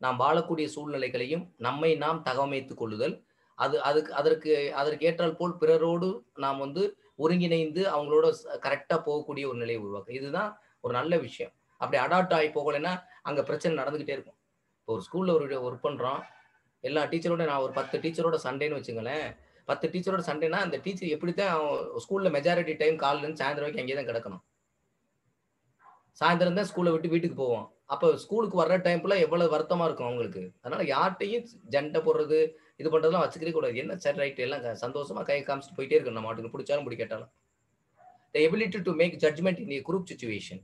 நாம் வாழக்கூடிய சூழ்நிலைகளையும் நம்மை நாம் தகவமைத்துக் கொள்ளுதல். அதற்கு ஏற்றால் போல் பிறரோடு நாம் வந்து ஒருங்கிணைந்து அவங்களோட கரெக்ட்டா போகக்கூடிய ஒரு நிலையை உருவாக்கும். இதுதான் ஒரு நல்ல விஷயம். அப்படி அடாப்ட் ஆகி போகலைன்னா, அங்க பிரச்சனை நடந்துகிட்டே இருக்கும். இப்போ ஒரு ஸ்கூல்ல ஒர்க் பண்றோம். எல்லா டீச்சரோட நான் ஒரு 10 டீச்சரோட சண்டைன்னு வச்சுங்களேன். 10 டீச்சரோட சண்டைன்னா, அந்த டீச்சர் எப்படித்தான் ஸ்கூல்ல மெஜாரிட்டி டைம் காலைல இருந்து சாயந்தரம் வரைக்கும் அங்கேயே தான் கிடக்கணும். சாயந்தரம் தான் ஸ்கூல விட்டு வீட்டுக்கு போவோம். அப்ப ஸ்கூலுக்கு வர்ற டைம்ல எவ்வளவு வருத்தமா இருக்கும் அவங்களுக்கு. அதனால யார்ட்டயும் சண்டை போடுறது, இது பண்றதெல்லாம் வச்சுக்கவே கூடாது. என்ன சரி ரைட் எல்லாம் சந்தோஷமா கை காமிச்சுட்டு போயிட்டே இருக்கணும். நம்ம பாட்டுக்கு பிடிச்சாலும் பிடிக்காட்டாலும். The ability to make judgment in a group situation.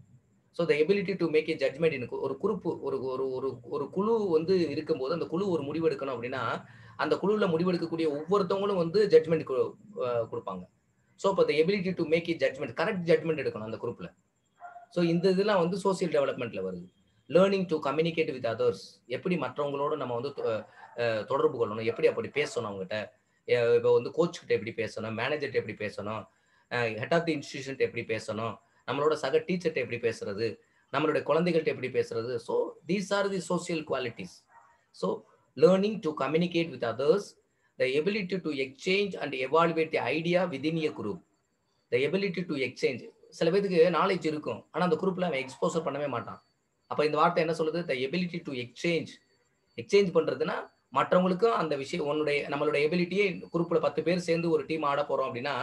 So the ability to make a judgment in ஒரு குரூப் ஒரு ஒரு ஒரு ஒரு குழு வந்து இருக்கும்போது அந்த குழு ஒரு முடிவு எடுக்கணும் அப்படின்னா, அந்த குழுவுல முடிவெடுக்கக்கூடிய ஒவ்வொருத்தவங்களும் வந்து ஜட்ஜ்மெண்ட் குடுப்பாங்க. ஸோ அப்ப the ability to make a judgment, correct judgment எடுக்கணும் அந்த குரூப்ல. ஸோ இந்த இதெல்லாம் வந்து சோசியல் டெவலப்மெண்ட்ல வருது. Learning to communicate with others. எப்படி மற்றவங்களோட நம்ம வந்து தொடர்பு கொள்ளணும், எப்படி அப்படி பேசணும் அவங்ககிட்ட. இப்போ வந்து கோச் கிட்ட எப்படி பேசணும், மேனேஜர்ட்ட எப்படி பேசணும், ஹெட் ஆஃப் தி இன்ஸ்டிடியூஷன் எப்படி பேசணும், நம்மளோட சக டீச்சர்ட்ட எப்படி பேசுறது, நம்மளுடைய குழந்தைகள்ட்ட எப்படி பேசுறது. So these are the social qualities. So learning to communicate with others, the ability to exchange and evaluate the idea within a group. The ability to exchange. சில பேருக்கு நாலேஜ் இருக்கும். ஆனா அந்த குரூப்ல அவன் எக்ஸ்போசர் பண்ணவே மாட்டான். அப்ப இந்த வார்த்தை என்ன சொல்லுது? த எபிலிட்டி டு எக்ஸ்சேஞ்ச். எக்ஸ்சேஞ்ச் பண்றதுன்னா மற்றவங்களுக்கும் அந்த விஷயம் நம்மளுடைய எபிலிட்டியே குரூப்ல 10 பேர் சேர்ந்து ஒரு டீம் ஆட போறோம் அப்படின்னா,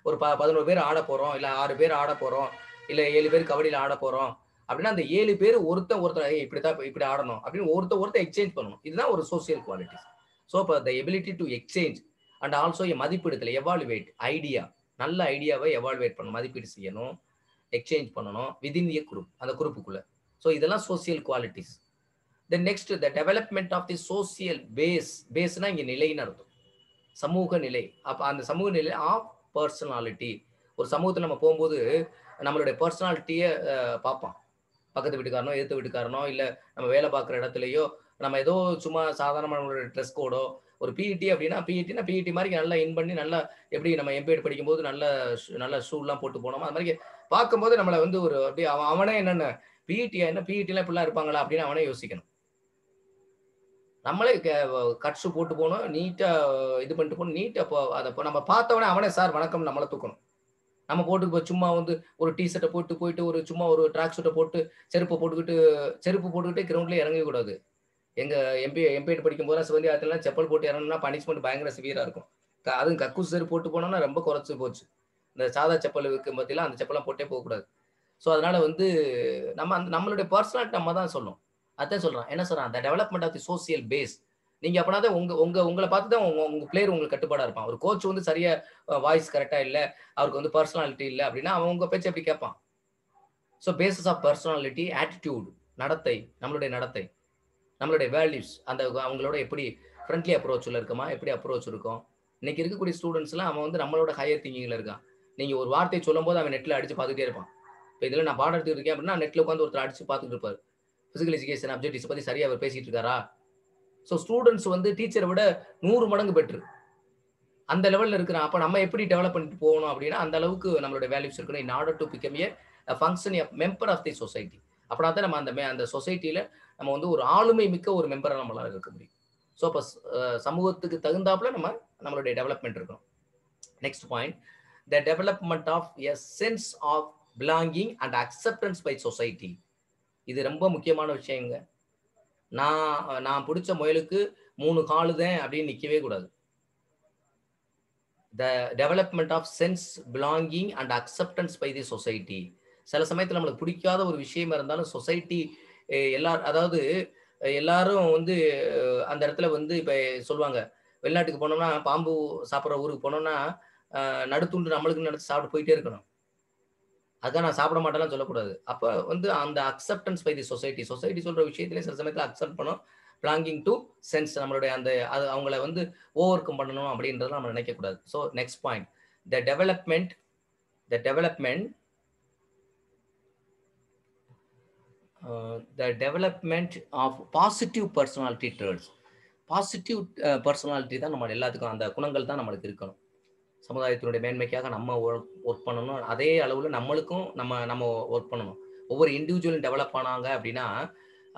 ஒரு 11 பேர் ஆட போறோம், இல்ல 6 பேர் ஆட போறோம், இல்ல 7 பேர் கபடியில ஆட போறோம் அப்படின்னா, அந்த 7 பேர் ஒருத்தர் இப்படித்தான் இப்படி ஆடணும் அப்படின்னு ஒருத்தர் எக்ஸ்சேஞ்ச் பண்ணணும். இதுதான் ஒரு சோசியல் குவாலிட்டிஸ். ஸோ அப்ப த ability to exchange and also மதிப்பிடுதல், எவாலுவேட் ஐடியா. நல்ல ஐடியாவை எவாலுவேட் பண்ணணும், மதிப்பீடு செய்யணும், எக்ஸ்சேஞ்ச் பண்ணணும் விதின் எ குரூப், அந்த குரூப்புக்குள்ள. ஸோ இதெல்லாம் social qualities. Then next the development of the social base. பேஸ்னா இங்க நிலைன்னு அர்த்தம். சமூக நிலை. அப்ப அந்த சமூக நிலை ஆஃப் பர்சனாலிட்டி. ஒரு சமூகத்துல நம்ம போகும்போது நம்மளுடைய பர்சனாலிட்டியை பார்ப்பான். பக்கத்து வீட்டுக்காரனோ, எதிர்த்த வீட்டுக்காரனோ, இல்ல நம்ம வேலை பார்க்குற இடத்துலயோ, நம்ம ஏதோ சும்மா சாதாரணமான ஒரு ட்ரெஸ் கோடோ, ஒரு பிஇடி அப்படின்னா, பிஇடி மாரி நல்லா இன் பண்ணி நல்லா எப்படி நம்ம எம்பிஏட் படிக்கும்போது நல்ல ஷூலாம் போட்டு போனோமோ, அது மாரி பார்க்கும்போது நம்மள வந்து ஒரு அப்படியே அவனே என்னென்ன பிஇடியா என்ன பிஇடிலாம் இப்படிலாம் இருப்பாங்களா? அப்படின்னு அவனே யோசிக்கணும். நம்மளே கட் ஷூ போட்டு போணும். நீட்டா இது பண்ணிட்டு போணும். நீட்டா அத நம்ம பார்த்தவனே அவனே சார் வணக்கம்னு நம்மள தூக்கணும். நம்ம போட்டு சும்மா வந்து ஒரு டீ ஷர்ட்ட போட்டு போயிட்டு ஒரு சும்மா ஒரு ட்ராக் சூட்ட போட்டு செருப்பு போட்டுக்கிட்டு கிரவுண்ட்லயே இறங்கவே கூடாது. எங்க எம்பிஏட் படிக்கும்போதெல்லாம் சிவந்தி ஆத்துலலாம் செப்பல் போட்டு இறங்குனா பனிஷ்மென்ட் பயங்கர சிவியரா இருக்கும். அதுவும் கக்கூஸ் செருப்பு போட்டு போனோம்னா ரொம்ப குறைச்சு போச்சு. இந்த சாதா செப்பல் விக்கும் பாத்தீங்களா, அந்த செப்பல்லாம் போட்டே போகக்கூடாது. ஸோ அதனால வந்து நம்மளுடைய பெர்சனாலிட்டி நம்ம தான் சொல்லணும். அதான் சொல்றேன். என்ன சொல்றான்? The development of the social base. நீங்க அப்பனா தான் உங்கள பார்த்து தான் உங்க பிளேயர் உங்களுக்கு கட்டுப்பாடா இருப்பான். ஒரு கோச் வந்து சரியா வாய்ஸ் கரெக்ட்டா இல்ல, அவருக்கு வந்து பெர்சனாலிட்டி இல்ல அப்படின்னா, அவன் உங்க பேச்ச எப்படி கேட்பான்? So basis of personality, attitude நடத்தை, நம்மளுடைய நடத்தை, நம்மளுடைய வேல்யூஸ் அவங்களோட எப்படி ஃப்ரெண்ட்லி அப்ரோச்ல இருக்கோமா? எப்படி அப்ரோச் இருக்கும்? இன்னைக்கு இருக்கக்கூடிய ஸ்டூடண்ட்ஸ்லாம் அவன் வந்து நம்மளோட ஹையர் திங்கிங்ல இருக்கான். நீங்க ஒரு வார்த்தைய சொல்லும்போது அவன் நெட்ல அடிச்சு பார்த்துட்டே இருப்பான். இப்ப இதுல நான் பாடம் எடுத்துட்டு இருக்கேன் அப்படின்னா, நெட்ல உட்கார்ந்து ஒருத்தர் அடிச்சு பார்த்துட்டு இருப்பாரு. பிசிக்கல் எஜுகேஷன் அப்ஜெக்டிவ்ஸ் பத்தி சரியா அவர் பேசிட்டு இருக்காரா? சோ ஸ்டூடண்ட்ஸ் வந்து டீச்சர விட 100 மடங்கு பெட்டர். அந்த லெவல்ல இருக்கிறான். அப்ப நம்ம எப்படி டெவலப் பண்ணிட்டு போகணும் அப்படின்னா, அந்த அளவுக்கு நம்மளுடைய வேல்யூஸ் இருக்கணும். In order to become functioning member of the society. அப்பனா தான் நம்ம அந்த சொசைட்டில நம்ம வந்து ஒரு ஆளுமை மிக்க ஒரு மெம்பரா நம்மளால இருக்க முடியும். சோ அப்ப சமூகத்துக்கு தகுந்தாப்புல நம்மளுடைய டெவலப்மென்ட் இருக்கணும். Next point, the development of a sense of belonging and acceptance by society. இது ரொம்ப முக்கியமான விஷயங்க. நான் நான் புடிச்ச முயலுக்கு 3 காலு தான் அப்படின்னு நிக்கவே கூடாது. The development of sense, belonging and acceptance by the society. சில சமயத்துல நம்மளுக்கு பிடிக்காத ஒரு விஷயமா இருந்தாலும் சொசைட்டி அதாவது எல்லாரும் வந்து அந்த இடத்துல வந்து இப்ப சொல்லுவாங்க. வெளிநாட்டுக்கு போனோம்னா, பாம்பு சாப்பிடுற ஊருக்கு போனோம்னா, நடுத்துண்டு நம்மளுக்குன்னு நெனச்சு சாப்பிட்டு போயிட்டே இருக்கணும். அதான் நான் சாப்பிட மாட்டேன்லாம் சொல்லக்கூடாது. அப்ப வந்து அந்த acceptance by the society. Society சொல்ற விஷயத்திலே சில சமயத்துல அக்செப்ட் பண்ணணும். பிலாங்கிங் டூ சென்ஸ் நம்மளுடைய அது அவங்கள வந்து ஓவர் கம் பண்ணணும் அப்படின்றத நம்ம நினைக்கக்கூடாது. So next point. The development the development the development of positive personality traits. Positive personality தான் நம்ம எல்லாத்துக்கும் அந்த குணங்கள் தான் நம்மளுக்கு இருக்கணும். சமுதாயத்தினுடைய மேன்மைக்காக நம்ம ஒர்க் பண்ணணும். அதே அளவுல நம்மளுக்கும் நம்ம நம்ம ஒர்க் பண்ணணும். ஒவ்வொரு இண்டிவிஜுவலும் டெவலப் ஆனாங்க அப்படின்னா,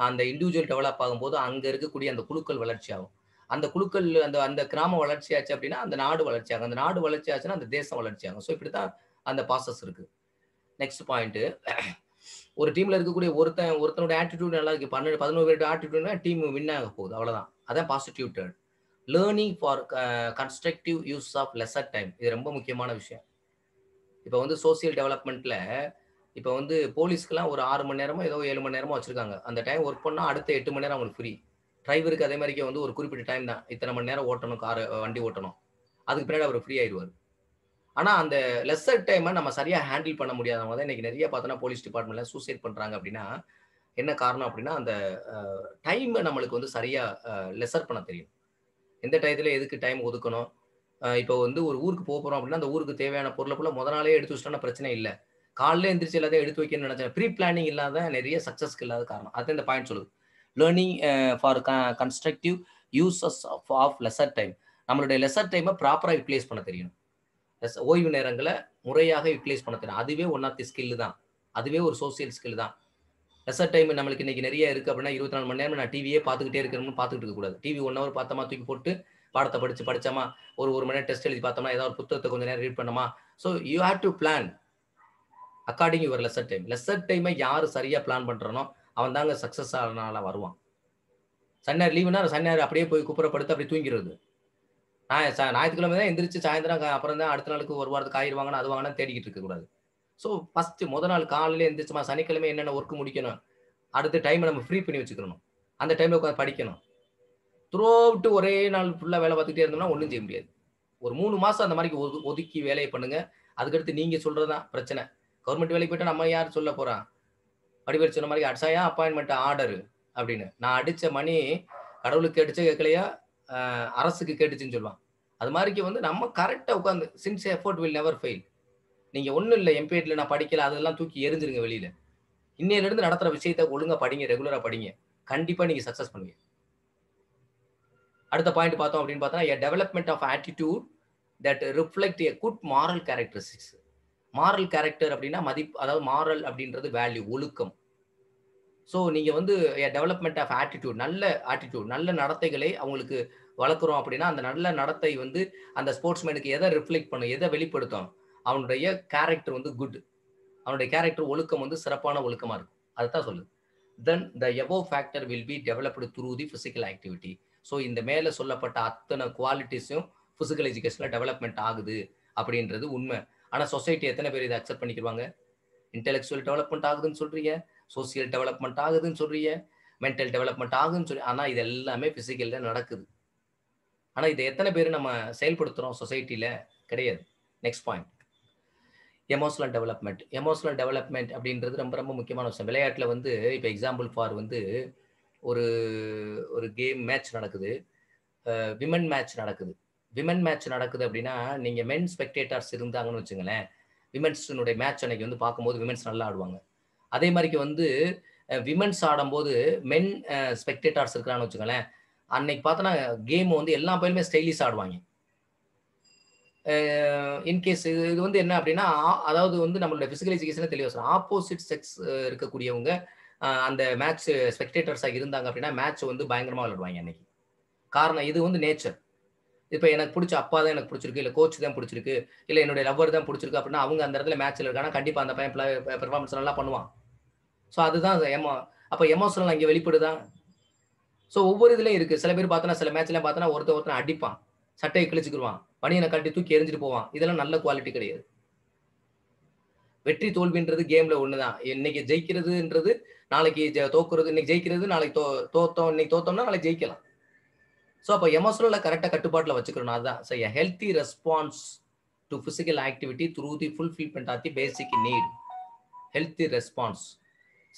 அந்த இண்டிவிஜுவல் டெவலப் ஆகும்போது, அங்க இருக்கக்கூடிய அந்த குழுக்கள் வளர்ச்சி ஆகும். அந்த குழுக்கள் அந்த அந்த கிராமம் வளர்ச்சி ஆச்சு அப்படின்னா, அந்த நாடு வளர்ச்சி ஆகும். அந்த நாடு வளர்ச்சி ஆச்சுன்னா, அந்த தேசம் வளர்ச்சி ஆகும். ஸோ இப்படித்தான் அந்த ப்ராசஸ் இருக்கு. Next point. ஒரு டீம்ல இருக்கக்கூடிய ஒருத்தனோட ஆட்டிட்யூட் நல்லா இருக்கு. 12, 11 பேரோட ஆட்டிட்யூட்னா டீம் வின் ஆக போகுது. அவ்வளவுதான். அதான் positive turn. Learning for constructive use of leisure time. இது ரொம்ப முக்கியமான விஷயம். இப்ப வந்து சோசியல் டெவலப்மென்ட்ல இப்ப வந்து போலீஸ்க்குலாம் ஒரு 6 மணி நேரமோ, ஏதோ 7 மணி நேரமோ வச்சிருக்காங்க. அந்த டைம் ஒர்க் பண்ணா அடுத்த 8 மணி நேரம் அவங்களுக்கு ஃப்ரீ. டிரைவருக்கு அதே மாரிக்கு வந்து ஒரு குறிப்பிட்ட டைம் தான். இத்தன மணி நேரம் ஓட்டணும் வண்டி ஓட்டணும். அதுக்கு பின்னாடி அவரு ஃப்ரீ ஆயிருவாரு. ஆனா அந்த லெஸ்ஸர் டைம நம்ம சரியா ஹேண்டில் பண்ண முடியாதவங்க தான் இன்னைக்கு நெறைய பார்த்தோம்னா போலீஸ் டிபார்ட்மெண்ட்ல சூசைட் பண்றாங்க அப்படின்னா, என்ன காரணம் அப்படின்னா, அந்த அ டைம நம்மளுக்கு வந்து சரியா லெஸ்ஸர் பண்ண தெரியும். எந்த டயத்துல எதுக்கு டைம் ஒதுக்கணும். இப்போ வந்து ஒரு ஊருக்கு போறோம் அப்படின்னா, அந்த ஊருக்கு தேவையான பொருள ஃபுல்லா மொத நாளே எடுத்து வச்சுட்டோம்னா பிரச்சனை இல்ல. காலையில எந்திரிச்சு எல்லாத்தையும் எடுத்து வைக்கணும்னு நெனச்சேன். ப்ரீ பிளானிங் இல்லாத நெறைய சக்சஸ்க்கு இல்லாத காரணம். அதான் இந்த பாயிண்ட் சொல்லுது. Learning for constructive uses of leisure time. நம்மளுடைய லெஸ்ஸர் டைம ப்ராப்பரா யுட்டிலைஸ் பண்ண தெரியணும். ஓய்வு நேரங்கள முறையாக யுட்டிலைஸ் பண்ண தெரியும். அதுவே ஒன் ஆஃப் தி ஸ்கில் தான். அதுவே ஒரு சோசியல் ஸ்கில் தான். லெஸ்ஸர் டைம் நம்மளுக்கு இன்னைக்கு நெறைய இருக்கு அப்படின்னா, 24 மணி நேரம் நான் டிவியே பார்த்துக்கிட்டே இருக்கணும்னு பார்த்துக்கிட்டு இருக்கக்கூடாது. டிவி 1 ஹவர் பார்த்தோமா, தூக்கி போட்டு பாடத்த படிச்சோமா, ஒரு 1 மணி நேரம் டெஸ்ட் எழுதி பார்த்தோமா, ஏதாவது ஒரு புத்தகத்த கொஞ்ச நேரம் ரீட் பண்ணோமா. So you have to plan according your lesser time. Lesser time யாரு சரியா பிளான் பண்றானோ, அவன் தாங்க சக்சஸ் ஆளா வருவான். சனி ஞாயிறு லீவுனா சனி ஞாயிறு அப்படியே போய் குப்புற படுத்து அப்படியே தூங்கிறது. ஞாயிற்றுக்கிழமை தான் எந்திரிச்சு சாயந்தரம் அப்புறம் தான் அடுத்த நாளுக்கு ஒரு வாரத்துக்கு காய்கறி வாங்கணும், அது வாங்கணும்னு தேடிக்கிட்டு இருக்கக்கூடாது. ஸோ ஃபர்ஸ்ட் மொத நாள் காலையில எந்திரிச்சுமா சனிக்கிழமை என்னென்ன ஒர்க் முடிக்கணும். அடுத்த டைம நம்ம ஃப்ரீ பண்ணி வச்சுக்கணும். அந்த டைம்ல உட்கார்ந்து படிக்கணும். த்ரூ அவுட் ஒரே நாள் ஃபுல்லா வேலை பார்த்துக்கிட்டே இருந்தோம்னா ஒண்ணும் செய்ய முடியாது. ஒரு 3 மாசம் அந்த மாரி ஒதுக்கி வேலைய பண்ணுங்க. அதுக்கடுத்து நீங்க சொல்றது தான் பிரச்சனை. கவர்ன்மென்ட் வேலைக்கு போயிட்டா நம்ம யார் சொல்லப் போறா? வடிவேலு சொன்ன மாரி அட்சாயா அப்பாயின்ட்மென்ட் ஆர்டர் அப்படின்னு. நான் அடிச்ச மணி கடவுளுக்கு கேட்டுச்சா கேட்கலையா? அ அரசுக்கு கேட்டுச்சுன்னு சொல்லுவான். அது மாரிக்கு வந்து நம்ம கரெக்ட்டா உட்கார்ந்து since effort will never fail. நீங்க ஒண்ணும் இல்ல எம்பிஏட்ல நான் படிக்கல அதெல்லாம் தூக்கி எறிஞ்சிருங்க வெளியில. இன்னையிலிருந்து நடத்துற விஷயத்த ஒழுங்கா படிங்க. ரெகுலரா படிங்க. கண்டிப்பா நீங்க சக்சஸ் பண்ணுவீங்க. அடுத்த பாயிண்ட் பார்த்தோம் அப்படின்னு பார்த்தா a development of attitude that reflect a good moral characteristics. Moral character அப்படின்னா மதிப்பு, அதாவது மாரல் அப்படின்றது வேல்யூ, ஒழுக்கம். ஸோ நீங்க வந்து டெவலப்மெண்ட் ஆஃப் ஆட்டிடியூட், நல்ல நடத்தைகளை அவங்களுக்கு வளர்க்குறோம் அப்படின்னா அந்த நல்ல நடத்தை வந்து அந்த ஸ்போர்ட்ஸ்மேனுக்கு எதை ரிஃப்ளெக்ட் பண்ணும், எதை வெளிப்படுத்தும், அவனுடைய கேரக்டர் வந்து குட், அவனுடைய கேரக்டர் ஒழுக்கம் வந்து சிறப்பான ஒழுக்கமா இருக்கும். அதுதான் சொல்லுது. Then the above factor will be developed through the physical activity. So இந்த மேலே சொல்லப்பட்ட அத்தனை குவாலிட்டிஸும் பிசிக்கல் எஜுகேஷனில் டெவலப்மெண்ட் ஆகுது அப்படின்றது உண்மை. ஆனால் சொசைட்டி எத்தனை பேர் இதை அக்செப்ட் பண்ணிக்கிறாங்க? இன்டெலெக்சுவல் டெவலப்மெண்ட் ஆகுதுன்னு சொல்றீங்க, சோசியல் டெவலப்மெண்ட் ஆகுதுன்னு சொல்றீங்க, மென்டல் டெவலப்மெண்ட் ஆகுதுன்னு சொல்லி, ஆனால் இது எல்லாமே பிசிக்கல்ல நடக்குது. ஆனால் இதை எத்தனை பேர் நம்ம செயல்படுத்துறோம் சொசைட்டியில்? கிடையாது. Next point, emotional development. Emotional development அப்படின்றது ரொம்ப ரொம்ப முக்கியமான விஷயம். விளையாட்டில் வந்து இப்போ எக்ஸாம்பிள் ஃபார் வந்து ஒரு ஒரு கேம் மேட்ச் நடக்குது, விமன் மேட்ச் நடக்குது. விமன் மேட்ச் நடக்குது அப்படின்னா நீங்கள் மென் ஸ்பெக்டேட்டர்ஸ் இருந்தாங்கன்னு வச்சுங்களேன், விமென்ஸுடைய மேட்ச் அன்னைக்கு வந்து பார்க்கும்போது விமென்ஸ் நல்லா ஆடுவாங்க. அதே மாதிரிக்கு வந்து விமென்ஸ் ஆடும்போது மென் ஸ்பெக்டேட்டர்ஸ் இருக்கிறான்னு வச்சுங்களேன், அன்னைக்கு பார்த்தோன்னா கேம் வந்து எல்லா பயிலுமே ஸ்டைலிஷ் ஆடுவாங்க. இன்கேஸ் இது வந்து என்ன அப்படின்னா, அதாவது வந்து நம்மளோட பிசிக்கல் எஜுகேஷனை தெளிவாக சொல்றோம். ஆப்போசிட் செக்ஸ் இருக்கக்கூடியவங்க அந்த மேட்ச் ஸ்பெக்டேட்டர்ஸாக இருந்தாங்க அப்படின்னா மேட்ச் வந்து பயங்கரமாக விளையாடுவாங்க அன்னைக்கு. காரணம் இது வந்து நேச்சர். இப்போ எனக்கு பிடிச்ச அப்பா தான் எனக்கு பிடிச்சிருக்கு, இல்லை கோச் தான் பிடிச்சிருக்கு, இல்லை என்னுடைய லவ்வர் தான் பிடிச்சிருக்கு அப்படின்னா அவங்க அந்த இடத்துல மேட்ச்சில் இருக்கானா கண்டிப்பாக அந்த பையன் பெர்ஃபார்மன்ஸ் நல்லா பண்ணுவான். ஸோ அதுதான் அப்போ எமோஷனல் அங்கே வெளிப்படுதான். ஸோ ஒவ்வொரு இதுலையும் இருக்குது. சில பேர் பார்த்தோன்னா சில மேட்ச்லாம் பார்த்தோன்னா ஒருத்தன் அடிப்பான், சட்டையை கிழிச்சுக்குருவான், பனியனை கட்டி தூக்கி எரிஞ்சிட்டு போவான். இதெல்லாம் நல்ல குவாலிட்டி கிடையாது. வெற்றி தோல்வின்றது கேம்ல ஒண்ணுதான். இன்னைக்கு ஜெயிக்கிறதுன்றது நாளைக்கு தோக்குறது, இன்னைக்கு ஜெயிக்கிறது நாளைக்கு தோத்தோம், இன்னைக்கு தோத்தோம்னா நாளைக்கு ஜெயிக்கலாம். ஸோ அப்போ எமோஷனலை கரெக்டாக கட்டுப்பாட்டில் வச்சுக்கணும். அதுதான். So a healthy response to physical activity through the fulfilment of the basic need. Healthy response.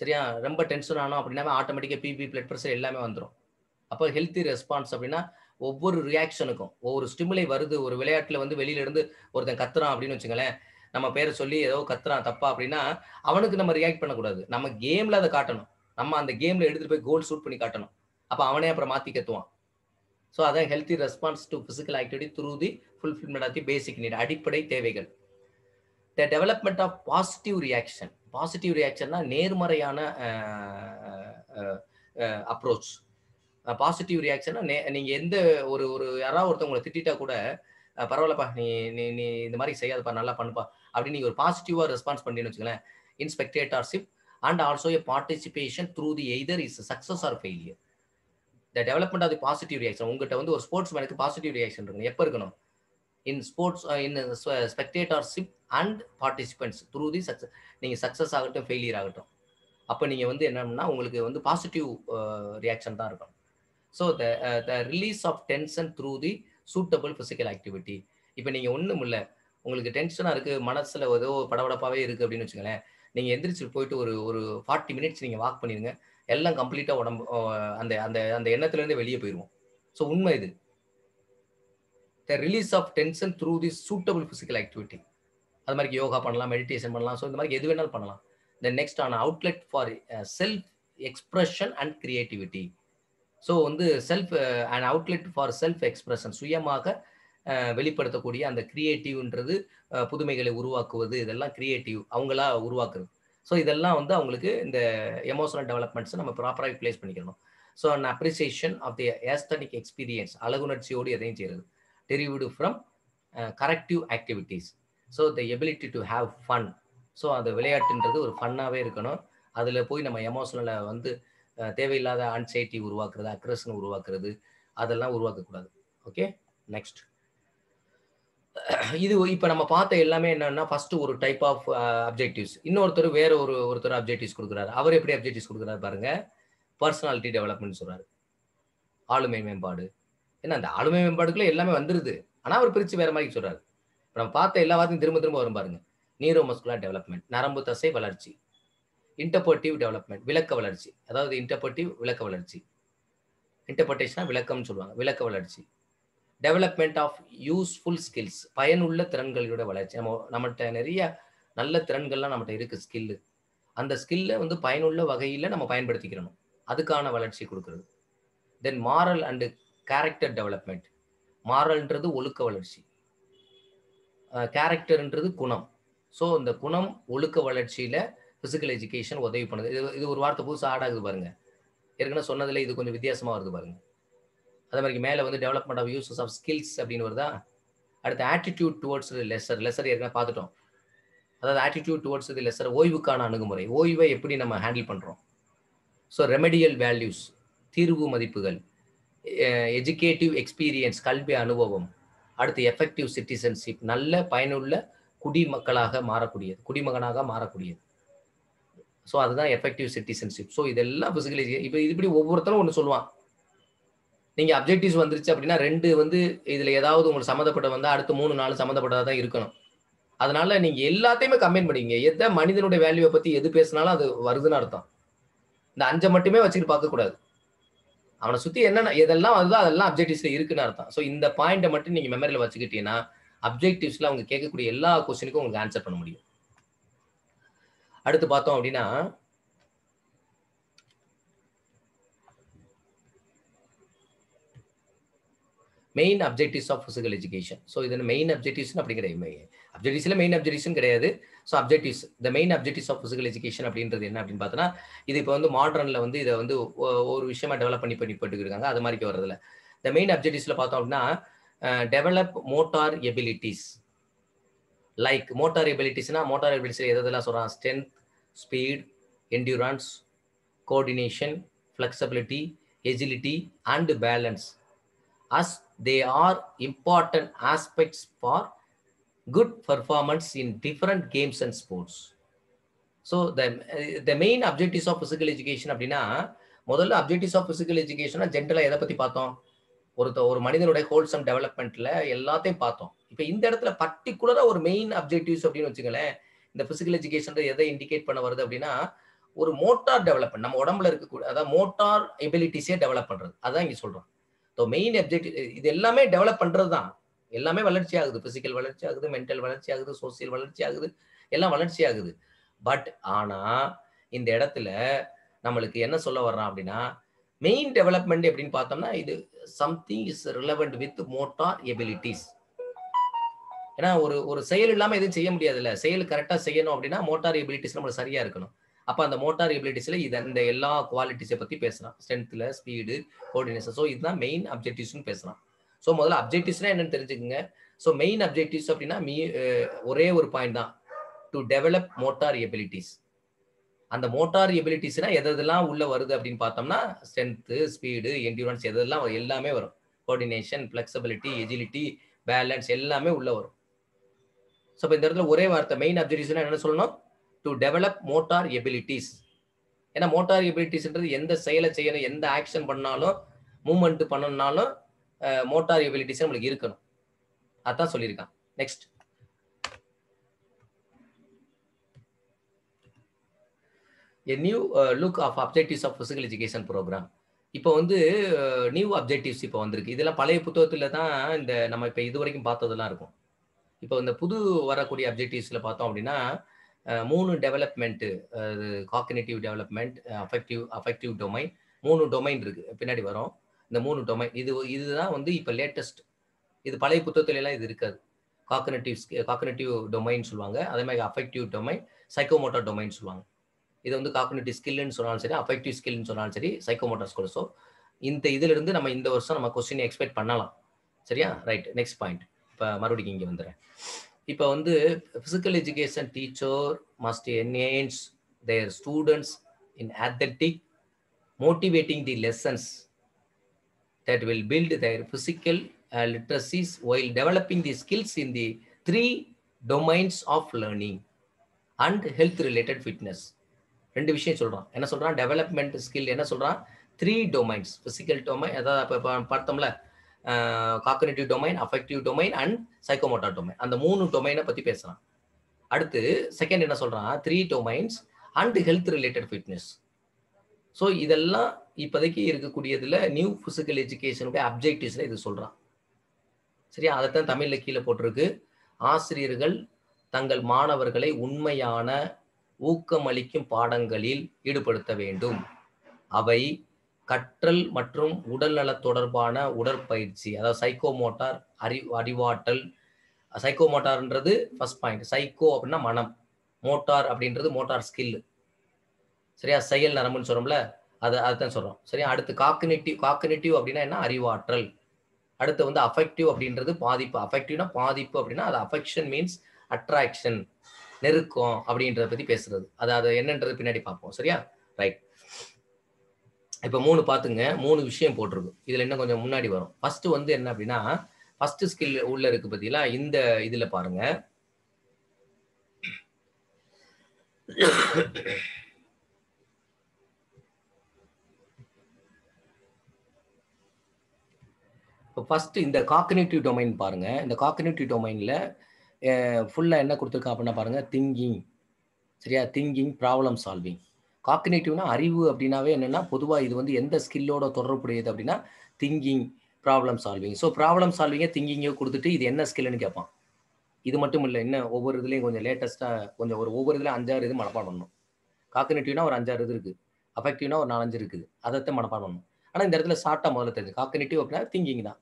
சரியா? ரொம்ப டென்ஷன் ஆனோம் அப்படின்னா ஆட்டோமேட்டிக்காக பிபி, பிளட் ப்ரெஷர் எல்லாமே வந்துடும். அப்போ ஹெல்த்தி ரெஸ்பான்ஸ் அப்படின்னா ஒவ்வொரு ரியாக்ஷனுக்கும் ஒவ்வொரு ஸ்டிமுலை வருது. ஒரு விளையாட்டில் வந்து வெளியில இருந்து ஒருத்தன் கத்துறான் அப்படின்னு வச்சுங்களேன், நம்ம பேரை சொல்லி ஏதோ கத்துறான் தப்பா அப்படின்னா அவனுக்கு நம்ம ரியாக்ட் பண்ணக்கூடாது. நம்ம கேம்ல அதை காட்டணும். நம்ம அந்த கேம்ல எடுத்துட்டு போய் கோல் ஷூட் பண்ணி காட்டணும். அப்போ அவனே அப்புறம் மாத்தி கத்துவான். ஸோ அதான் healthy response to physical activity through the fulfilment of the basic need, அடிப்படை தேவைகள். The development of positive reaction. Positive ரியாக்ஷன்னா நேர்மறையான அப்ரோச். பாசிட்டிவ் ரியாக்ஷன்னா நீங்க எந்த ஒரு யாராவது ஒருத்தவங்களை திட்டா கூட பரவாயில்லப்பா, நீ நீ நீ இந்த மாதிரி செய்யாதப்பா, நல்லா பண்ணுப்பா அப்படின்னு நீங்க ஒரு பாசிட்டிவா ரெஸ்பான்ஸ் பண்ணீங்கன்னு வச்சுங்களேன், in spectatorship and also a participation through the either is success or failure. The development of the positive reaction. உங்ககிட்ட வந்து ஒரு ஸ்போர்ட்ஸ் மேனுக்கு பாசிட்டிவ் ரியாக்ஷன் இருக்கணும். எப்போ இருக்கணும்? In sports, in spectatorship and participants through the success. நீங்கள் success ஆகட்டும், failure ஆகட்டும், அப்போ நீங்கள் வந்து என்னன்னா உங்களுக்கு வந்து பாசிட்டிவ் ரியாக்ஷன் தான் இருக்கும். So the release of tension through the suitable physical activity. இப்போ நீங்கள் ஒன்றும் இல்லை, உங்களுக்கு டென்ஷனாக இருக்குது, மனசில் ஏதோ படபடப்பாகவே இருக்குது அப்படின்னு வச்சுங்களேன், நீங்கள் எந்திரிச்சு போயிட்டு ஒரு 40 மினிட்ஸ் நீங்கள் வாக் பண்ணிடுங்க. எல்லாம் கம்ப்ளீட்டாக உடம்பு அந்த அந்த அந்த எண்ணத்துலேருந்து வெளியே போயிடுவோம். ஸோ உண்மை இது. The release of tension through the suitable physical activity. அது மாதிரி யோகா பண்ணலாம், மெடிடேஷன் பண்ணலாம். ஸோ இந்த மாதிரி எது வேணாலும் பண்ணலாம். Then next an outlet for self expression and creativity. So வந்து and outlet for self expression, சுயமாக வெளிப்படுத்தக்கூடிய அந்த கிரியேட்டிவ்ன்றது, புதுமைகளை உருவாக்குவது, இதெல்லாம் கிரியேட்டிவ் அவங்களா உருவாக்குறது. ஸோ இதெல்லாம் வந்து அவங்களுக்கு இந்த எமோஷனல் டெவலப்மெண்ட்ஸை நம்ம ப்ராப்பராக யூட்டிலைஸ் பண்ணிக்கணும். So and appreciation of the aesthetic experience, அழகுணர்ச்சியோடு எதையும் செய்கிறது, derived from corrective activities. So the ability to have fun. So அந்த விளையாட்டுன்றது ஒரு ஃபன்னாகவே இருக்கணும். அதில் போய் நம்ம எமோஷனலை வந்து தேவையில்லாத ஆன்சைட்டி உருவாக்குறது, அக்ரெஷன் உருவாக்குறது, அதெல்லாம் உருவாக்கக்கூடாது. Okay, next. இது இப்போ நம்ம பார்த்த எல்லாமே என்னன்னா ஃபர்ஸ்ட் ஒரு டைப் ஆஃப் அப்ஜெக்டிவ்ஸ். இன்னொருத்தர் வேற ஒருத்தர் அப்ஜெக்டிவ்ஸ் கொடுக்குறாரு. அவர் எப்படி அப்ஜெக்டிவ்ஸ் கொடுக்குறாரு பாருங்க. பர்சனாலிட்டி டெவலப்மெண்ட் சொல்றாரு, ஆளுமை மேம்பாடு. ஏன்னா அந்த ஆளுமை மேம்பாடுக்குள்ள எல்லாமே வந்துருது. ஆனால் அவர் பிரித்து வேற மாதிரி சொல்றாரு. இப்போ நம்ம பார்த்த எல்லா வார்த்தையும் திரும்ப திரும்ப வரும் பாருங்க. நியூரோ மஸ்குலர் டெவலப்மெண்ட், நரம்பு தசை வளர்ச்சி. இன்டர்பர்டிவ் டெவலப்மெண்ட், விளக்க வளர்ச்சி. அதாவது இன்டர்பர்டிவ் விளக்க வளர்ச்சி. இன்டர்பிரேஷனா விளக்கம்னு சொல்லுவாங்க, விளக்க வளர்ச்சி. டெவலப்மெண்ட் ஆஃப் யூஸ்ஃபுல் ஸ்கில்ஸ், பயனுள்ள திறன்களோட வளர்ச்சி. நம்மகிட்ட நிறைய நல்ல திறன்கள்லாம் நம்மகிட்ட இருக்கு, ஸ்கில்லு. அந்த ஸ்கில்லை வந்து பயனுள்ள வகையில் நம்ம பயன்படுத்திக்கிறணும், அதுக்கான வளர்ச்சி கொடுக்குறது. தென் மாரல் அண்டு கேரக்டர் டெவலப்மெண்ட். மாரல்ன்றது ஒழுக்க வளர்ச்சி, கேரக்டர்ன்றது குணம். ஸோ இந்த குணம் ஒழுக்க வளர்ச்சியில பிசிக்கல் எஜுகேஷன் உதவி பண்ணுது. இது ஒரு வார்த்தை புதுசாக ஆட் ஆகுது பாருங்க. ஏற்கனவே சொன்னதுல இது கொஞ்சம் வித்தியாசமா வருது பாருங்க. அதே மாதிரி மேலே வந்து development of uses of skills அப்படின்னு வருதா. அடுத்து ஆட்டிடியூட் டுவர்ட்ஸ் லெசர். லெசர் ஏற்கனவே பார்த்துட்டோம். அதாவது ஆட்டிடியூட் டுவர்ட்ஸ் லெசர், ஓய்வுக்கான அணுகுமுறை, ஓய்வை எப்படி நம்ம ஹேண்டில் பண்றோம். ஸோ ரெமெடியல் வேல்யூஸ், தீர்வு மதிப்புகள், எஜுகேட்டிவ் எக்ஸ்பீரியன்ஸ், கல்வி அனுபவம். அடுத்து எஃபெக்டிவ் சிட்டிசன்ஷிப், நல்ல பயனுள்ள குடிமக்களாக மாறக்கூடியது, குடிமகனாக மாறக்கூடியது. ஸோ அதுதான் எஃபெக்டிவ் சிட்டிசன்ஷிப். ஸோ இதெல்லாம் பிசிக்கல் இப்போ இப்படி ஒவ்வொருத்தரும் ஒன்று சொல்லுவான். நீங்க அப்ஜெக்டிவ்ஸ் வந்துருச்சு அப்படின்னா 2 வந்து இதுல ஏதாவது உங்களுக்கு சம்மந்தப்பட்ட வந்தா அடுத்த 3 4 சம்மந்தப்பட்டதா தான் இருக்கணும். அதனால நீங்க எல்லாத்தையுமே கம்பைன் பண்ணிக்கங்க. எந்த மனிதனுடைய வேல்யூவை பத்தி எது பேசினாலும் அது வருதுன்னு அர்த்தம். இந்த 5 மட்டுமே வச்சுட்டு பார்க்க கூடாது. அவனை சுத்தி என்னென்ன எதெல்லாம் வருதோ அதெல்லாம் அப்ஜெக்டிவ்ஸ்ல இருக்குன்னு அர்த்தம். ஸோ இந்த பாயிண்ட்டை மட்டும் நீங்க மெமரியில வச்சுக்கிட்டீங்கன்னா அப்ஜெக்டிவ்ஸ்ல அவங்க கேட்கக்கூடிய எல்லா கொஸ்டினுக்கும் உங்களுக்கு ஆன்சர் பண்ண முடியும். அடுத்து பார்த்தோம் அப்படின்னா main objectives of physical education. So இது மெயின் அப்ஜெக்டிவ்ஸ் அப்படி கிடையாது. அப்ஜெக்டிவ்ஸ்ல மெயின் அப்ஜெக்டிவ்ஸ் கிடையாது. So objectives, the main objectives of physical education அப்படின்றது என்ன அப்படின்னு பார்த்தோன்னா, இது இப்போ வந்து மாடர்ன்ல வந்து இதை வந்து ஒரு விஷயமா டெவலப் பண்ணி போட்டு இருக்காங்க. அது மாதிரி வர்றதுல த மெயின் அப்ஜெக்டிவ்ஸ்ல பார்த்தோம் அப்படின்னா develop motor abilities. Like motor எபிலிட்டிஸ்னா மோட்டார் எபிலிட்டிஸ் எதெல்லாம் சொல்றான்? Strength, speed, endurance, coordination, flexibility, agility and balance, as they are important aspects for good performance in different games and sports. So the main objectives of physical education அப்படின்னா முதல்ல objectives of physical education ஜென்ரலா எதை பத்தி பார்த்தோம்? ஒரு மனிதனுடைய wholesome டெவலப்மெண்ட்ல எல்லாத்தையும் பார்த்தோம். இப்போ இந்த இடத்துல பர்டிகுலரா ஒரு மெயின் அப்ஜெக்டிவ்ஸ் அப்படின்னு வச்சுங்களேன். இந்த பிசிக்கல் எஜுகேஷன் எதை இண்டிகேட் பண்ண வருது அப்படின்னா ஒரு மோட்டார் டெவலப்மெண்ட், நம்ம உடம்புல இருக்கக்கூடிய அதாவது மோட்டார் எபிலிட்டிஸே டெவலப் பண்றது, அதான் இங்க சொல்றோம். மெயின் அப்ஜெக்டிவ் இது எல்லாமே டெவலப் பண்றது தான். எல்லாமே வளர்ச்சி ஆகுது. பிசிக்கல் வளர்ச்சி ஆகுது, மென்டல் வளர்ச்சி ஆகுது, சோசியல் வளர்ச்சி ஆகுது, எல்லாம் வளர்ச்சி ஆகுது. பட் ஆனா இந்த இடத்துல நம்மளுக்கு என்ன சொல்ல வர்றான் அப்படின்னா மெயின் டெவலப்மெண்ட் எப்படின்னு பார்த்தோம்னா இது something is relevant with motor abilities. ஏன்னா ஒரு செயல் இல்லாம எதுவும் செய்ய முடியாதுல்ல. செயல் கரெக்டா செய்யணும் அப்படின்னா மோட்டார் எபிலிட்டிஸ் நம்மளுக்கு சரியா இருக்கணும். அப்ப அந்த மோட்டார் எபிலிட்டிஸ்ல இந்த எல்லா குவாலிட்டிஸை பத்தி பேசுறான். ஸ்ட்ரென்த்ல, ஸ்பீடு, கோஆர்டினேஷன். ஸோ இதுதான் மெயின் அப்ஜெக்டிவ்ஸ்னு பேசுறான். ஸோ முதல்ல அப்ஜெக்டிவ்ஸ்னா என்னன்னு தெரிஞ்சுக்கங்க. ஸோ மெயின் அப்ஜெக்டிவ்ஸ் அப்படின்னா ஒரே ஒரு பாயிண்ட் தான், டு டெவலப் மோட்டார் எபிலிட்டிஸ். அந்த மோட்டார் எபிலிட்டிஸ்னா எதெல்லாம் உள்ள வருது அப்படின்னு பார்த்தோம்னா ஸ்ட்ரென்த், ஸ்பீடு, என்டியூரன்ஸ் எதெல்லாம் எல்லாமே வரும். கோஆர்டினேஷன், ஃபிளெக்சிபிலிட்டி, எஜிலிட்டி, பேலன்ஸ் எல்லாமே உள்ள வரும். ஸோ இந்த இடத்துல ஒரே வார்த்தை மெயின் அப்ஜெக்டிவ்ஸ்னா என்ன சொல்லணும்? To develop motor abilities. ஏன்னா மோட்டார் எபிலிட்டிஸ்ன்றது எந்த செயலை செய்யணும், எந்த ஆக்ஷன் பண்ணாலும், மூவ்மெண்ட் பண்ணணும்னாலும் மோட்டார் எபிலிட்டிஸ் நம்மளுக்கு இருக்கணும். அதான் சொல்லியிருக்கான். Next a new look of objectives of physical education program. இப்போ வந்து நியூ அப்ஜெக்டிவ்ஸ் இப்போ வந்திருக்கு. இதெல்லாம் பழைய புத்தகத்துல தான் இந்த நம்ம இப்போ இது வரைக்கும் பார்த்ததெல்லாம் இருக்கும். இப்போ இந்த புது வரக்கூடிய அப்ஜெக்டிவ்ஸ்ல பார்த்தோம் அப்படின்னா 3 development, cognitive development, affective domain, 3 domain இருக்கு. பின்னாடி வரும் இந்த 3 டொமைன். இதுதான் வந்து இப்போ லேட்டஸ்ட். இது பழைய புத்தகத்துல எல்லாம் இது இருக்காது. காக்னிட்டிவ் டொமைன் சொல்லுவாங்க. அதே மாதிரி அஃபெக்டிவ் டொமைன், சைக்கோமோட்டார் டொமைன் சொல்லுவாங்க. இது வந்து காக்னிட்டிவ் ஸ்கில்னு சொன்னாலும் சரி, அஃபெக்டிவ் ஸ்கில்னு சொன்னாலும் சரி, சைக்கோமோட்டார் ஸ்கில். ஸோ இந்த இதுல இருந்து நம்ம இந்த வருஷம் நம்ம கொஸ்டின் எக்ஸ்பெக்ட் பண்ணலாம். சரியா? ரைட். Next point. இப்போ மறுபடியும் இங்கே வந்துடுறேன். இப்போ வந்து physical education teacher must enhance their students in athletic, motivating the lessons that will build their physical literacies while developing the skills in the 3 domains of learning and health related fitness. 2 விஷயம் சொல்றான். என்ன சொல்றான்? Development skill என்ன சொல்றான்? 3 domains. Physical domain, அதாவது பார்த்தோம்ல, cognitive domain, affective domain and psychomotor domain. அந்த 3 டொமைனை பத்தி பேசுறான். அடுத்து செகண்ட் என்ன சொல்றான்? 3 domains and health related fitness. So இதெல்லாம் இப்போதைக்கு இருக்கக்கூடியதுல நியூ பிசிக்கல் எஜுகேஷனுடைய அப்ஜெக்டிவ்ஸ்ல இது சொல்றான். சரியா? அதைத்தான் தமிழ்ல கீழே போட்டிருக்கு. ஆசிரியர்கள் தங்கள் மாணவர்களை உண்மையான ஊக்கமளிக்கும் பாடங்களில் ஈடுபடுத்த வேண்டும். அவை கற்றல் மற்றும் உடல்நல தொடர்பான உடற்பயிற்சி, அதாவது சைக்கோமோட்டார் அறிவாற்றல். சைக்கோமோட்டார்ன்றது ஃபர்ஸ்ட் பாயிண்ட். சைக்கோ அப்படின்னா மனம், மோட்டார் அப்படின்றது மோட்டார் ஸ்கில், சரியா? செயல் நரம்புன்னு சொல்றோம்ல, அதுதான் சொல்றோம், சரியா? அடுத்து காக்னிட்டிவ் அப்படின்னா என்ன? அறிவாற்றல். அடுத்து வந்து அஃபெக்டிவ் அப்படின்றது பாதிப்பு. அஃபெக்டிவ்னா பாதிப்பு அப்படின்னா அது அஃபெக்ஷன் மீன்ஸ் அட்ராக்ஷன், நெருக்கம் அப்படின்றத பத்தி பேசுறது. அது என்னன்றது பின்னாடி பார்ப்போம், சரியா? ரைட். இப்ப 3 பாத்துங்க, 3 விஷயம் போட்டிருக்கு. இதுல இன்னும் கொஞ்சம் முன்னாடி வரும். ஃபர்ஸ்ட் வந்து என்ன அப்படின்னா, ஃபர்ஸ்ட் ஸ்கில் உள்ள இருக்கு பாத்தீங்களா? இந்த இதுல பாருங்க. இப்போ ஃபர்ஸ்ட் இந்த காக்னிட்டிவ் டொமைன் பாருங்க. இந்த காக்னிட்டிவ் டொமைன்ல ஃபுல்லா என்ன கொடுத்துருக்கான் அப்படின்னா பாருங்க, திங்கிங், சரியா? Thinking, problem solving. காக்னிட்டிவ்னா அறிவு அப்படின்னாவே என்னன்னா, பொதுவா இது வந்து எந்த ஸ்கில்லோட தொடர்புடையது அப்படின்னா thinking, problem solving. So problem சால்விங்க திங்கிங்கோ கொடுத்துட்டு இது என்ன ஸ்கில்னு கேட்பான். இது மட்டும் இல்லை, இன்னும் ஒவ்வொரு இதுலையும் கொஞ்சம் லேட்டஸ்டா கொஞ்சம் ஒவ்வொரு இதுல 5-6 இது மனப்பாடம் பண்ணணும். காக்னிட்டிவ்னா ஒரு 5-6 இது இருக்கு, அஃபெக்டிவ்னா ஒரு 4-5 இருக்குது. அதைத்தான் மனப்பாடம் பண்ணணும். ஆனா இந்த இடத்துல ஷார்ட்டா முதல்ல தெரிஞ்சு, காக்னிட்டிவ் அப்படின்னா திங்கிங் தான்.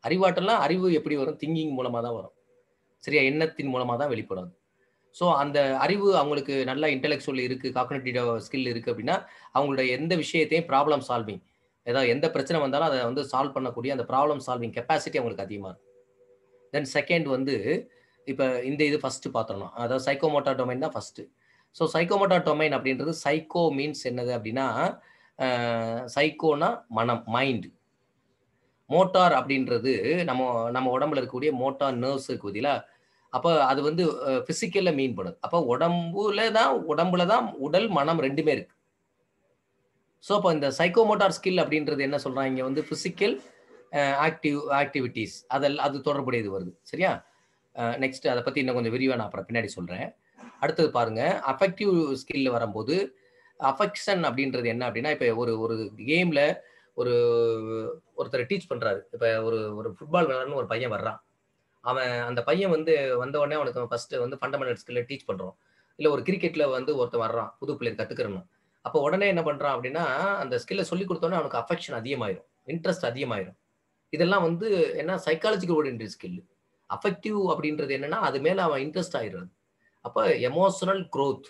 அறிவாற்றல்னா அறிவு எப்படி வரும்? திங்கிங் மூலமா தான் வரும், சரியா? எண்ணத்தின் மூலமா தான் வெளிப்படும். ஸோ அந்த அறிவு அவங்களுக்கு நல்லா இன்டெலெக்சுவல் இருக்கு, காக்னிட்டிவ் ஸ்கில் இருக்கு அப்படின்னா அவங்களோட எந்த விஷயத்தையும் ப்ராப்ளம் சால்விங், ஏதாவது எந்த பிரச்சனை வந்தாலும் அதை வந்து சால்வ் பண்ணக்கூடிய அந்த ப்ராப்ளம் சால்விங் கெப்பாசிட்டி அவங்களுக்கு அதிகமாக இருக்கும். தென் செகண்ட் வந்து இப்போ இந்த இது ஃபர்ஸ்ட் பார்த்துடணும், அதாவது சைக்கோமோட்டார் டொமைன் தான் ஃபர்ஸ்ட். ஸோ சைக்கோமோட்டார் டொமைன் அப்படின்றது, சைக்கோ மீன்ஸ் என்னது அப்படின்னா, சைக்கோனா மனம், மைண்ட். மோட்டார் அப்படின்றது நம்ம நம்ம உடம்புல இருக்கக்கூடிய மோட்டார் நர்வ்ஸ் இருக்கு பார்த்தீங்களா? அப்ப அது வந்து பிசிக்கல்ல மீன் பண்ணுது. அப்ப உடம்புல தான் உடல், மனம் 2மே இருக்கு. ஸோ அப்ப இந்த சைக்கோமோட்டார் ஸ்கில் அப்படின்றது என்ன சொல்றாங்க இங்க வந்து பிசிக்கல் ஆக்டிவிட்டீஸ் அது தொடர்புடையது வருது, சரியா? நெக்ஸ்ட் அத பத்தி இன்னும் கொஞ்சம் விரிவா நான் அப்புறம் பின்னாடி சொல்றேன். அடுத்தது பாருங்க, அஃபெக்டிவ் ஸ்கில் வரும்போது அஃபெக்ஷன் அப்படின்றது என்ன அப்படின்னா, இப்ப ஒரு ஒரு கேம்ல ஒரு ஒருத்தர் டீச் பண்றாரு. இப்ப ஒரு ஒரு ஃபுட்பால் விளையாடணும்னு ஒரு பையன் வர்றான். அவன் அந்த பையன் வந்து வந்த உடனே அவனுக்கு ஃபர்ஸ்ட் வந்து ஃபண்டமெண்டல் ஸ்கில்ல டீச் பண்றோம். இல்ல ஒரு கிரிக்கெட்ல வந்து ஒருத்தன் வர்றான், புது பிளேயர் கத்துக்கிறணும். அப்ப உடனே என்ன பண்றான் அப்படின்னா, அந்த ஸ்கில்ல சொல்லிக் குடுத்த உடனே அவனுக்கு அஃபெக்ஷன் அதிகமாயிரும், இன்ட்ரெஸ்ட் அதிகமாயிரும். இதெல்லாம் வந்து என்ன, சைக்காலஜிக்கல் ஓரியன்டட் ஸ்கில். அஃபெக்டிவ் அப்படின்றது என்னன்னா, அது மேல அவன் இன்ட்ரெஸ்ட் ஆயிடுறது. அப்ப emotional growth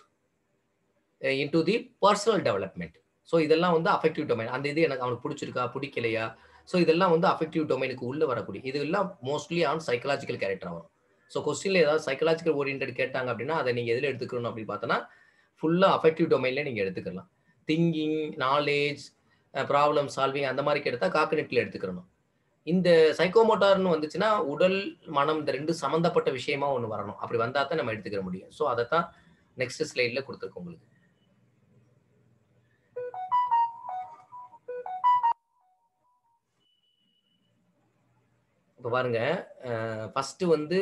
into the personal development. So இதெல்லாம் வந்து அஃபெக்டிவ் டொமைன். அந்த இது எனக்கு அவனுக்கு பிடிச்சிருக்கா, பிடிக்கலையா? ஸோ இதெல்லாம் வந்து அஃபெக்டிவ் டொமைனுக்கு உள்ள வரக்கூடிய இது எல்லாம் மோஸ்ட்லி ஆன் சைக்காலஜிக்கல் கேரக்டர் வரும். ஸோ கொஸ்டின்ல ஏதாவது சைக்காலஜிக்கல் ஓரியன்டட் கேட்டாங்க அப்படின்னா, அதை நீங்க எதுல எடுத்துக்கணும் அப்படின்னு பார்த்தோன்னா, ஃபுல்லா அஃபெக்டிவ் டொமைன்ல நீங்க எடுத்துக்கலாம். திங்கிங், நாலேஜ், ப்ராப்ளம் சால்விங் அந்த மாதிரி கேட்டா காக்னிட்டிவ்ல எடுத்துக்கணும். இந்த சைக்கோமோட்டார்ன்னு வந்துச்சுன்னா, உடல், மனம் இந்த 2 சம்மந்தப்பட்ட விஷயமா ஒண்ணு வரணும். அப்படி வந்தா தான் நம்ம எடுத்துக்க முடியும். ஸோ அதத்தான் நெக்ஸ்ட் ஸ்லைட்ல குடுத்துருக்கேன் உங்களுக்கு. இப்ப பாருங்க, ஃபர்ஸ்ட் வந்து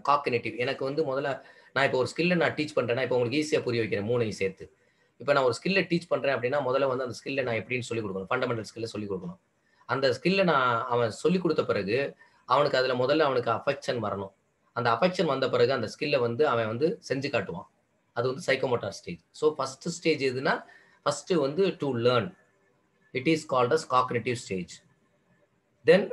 காக்னிட்டிவ். எனக்கு வந்து முதல்ல நான் இப்போ ஒரு ஸ்கில்ல நான் டீச் பண்றேன்னா, இப்போ உங்களுக்கு ஈஸியா புரிய வைக்கிறேன் 3யும் சேர்த்து. இப்ப நான் ஒரு ஸ்கில்ல டீச் பண்றேன் அப்படின்னா, முதல்ல வந்து அந்த ஸ்கில்ல நான் எப்படின்னு சொல்லிக் குடுக்கணும். ஃபண்டமெண்டல் ஸ்கில்ல சொல்லிக் குடுக்கணும். அந்த ஸ்கில்ல நான் அவன் சொல்லிக் குடுத்த பிறகு, அவனுக்கு அதுல முதல்ல அவனுக்கு அஃபெக்ஷன் வரணும். அந்த அஃபெக்ஷன் வந்த பிறகு அந்த ஸ்கில்ல வந்து அவன் வந்து செஞ்சு காட்டுவான். அது வந்து psychomotor stage. So first stage எதுன்னா, ஃபர்ஸ்ட் வந்து to learn. It is called as cognitive stage. Then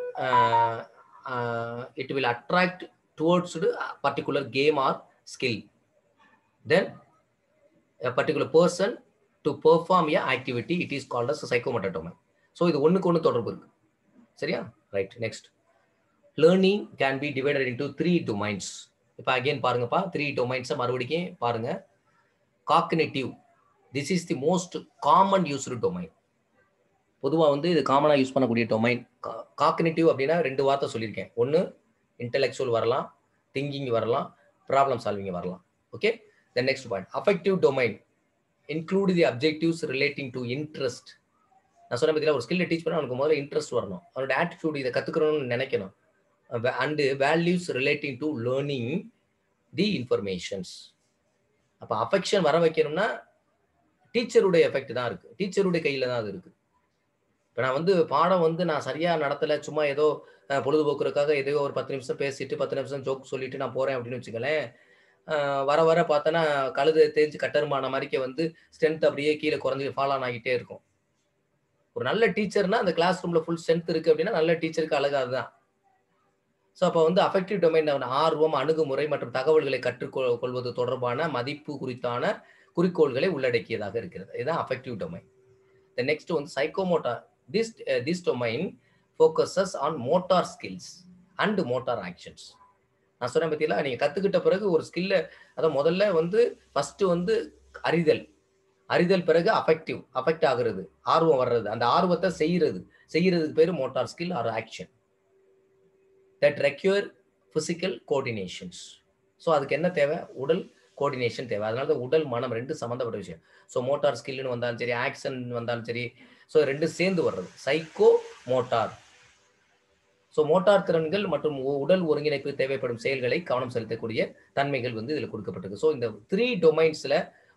it will attract towards a particular game or skill. Then a particular person to perform a activity, it is called as a psychomotor domain. So இது ஒண்ணுக்கு ஒண்ணு தொடர்பு இருக்கு, சரியா? Right. Next, learning can be divided into 3 domains. இப்போ again பாருங்கப்பா, 3 domains மறுபடியும் பாருங்க. Cognitive, this is the most common used domain. பொதுவா வந்து இது காமனா யூஸ் பண்ணக்கூடிய டொமைன். காக்னிட்டிவ் அப்படின்னா 2 வார்த்தை சொல்லியிருக்கேன். ஒண்ணு இன்டெலெக்சுவல் வரலாம், திங்கிங் வரலாம், ப்ராப்ளம் சால்விங் வரலாம். Okay. Then next point, affective domain include the objectives relating to interest. நான் சொன்ன பத்தியில ஒரு ஸ்கில்ல டீச் பண்ண அவனுக்கு முதல்ல இன்ட்ரெஸ்ட் வரணும், அவனோட ஆட்டிடியூட் இதை கத்துக்கணும்னு நினைக்கணும். And values relating to learning the informations. அப்ப அஃபெக்ஷன் வர வைக்கணும்னா டீச்சருடைய எஃபெக்ட் தான் இருக்கு, டீச்சருடைய கையில தான் அது இருக்கு. இப்போ நான் வந்து பாடம் வந்து நான் சரியா நடத்தல, சும்மா ஏதோ பொழுதுபோக்குறதுக்காக ஏதோ ஒரு 10 நிமிஷம் பேசிட்டு 10 நிமிஷம் ஜோக் சொல்லிட்டு நான் போறேன் அப்படின்னு வச்சுக்கலேன், வர வர பார்த்தோன்னா கழுதை தேஞ்சு கட்டருமான மாதிரிக்க வந்து ஸ்ட்ரென்த் அப்படியே கீழே குறைஞ்சி ஃபால் ஆன் ஆகிட்டே இருக்கும். ஒரு நல்ல டீச்சர்னா அந்த கிளாஸ் ரூம்ல ஃபுல் ஸ்ட்ரென்த் இருக்கு அப்படின்னா நல்ல டீச்சருக்கு அழகு அதுதான். ஸோ அப்போ வந்து அஃபெக்டிவ் டொமைன் ஆர்வம், அணுகுமுறை மற்றும் தகவல்களை கற்றுக்கொள்வது தொடர்பான மதிப்பு குறித்தான குறிக்கோள்களை உள்ளடக்கியதாக இருக்கிறது. இதுதான் affective domain. The next one, psychomotor. This domain focuses on motor skills and motor actions. நான் சொன்னேன் பார்த்தீங்களா, நீங்க கத்துக்கிட்ட பிறகு ஒரு ஸ்கில்ல அதான் முதல்ல வந்து ஃபர்ஸ்ட் வந்து அறிதல். அறிதல் பிறகு அஃபெக்ட் ஆகுறது, ஆர்வம் வர்றது, அந்த ஆர்வத்தை செய்யறதுக்கு பேரு motor skill R action that require physical coordinations. So அதுக்கு என்ன தேவை? உடல் கோஆர்டினேஷன் தேவை. அதனால தான் உடல் மனம் ரெண்டு சம்பந்தப்பட்ட விஷயம். ஸோ மோட்டார் ஸ்கில்னு வந்தாலும் சரி, ஆக்ஷன் வந்தாலும் சரி, ஸோ ரெண்டு சேர்ந்து வர்றது சைக்கோ மோட்டார். ஸோ மோட்டார் திறன்கள் மற்றும் உடல் ஒருங்கிணைப்பு தேவைப்படும் செயல்களை கவனம் செலுத்தக்கூடிய தன்மைகள் வந்து இதில் கொடுக்கப்பட்டிருக்கு. ஸோ இந்த 3 டொமைன்ஸ்ல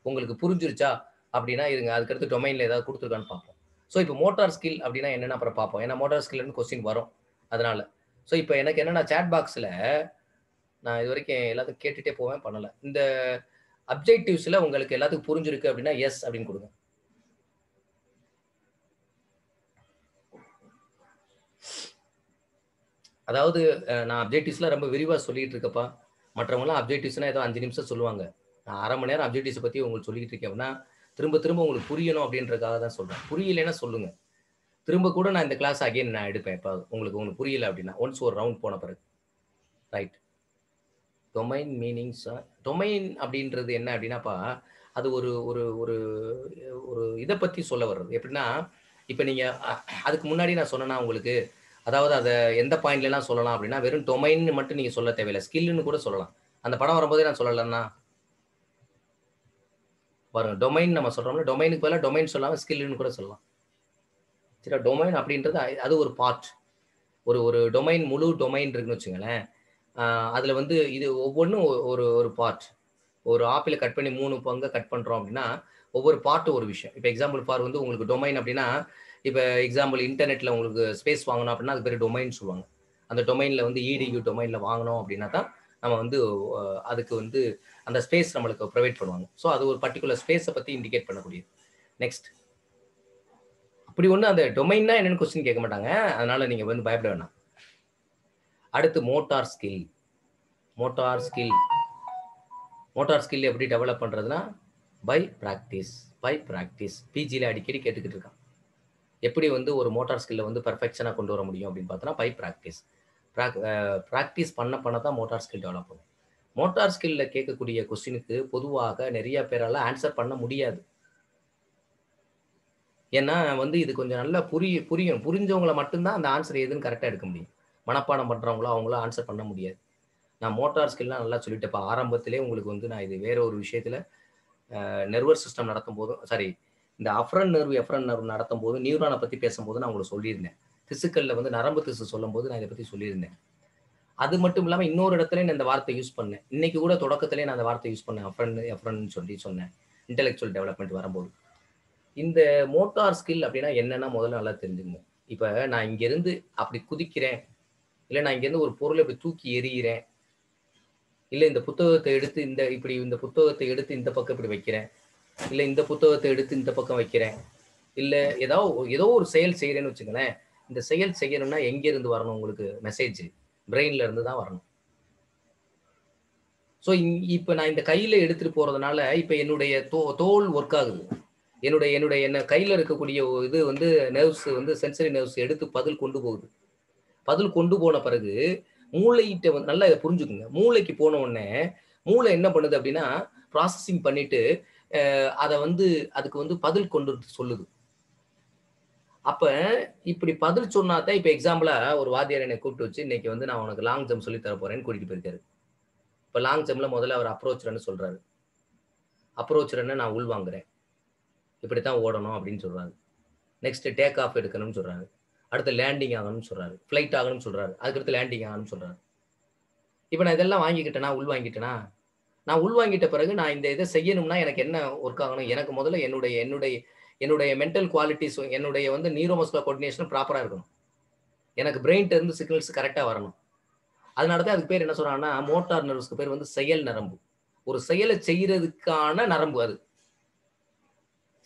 உங்களுக்கு புரிஞ்சிருச்சா அப்படின்னா இருங்க, அதுக்கடுத்து டொமைன்ல ஏதாவது கொடுத்துருக்கான்னு பார்ப்போம். ஸோ இப்போ மோட்டார் ஸ்கில் அப்படின்னா என்னென்ன அப்புறம் பார்ப்போம். ஏன்னா மோட்டார் ஸ்கில்னு கொஸ்டின் வரும். அதனால ஸோ இப்போ எனக்கு என்னன்னா சாட் பாக்ஸில் நான் இது வரைக்கும் எல்லாத்துக்கும் கேட்டுட்டே போவேன், பண்ணல. இந்த அப்ஜெக்டிவ்ஸ்ல உங்களுக்கு எல்லாத்துக்கும் புரிஞ்சிருக்கு அப்படின்னா எஸ் அப்படின்னு கொடுங்க. அதாவது நான் அப்ஜெக்டிவ்ஸ்லாம் ரொம்ப விரிவாக சொல்லிட்டு இருக்கப்பா. மற்றவங்களாம் அப்ஜெக்டிவ்ஸ்னா ஏதோ 5 நிமிஷம் சொல்லுவாங்க. நான் 1/2 மணி நேரம் அப்ஜெக்டிவ்ஸ் பற்றி உங்களுக்கு சொல்லிட்டு இருக்கேன்னா திரும்ப திரும்ப உங்களுக்கு புரியணும் அப்படின்றதுக்காக தான் சொல்றேன். புரியலைன்னா சொல்லுங்க, திரும்ப கூட நான் இந்த கிளாஸ் அகைன் நான் எடுப்பேன். இப்போ உங்களுக்கு புரியல அப்படின்னா ஒன்ஸ் ஒரு ரவுண்ட் போன பிறகு. ரைட். Domain meanings. டொமைன் அப்படின்றது என்ன அப்படின்னாப்பா, அது ஒரு ஒரு ஒரு ஒரு இதை பற்றி சொல்ல வர்றது. எப்படின்னா இப்போ நீங்கள் அதுக்கு முன்னாடி நான் சொன்னேன்னா உங்களுக்கு, அதாவது அதை எந்த பாயிண்ட்லாம் சொல்லலாம் அப்படின்னா வெறும் டொமைன் மட்டும் நீங்கள் சொல்ல தேவையில்லை, ஸ்கில்னு கூட சொல்லலாம். அந்த படம் வரும்போதே நான் சொல்லலைன்னா பாருங்க, டொமைன் நம்ம சொல்கிறோம்னா டொமைனுக்கு பதிலாக டொமைன் சொல்லாமல் ஸ்கில்னு கூட சொல்லலாம். சரி, டொமைன் அப்படின்றது அது ஒரு பார்ட். ஒரு டொமைன், முழு டொமைன் இருக்குன்னு வச்சுங்களேன். அதில் வந்து இது ஒவ்வொன்றும் ஒரு பார்ட். ஒரு ஆப்பிளை கட் பண்ணி 3 பங்காக கட் பண்ணுறோம் அப்படின்னா ஒவ்வொரு பார்ட்டும் ஒரு விஷயம். இப்போ எக்ஸாம்பிள் ஃபார் வந்து உங்களுக்கு டொமைன் அப்படின்னா, இப்போ எக்ஸாம்பிள் இன்டர்நெட்டில் உங்களுக்கு ஸ்பேஸ் வாங்கணும் அப்படின்னா அது பேர் டொமைன் சொல்லுவாங்க. அந்த டொமைனில் வந்து EDU டொமைனில் வாங்கணும் அப்படின்னா தான் நம்ம வந்து அதுக்கு வந்து அந்த ஸ்பேஸ் நம்மளுக்கு ப்ரொவைட் பண்ணுவாங்க. ஸோ அது ஒரு பர்டிகுலர் ஸ்பேஸை பற்றி இண்டிகேட் பண்ணக்கூடியது. நெக்ஸ்ட், அப்படி ஒன்று அந்த டொமைன்னா என்னென்னு கொஸ்டின் கேட்க மாட்டாங்க, அதனால நீங்கள் வந்து பயப்பட வேணாம். அடுத்து மோட்டார் ஸ்கில். மோட்டார் ஸ்கில் எப்படி டெவலப் பண்ணுறதுன்னா பை ப்ராக்டிஸ். பிஜியில் அடிக்கடி கேட்டுக்கிட்டு இருக்கான், எப்படி வந்து ஒரு மோட்டார் ஸ்கில்லை வந்து பெர்ஃபெக்ஷனாக கொண்டு வர முடியும் அப்படின்னு பார்த்தோன்னா பை ப்ராக்டிஸ் பண்ண தான் மோட்டார் ஸ்கில் டெவலப் பண்ணும். மோட்டார் ஸ்கில்ல கேட்கக்கூடிய கொஸ்டினுக்கு பொதுவாக நிறைய பேரால் ஆன்சர் பண்ண முடியாது. ஏன்னா வந்து இது கொஞ்சம் நல்லா புரிஞ்சவங்களை மட்டும்தான் அந்த ஆன்சர் எதுன்னு கரெக்டாக எடுக்க முடியும். மனப்பாடம் பண்ணுறவங்களோ அவங்களோ ஆன்சர் பண்ண முடியாது. நான் மோட்டார் ஸ்கில்லாம் நல்லா சொல்லிட்டேப்பா. ஆரம்பத்திலே உங்களுக்கு வந்து நான் இது வேற ஒரு விஷயத்தில் நெர்வஸ் சிஸ்டம் நடத்தும் போதும் இந்த எஃப்ரன் நர்வ் நடத்தும் போது நியூரானை பற்றி பேசும்போது நான் உங்களுக்கு சொல்லியிருந்தேன். திசுக்களில் வந்து நரம்பு திசு சொல்லும் போது நான் இதை பற்றி சொல்லியிருந்தேன். அது மட்டும் இல்லாமல் இன்னொரு இடத்துல நான் இந்த வார்த்தை யூஸ் பண்ணேன். இன்னைக்கு கூட தொடக்கத்திலே நான் அந்த வார்த்தை யூஸ் பண்ணேன், எஃப்ரன் சொல்லி சொன்னேன், இன்டெலெக்சுவல் டெவலப்மெண்ட் வரும்போது. இந்த மோட்டார் ஸ்கில் அப்படின்னா என்னன்னா முதல்ல நல்லா தெரிஞ்சுங்க. இப்போ நான் இங்கேருந்து அப்படி குதிக்கிறேன், இல்லை நான் இங்கேருந்து ஒரு பொருளை இப்படி தூக்கி எறிகிறேன், இல்லை இந்த புத்தகத்தை எடுத்து இந்த புத்தகத்தை எடுத்து இந்த பக்கம் இப்படி வைக்கிறேன், இல்லை இந்த புத்தகத்தை எடுத்து இந்த பக்கம் வைக்கிறேன், இல்லை ஏதோ ஒரு செயல் செய்கிறேன்னு வச்சுக்கோங்களேன். இந்த செயல் செய்யணும்னா எங்கேருந்து வரணும்? உங்களுக்கு மெசேஜ் பிரெயின்ல இருந்து தான் வரணும். ஸோ இப்போ நான் இந்த கையில் எடுத்துகிட்டு போகிறதுனால இப்போ என்னுடைய தோல் ஒர்க் ஆகுது. என்ன கையில் இருக்கக்கூடிய இது வந்து நர்வ்ஸ் வந்து சென்சரி நர்வ்ஸ் எடுத்து பதில் கொண்டு போகுது. பதில் கொண்டு போன பிறகு மூளைகிட்ட வந்து நல்லா இதை புரிஞ்சுக்குங்க. மூளைக்கு போன உடனே மூளை என்ன பண்ணுது அப்படின்னா ப்ராசஸிங் பண்ணிட்டு அதை வந்து அதுக்கு வந்து பதில் கொண்டு சொல்லுது. அப்ப இப்படி பதில் சொன்னாதான் இப்ப எக்ஸாம்பிளா ஒரு வாத்தியார் என்னை கூப்பிட்டு வச்சு இன்னைக்கு வந்து நான் உனக்கு லாங் ஜம்ப் சொல்லி தர போறேன்னு கூட்டிட்டு போயிருக்காரு. இப்ப லாங் ஜம்ப்ல முதல்ல அவர் அப்ரோச் ரன் சொல்றாரு. அப்ரோச் ரன் நான் உள் வாங்குறேன், இப்படித்தான் ஓடணும் அப்படின்னு சொல்றாரு. நெக்ஸ்ட் டேக் ஆஃப் எடுக்கணும்னு சொல்றாரு. அடுத்து லேண்டிங் ஆகணும்னு சொல்றாரு. ஃபிளைட் ஆகணும்னு சொல்றாரு. அதுக்கடுத்து லேண்டிங் ஆகணும்னு சொல்றாரு. இப்ப நான் இதெல்லாம் வாங்கிக்கிட்டேனா, உள் வாங்கிட்டேனா? நான் உள் வாங்கிட்ட பிறகு நான் இந்த இதை செய்யணும்னா எனக்கு என்ன ஒர்க் ஆகணும்? எனக்கு முதல்ல என்னுடைய மென்டல் குவாலிட்டிஸ், என்னுடைய வந்து நியூரோமஸ்குலர் கோஆர்டினேஷன் ப்ராப்பரா இருக்கணும். எனக்கு பிரெயின்ல இருந்து சிக்னல்ஸ் கரெக்டா வரணும். அதனால தான் அதுக்கு பேர் என்ன சொல்றாங்கன்னா மோட்டார் நர்வ்ஸ்க்கு பேர் வந்து செயல் நரம்பு. ஒரு செயலை செய்யறதுக்கான நரம்பு அது.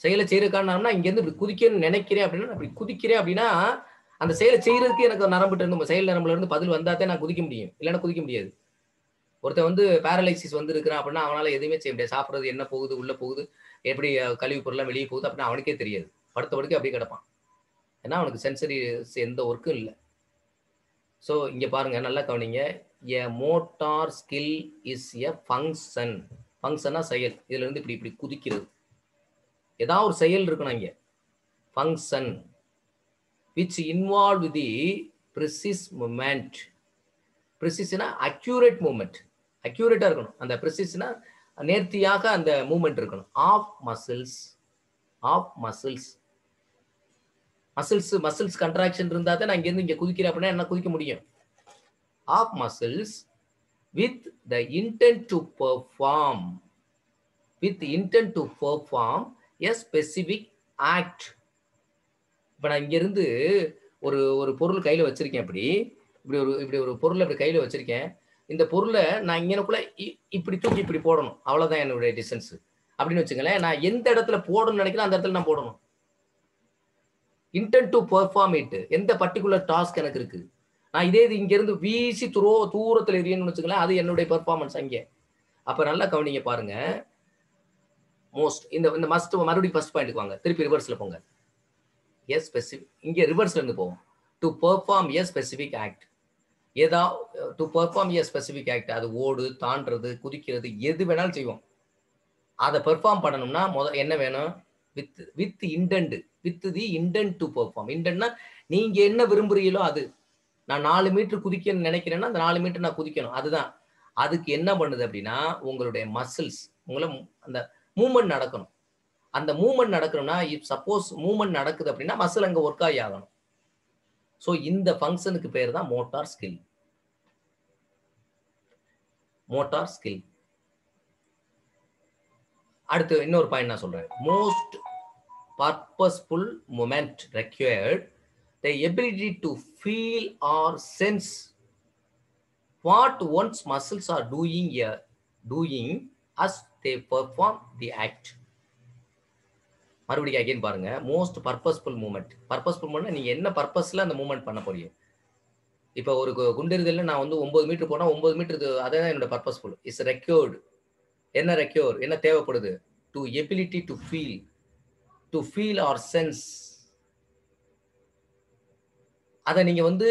செயலை செய்யறதுக்கான இங்கேருந்து இப்படி குதிக்கணும்னு நினைக்கிறேன் அப்படின்னா அப்படி குதிக்கிறேன் அப்படின்னா அந்த செயலை செய்யறதுக்கு எனக்கு நரம்புட்டு இருந்து செயல் நரம்புல இருந்து பதில் வந்தாதான் நான் குதிக்க முடியும், இல்லைன்னா குதிக்க முடியாது. ஒருத்தன் வந்து பேரலைசிஸ் வந்து இருக்கிறான் அப்படின்னா அவனால எதுவுமே செய்ய முடியாது. சாப்பிட்றது என்ன போகுது, உள்ள போகுது, எப்படி கழிவு பொருள்லாம் வெளியே போகுது அப்படின்னா அவனுக்கே தெரியாது. படுத்த படுக்க அப்படியே கிடப்பான். ஏன்னா அவனுக்கு சென்சரி எந்த ஒர்க்கும் இல்லை. ஸோ இங்க பாருங்க, நல்லா கவனிங்க. A motor skill is a function. ஃபங்க்ஷனா செயல். இதுல இருந்து இப்படி இப்படி குதிக்கிறது. ஏதாவது ஒரு செயல் இருக்கணும் இங்க. Function which involve the precise movement. ப்ரிசிஸ்னா அக்யூரேட் மூவ்மெண்ட். அக்யூரேட்டா இருக்கணும். அந்த ப்ரிசிஸ்னா நேர்த்தியாக அந்த மூவ்மெண்ட் இருக்கணும். Of muscles, of muscles, muscles muscles contraction இருந்தா தான் நான் இங்கேருந்து இங்கே குதிக்கிறேன் அப்படின்னா என்ன குதிக்க முடியும். Of muscles with the intent to perform, with intent to perform a specific act. இப்போ நான் இங்கேருந்து ஒரு ஒரு பொருள் கையில் வச்சிருக்கேன். இப்படி ஒரு பொருளை இப்படி கையில் வச்சிருக்கேன். இந்த பொருளை நான் இங்கனக்குள்ள இப்படி தூக்கி இப்படி போடணும், அவ்வளோதான் என்னுடைய டிஸ்டன்ஸ் அப்படின்னு வச்சுங்களேன். நான் எந்த இடத்துல போடணும்னு நினைக்கிறேன் அந்த இடத்துல நான் போடணும். இன்டென்ட் டு பெர்ஃபார்ம் இட், எந்த பர்டிகுலர் டாஸ்க் எனக்கு இருக்கு. நான் இதே இது இங்கேருந்து வீசி தூரத்தில் எரியணும்னு வச்சுங்களேன், அது என்னுடைய பெர்ஃபார்மன்ஸ் அங்கே. அப்போ நல்லா கவனிங்க பாருங்க. மோஸ்ட் இந்த மஸ்ட் மறுபடியும் ஃபர்ஸ்ட் பாயிண்ட்டுக்கு வாங்க, திருப்பி ரிவர்ஸில் போங்க. எஸ் ஸ்பெசிஃபிக், இங்கே ரிவர்ஸ்ல இருந்து போவோம். To perform a specific act. ஏதா to perform a specific act, அது ஓடு, தாண்டுறது, குதிக்கிறது, எது வேணாலும் செய்வோம். அதை பெர்ஃபார்ம் பண்ணணும்னா என்ன வேணும்? With intent, with the intent to perform. இன்டென்ட்னா நீங்க என்ன விரும்புறீங்களோ அது. நான் 4 மீட்டர் குதிக்கணும்னு நினைக்கிறேன்னா அந்த 4 மீட்டர் நான் குதிக்கணும், அதுதான். அதுக்கு என்ன பண்ணுது அப்படின்னா உங்களுடைய மசில்ஸ், உங்களை அந்த மூவ்மெண்ட் நடக்கணும். அந்த மூவ்மெண்ட் நடக்கணும்னா இப் சப்போஸ் மூவ்மெண்ட் நடக்குது அப்படின்னா மசில் அங்க ஒர்க் ஆகி ஆகணும். ஸோ இந்த ஃபங்க்ஷனுக்கு பேர் தான் மோட்டார் ஸ்கில். Motor skill. அடுத்து இன்னொரு பாயிண்ட் நான் சொல்றேன். Most purposeful moment required the ability to feel or sense what one's muscles are doing as they perform the act. மறுபடியும் அகைன் பாருங்க. Most purposeful moment. Purposeful moment நீங்க என்ன பர்பஸ்ல அந்த moment பண்ண போறீங்க. இப்போ ஒரு குண்டெறிதல்ல நான் வந்து 9 மீட்டர் போனா 9 மீட்டர், அதான் என்னோட பர்பஸ்ஃபுல். Is required. என்ன ரெக்யூர், என்ன தேவைப்படுது? To ability to feel or sense. அதை நீங்க வந்து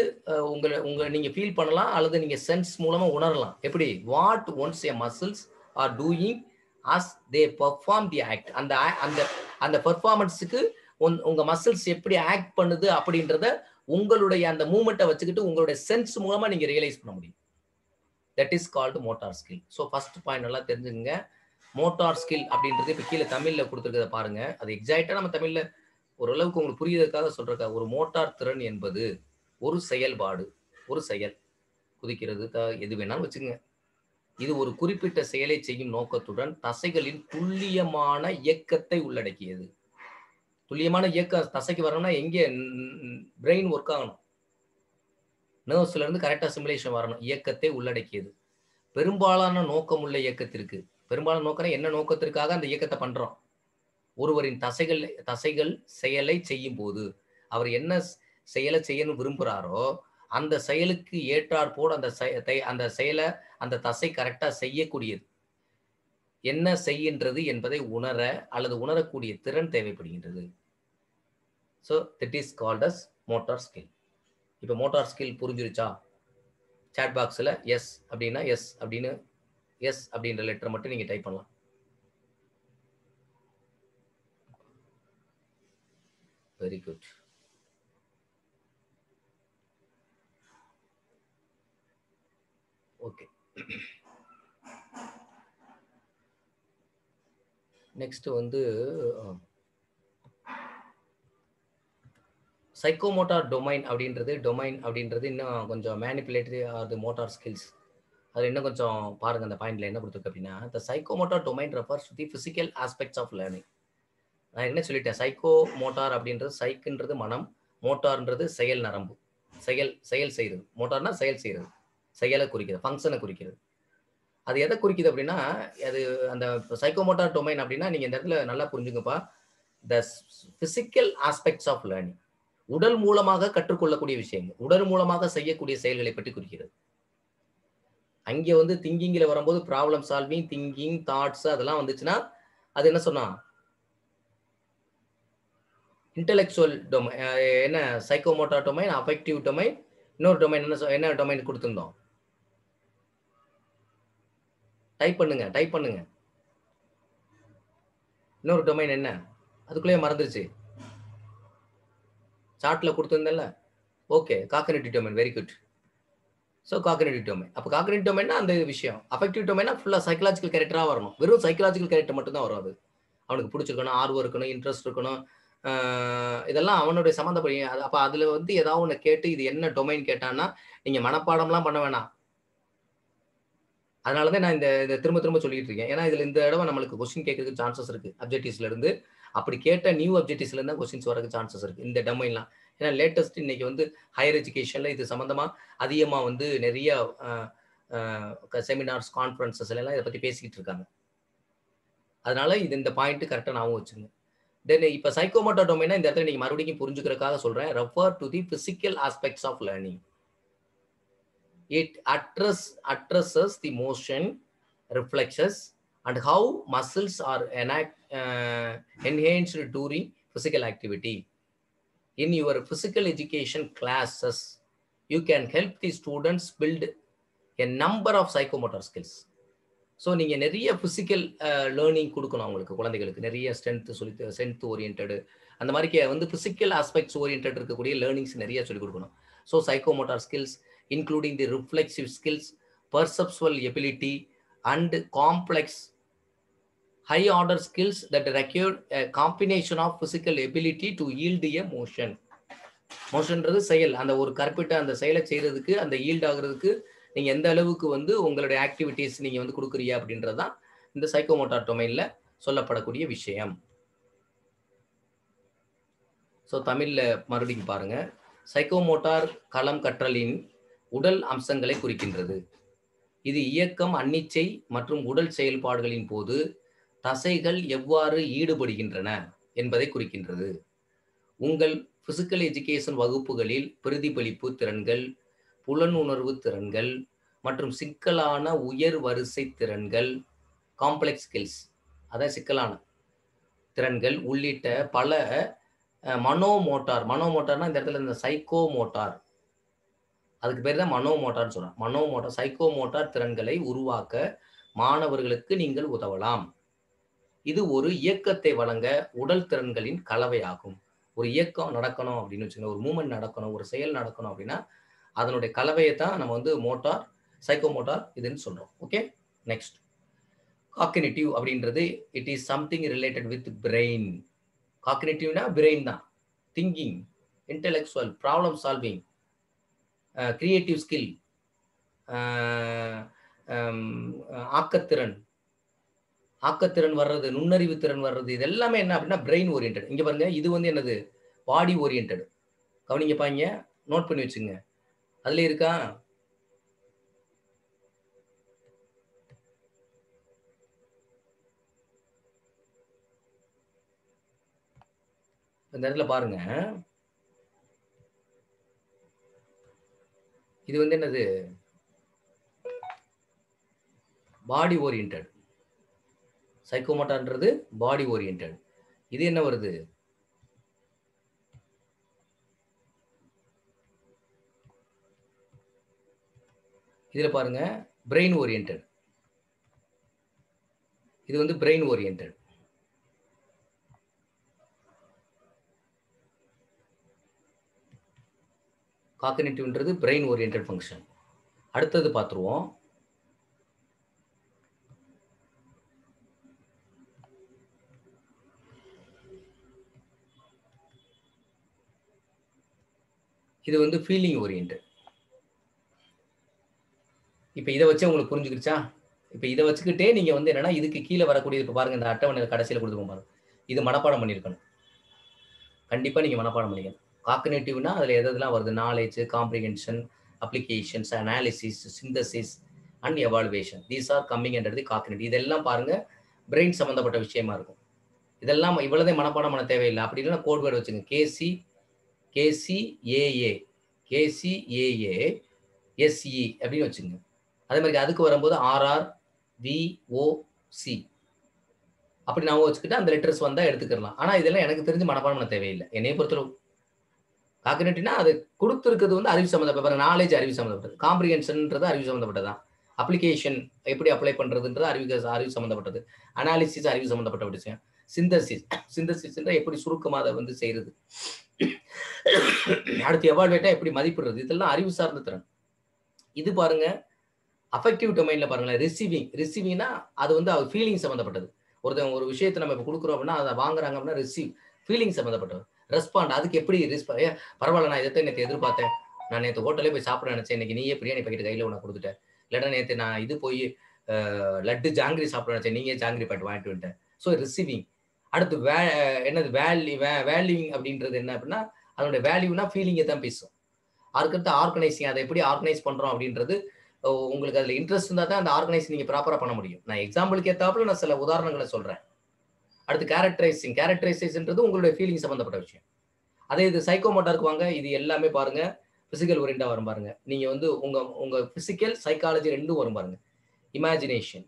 நீங்க ஃபீல் பண்ணலாம் அல்லது நீங்க சென்ஸ் மூலமா உணரலாம். எப்படி? What once a muscles are doing as they perform the act. அந்த பெர்ஃபார்மன்ஸுக்கு உங்க மசில்ஸ் எப்படி ஆக்ட் பண்ணுது அப்படின்றத உங்களுடைய அந்த மூவ்மெண்ட்டை வச்சுக்கிட்டு உங்களுடைய சென்ஸ் மூலமா நீங்க ரியலைஸ் பண்ண முடியும். That is called motor skill. So first point நல்லா தெரிஞ்சுக்கங்க. மோட்டார் ஸ்கில் அப்படின்றது இப்போ கீழே தமிழ்ல கொடுத்துருக்கத பாருங்க. அது எக்ஸாக்டா நம்ம தமிழ்ல ஓரளவுக்கு உங்களுக்கு புரியுறதுக்காக சொல்றதுக்காக, ஒரு மோட்டார் திறன் என்பது ஒரு செயல்பாடு, ஒரு செயல். குதிக்கிறது, எது வேணாலும் வச்சுக்கோங்க. இது ஒரு குறிப்பிட்ட செயலை செய்யும் நோக்கத்துடன் தசைகளின் துல்லியமான இயக்கத்தை உள்ளடக்கியது. துல்லியமான இயக்கம் தசைக்கு வரணும்னா எங்கே பிரெயின் ஒர்க் ஆகணும், நர்வ்ஸ்ல இருந்து கரெக்டா சிமுலேஷன் வரணும். இயக்கத்தை உள்ளடக்கியது. பெரும்பாலான நோக்கம் உள்ள இயக்கத்திற்கு, பெரும்பாலான நோக்கம் என்ன நோக்கத்திற்காக அந்த இயக்கத்தை பண்றோம்? ஒருவரின் தசைகள் செயலை செய்யும் போது அவர் என்ன செயலை செய்யணும் விரும்புகிறாரோ அந்த செயலுக்கு ஏற்றாற் போல் அந்த செயலை அந்த தசை கரெக்டா செய்யக்கூடியது. என்ன செய்கின்றது என்பதை உணர அல்லது உணரக்கூடிய திறன் தேவைப்படுகின்றது. So that is called as motor skill. இப்போ மோட்டார் ஸ்கில் புரிஞ்சிருச்சா? சாட் பாக்ஸில் எஸ் அப்படின்னா எஸ் அப்படின்னு, எஸ் அப்படின்ற லெட்டரை மட்டும் நீங்க டைப் பண்ணலாம். Very good. ஓகே, நெக்ஸ்ட் வந்து சைக்கோமோட்டார் டொமைன் அப்படின்றது இன்னும் கொஞ்சம் மேனிப்புலேட்டரி ஆர் மோட்டார் ஸ்கில்ஸ். அது இன்னும் கொஞ்சம் பாருங்க. அந்த பாயிண்ட்ல என்ன கொடுத்துருக்கு அப்படின்னா, the psychomotor domain refers to the physical aspects of learning. நான் என்ன சொல்லிட்டேன்? சைக்கோ மோட்டார் அப்படின்றது, சைக்குன்றது மனம், மோட்டார்ன்றது செயல் நரம்பு, செயல் செய்யறது. மோட்டார்னா செயல் செய்யறது, செயலை குறிக்கிறது, ஃபங்க்ஷனை குறிக்கிறது. அது எதை குறிக்குது அப்படின்னா, அது அந்த சைக்கோமோட்டார் டொமைன் அப்படின்னா நீங்க இந்த இடத்துல நல்லா புரிஞ்சுங்கப்பா. The physical aspects of learning. உடல் மூலமாக கற்றுக்கொள்ளக்கூடிய விஷயங்கள், உடல் மூலமாக செய்யக்கூடிய செயல்களை பற்றி குறிக்கிறது. அங்கே வந்து திங்கிங்ல வரும்போது ப்ராப்ளம் சால்விங், திங்கிங், தாட்ஸ் அதெல்லாம் வந்துச்சுன்னா அது என்ன சொன்னா இன்டெலெக்சுவல் டொமைன், என்ன சைக்கோமோட்டார் டொமைன், அஃபெக்டிவ் டொமைன், இன்னொரு டொமைன் என்ன டொமைன் கொடுத்திருந்தோம்? டைப் பண்ணுங்க. இன்னொரு டொமைன் என்ன? அதுக்குள்ளேயே மறந்துருச்சு. சார்ட்ல கொடுத்திருந்தேன்ல. Okay, cognitive domain. Very good. So cognitive domain. அப்போ காக்னிட்டிவ் டொமைன்னா அந்த விஷயம். அஃபெக்டிவ் டொமைன்னா ஃபுல்லாக சைக்கலாஜிக்கல் கேரக்டரா வரணும். வெறும் சைக்கலாஜிக்கல் கேரக்டர் மட்டும் தான் வரும் அது. அவனுக்கு பிடிச்சிருக்கணும், ஆர்வம் இருக்கணும், இன்ட்ரெஸ்ட் இருக்கணும். இதெல்லாம் அவனுடைய சம்மந்தப்படி. அப்போ அதில் வந்து ஏதாவது ஒன்று கேட்டு இது என்ன டொமைன் கேட்டான்னா நீங்கள் மனப்பாடம்லாம் பண்ண வேணாம். அதனால தான் நான் இதை திரும்ப திரும்ப சொல்லிட்டு இருக்கேன். ஏன்னா இதில் இந்த தடவை நம்மளுக்கு கொஸ்டின் கேட்கறதுக்கு சான்சஸ் இருக்கு. அப்ஜெக்டிவ்ஸ்ல இருந்து அப்படி கேட்ட நியூ அப்ஜெக்டிவ்ஸ்ல இருந்தா கொஸ்டின்ஸ் வரதுக்கு சான்சஸ் இருக்கு இந்த டொமைன்லாம். ஏன்னா லேட்டஸ்ட் இன்னைக்கு வந்து ஹையர் எஜுகேஷன்ல இது சம்பந்தமா அதிகமா வந்து நிறைய செமினார்ஸ், கான்ஃபரன்சஸ் எல்லாம் இதை பத்தி பேசிக்கிட்டு இருக்காங்க. அதனால இது இந்த பாயிண்ட் கரெக்டா ஞாபகம் வச்சுங்க. தென் இப்ப சைக்கோமோட்டர் டொமைனா இந்த இடத்துல நீங்க மறுபடியும் புரிஞ்சுக்கிறதுக்காக சொல்றேன். Refer to the physical aspects of learning. It addresses the motion, reflexes, and how muscles are enhanced during physical activity. In your physical education classes, you can help the students build a number of psychomotor skills. So நீங்கள் நிறைய physical learning கொடுக்கணும் அவங்களுக்கு, குழந்தைகளுக்கு நிறைய strength oriented அந்த மாதிரி வந்து physical aspects orient இருக்கக்கூடிய லேர்னிங்ஸ் நிறைய சொல்லிக் கொடுக்கணும். So psychomotor skills including the reflexive skills, perceptual ability and complex high order skills that require a combination of physical ability to yield a motion. மோஷன்றது செயல். அந்த ஒரு கற்பிட்ட அந்த செயலை செய்யறதுக்கு, அந்த ஈல்ட் ஆகுறதுக்கு நீங்க எந்த அளவுக்கு வந்து உங்களுடைய ஆக்டிவிட்டிஸ் நீங்க வந்து கொடுக்குறீங்க அப்படின்றதுதான் இந்த சைக்கோமோட்டார் டொமைன்ல சொல்லப்படக்கூடிய விஷயம். ஸோ தமிழ்ல மறுபடியும் பாருங்க. சைக்கோமோட்டார் களம் கற்றலின் உடல் அம்சங்களை குறிக்கின்றது. இது இயக்கம், அன்னிச்சை மற்றும் உடல் செயல்பாடுகளின் போது தசைகள் எவ்வாறு ஈடுபடுகின்றன என்பதை குறிக்கின்றது. உங்கள் பிசிக்கல் எஜுகேஷன் வகுப்புகளில் பிரதிபலிப்பு திறன்கள், புலனுணர்வு திறன்கள் மற்றும் சிக்கலான உயர் வரிசை திறன்கள், காம்ப்ளெக்ஸ் ஸ்கில்ஸ், அதான் சிக்கலான திறன்கள் உள்ளிட்ட பல மனோமோட்டார்னா இந்த இடத்துல இந்த சைக்கோமோட்டார், அதுக்கு பேர் தான் மனோமோட்டார்னு சொல்றோம். மனோமோட்டார், சைக்கோமோட்டார் திறன்களை உருவாக்க மாணவர்களுக்கு நீங்கள் உதவலாம். இது ஒரு இயக்கத்தை வழங்க உடல் திறன்களின் கலவையாகும். ஒரு இயக்கம் நடக்கணும் அப்படின்னு வச்சுக்கோங்க, ஒரு மூவ்மெண்ட் நடக்கணும், ஒரு செயல் நடக்கணும் அப்படின்னா அதனுடைய கலவையை தான் நம்ம வந்து மோட்டார், சைக்கோமோட்டார் இதுன்னு சொல்றோம். ஓகே, நெக்ஸ்ட் காக்னிட்டிவ் அப்படின்றது it is something related with brain. காக்னிட்டிவ்னா பிரெயின் தான். Thinking, intellectual, problem solving, creative skill, ஆக்கத்திறன் வர்றது, நுண்ணறிவு திறன் வர்றது, இது எல்லாமே என்ன அப்படின்னா பிரெயின் ஓரியன்ட். இங்க பாருங்க, இது வந்து என்னது, பாடி ஓரியன்ட். கவனிங்கப்பா, இங்க நோட் பண்ணி வச்சுங்க. அதுல இருக்கா இந்த இடத்துல பாருங்க. இது வந்து என்னது, பாடி ஓரியன்ட். சைக்கோமோட்டார்ன்றது பாடி ஓரியன்ட். இது என்ன வருது, இதுல பாருங்க பிரெயின் ஓரியன்ட். இது வந்து பிரெயின் ஓரியன்ட். காக்னிட்டிவ்ன்றது பிரெயின் ஓரியன்ட் ஃபங்க்ஷன். அடுத்தது பார்த்துருவோம். இது வந்து ஃபீலிங் ஓரியன்ட். இப்போ இதை வச்சு உங்களுக்கு புரிஞ்சுக்கிடுச்சா? இப்போ இதை வச்சுக்கிட்டே நீங்க வந்து என்னன்னா இதுக்கு கீழே வரக்கூடியது, இப்போ பாருங்க இந்த அட்டவணையில் கடைசியில் கொடுத்துருக்கோம் பாருங்க, இது மனப்பாடம் பண்ணியிருக்கணும். கண்டிப்பா நீங்க மனப்பாடம் பண்ணிக்கணும். காக்னிட்டிவ்னா அதுல எதெல்லாம் வருது, knowledge, comprehension, applications, analysis, synthesis and evaluation, these are coming under the cognitive. இதெல்லாம் பாருங்க பிரெயின் சம்பந்தப்பட்ட விஷயமா இருக்கும். இதெல்லாம் இவ்வளவுதான் மனப்பாடம் பண்ண தேவையில்லை. அப்படி இல்லைன்னா கோட் வேர்டு வச்சுங்க. கேசிஏஏ எஸ்இ அப்படின்னு வச்சுங்க. அதே மாதிரி அதுக்கு வரும்போது RRVOC அப்படி நான் வச்சுக்கிட்டு அந்த லெட்டர்ஸ் வந்தா எடுத்துக்கலாம். ஆனா இதெல்லாம் எனக்கு தெரிஞ்சு மனப்பாடம் பண்ண தேவையில்லை. என்னைய பொறுத்தளவு காக்னிட்டிவ்னா அது குடுத்திருக்கிறது வந்து அறிவு சம்மந்தப்பட்ட நாலேட்ஜ் அறிவு சம்மந்தப்பட்டது. காம்ப்ரிஹென்ஷன்ன்றது அறிவு சம்மந்தப்பட்டது தான். அப்ளிகேஷன் எப்படி அப்ளை பண்றதுன்றது அறிவு சம்மந்தப்பட்டது. அனாலிசிஸ் அறிவு சம்மந்தப்பட்ட விஷயம். சிந்தசிஸ்ன்ற எப்படி சுருக்கமா அத வந்து செய்றது. அடுத்து எவாலுவேட்டா எப்படி மதிப்பிடுறது. இதெல்லாம் அறிவு சார்ந்த திறன். இது பாருங்க அஃபெக்டிவ் டொமைன்ல பாருங்களேன். ரிசீவிங்னா அது வந்து ஃபீலிங் சம்மந்தப்பட்டது. ஒருத்தவங்க ஒரு விஷயத்த நம்ம இப்ப குடுக்குறோம் அப்படின்னா, அத வாங்குறாங்க அப்படின்னா ஃபீலிங் சம்மந்தப்பட்டது. ரெஸ்பாண்ட் அதுக்கு எப்படி பரவாயில்ல நான் இதைத்தான் நேத்து எதிர்பார்த்தேன். நான் நேத்து ஹோட்டல்லே போய் சாப்பிட நினைச்சேன். இன்னைக்கு நீயே பிரியாணி பாக்கெட் கையில உனக்கு குடுத்துட்ட. இல்லன்னா நேத்து நான் இது போய் லட்டு ஜாங்கிரி சாப்பிட நினைச்சேன். நீங்க ஜாங்கிரி பாக்கெட் வாங்கிட்டு வந்துட்ட. So receiving. அடுத்து என்னது வேல்யூவிங் அப்படின்றது என்ன அப்படின்னா, அதோட வேல்யூனா ஃபீலிங்கை தான் பேசும். அதுக்கடுத்து ஆர்கனைசிங் அதை எப்படி ஆர்கனைஸ் பண்றோம் அப்படின்றது உங்களுக்கு அதுல இன்ட்ரெஸ்ட் இருந்தா தான் அந்த ஆர்கனைஸ் நீங்க ப்ராப்பரா பண்ண முடியும். நான் எக்ஸாம்பிளுக்கு ஏத்தாப்புல நான் சில உதாரணங்களை சொல்றேன். அடுத்து கேரக்டரைசேஷன்ன்றது உங்களுடைய ஃபீலிங் சம்பந்தப்பட்ட விஷயம். அதே இது சைக்கோமோட்டாருக்கு வாங்க. இது எல்லாமே பாருங்க பிசிக்கல் ஓரியண்டா வரும் பாருங்க. நீங்க வந்து உங்க பிசிக்கல் சைக்காலஜி ரெண்டும் வரும் பாருங்க. இமேஜினேஷன்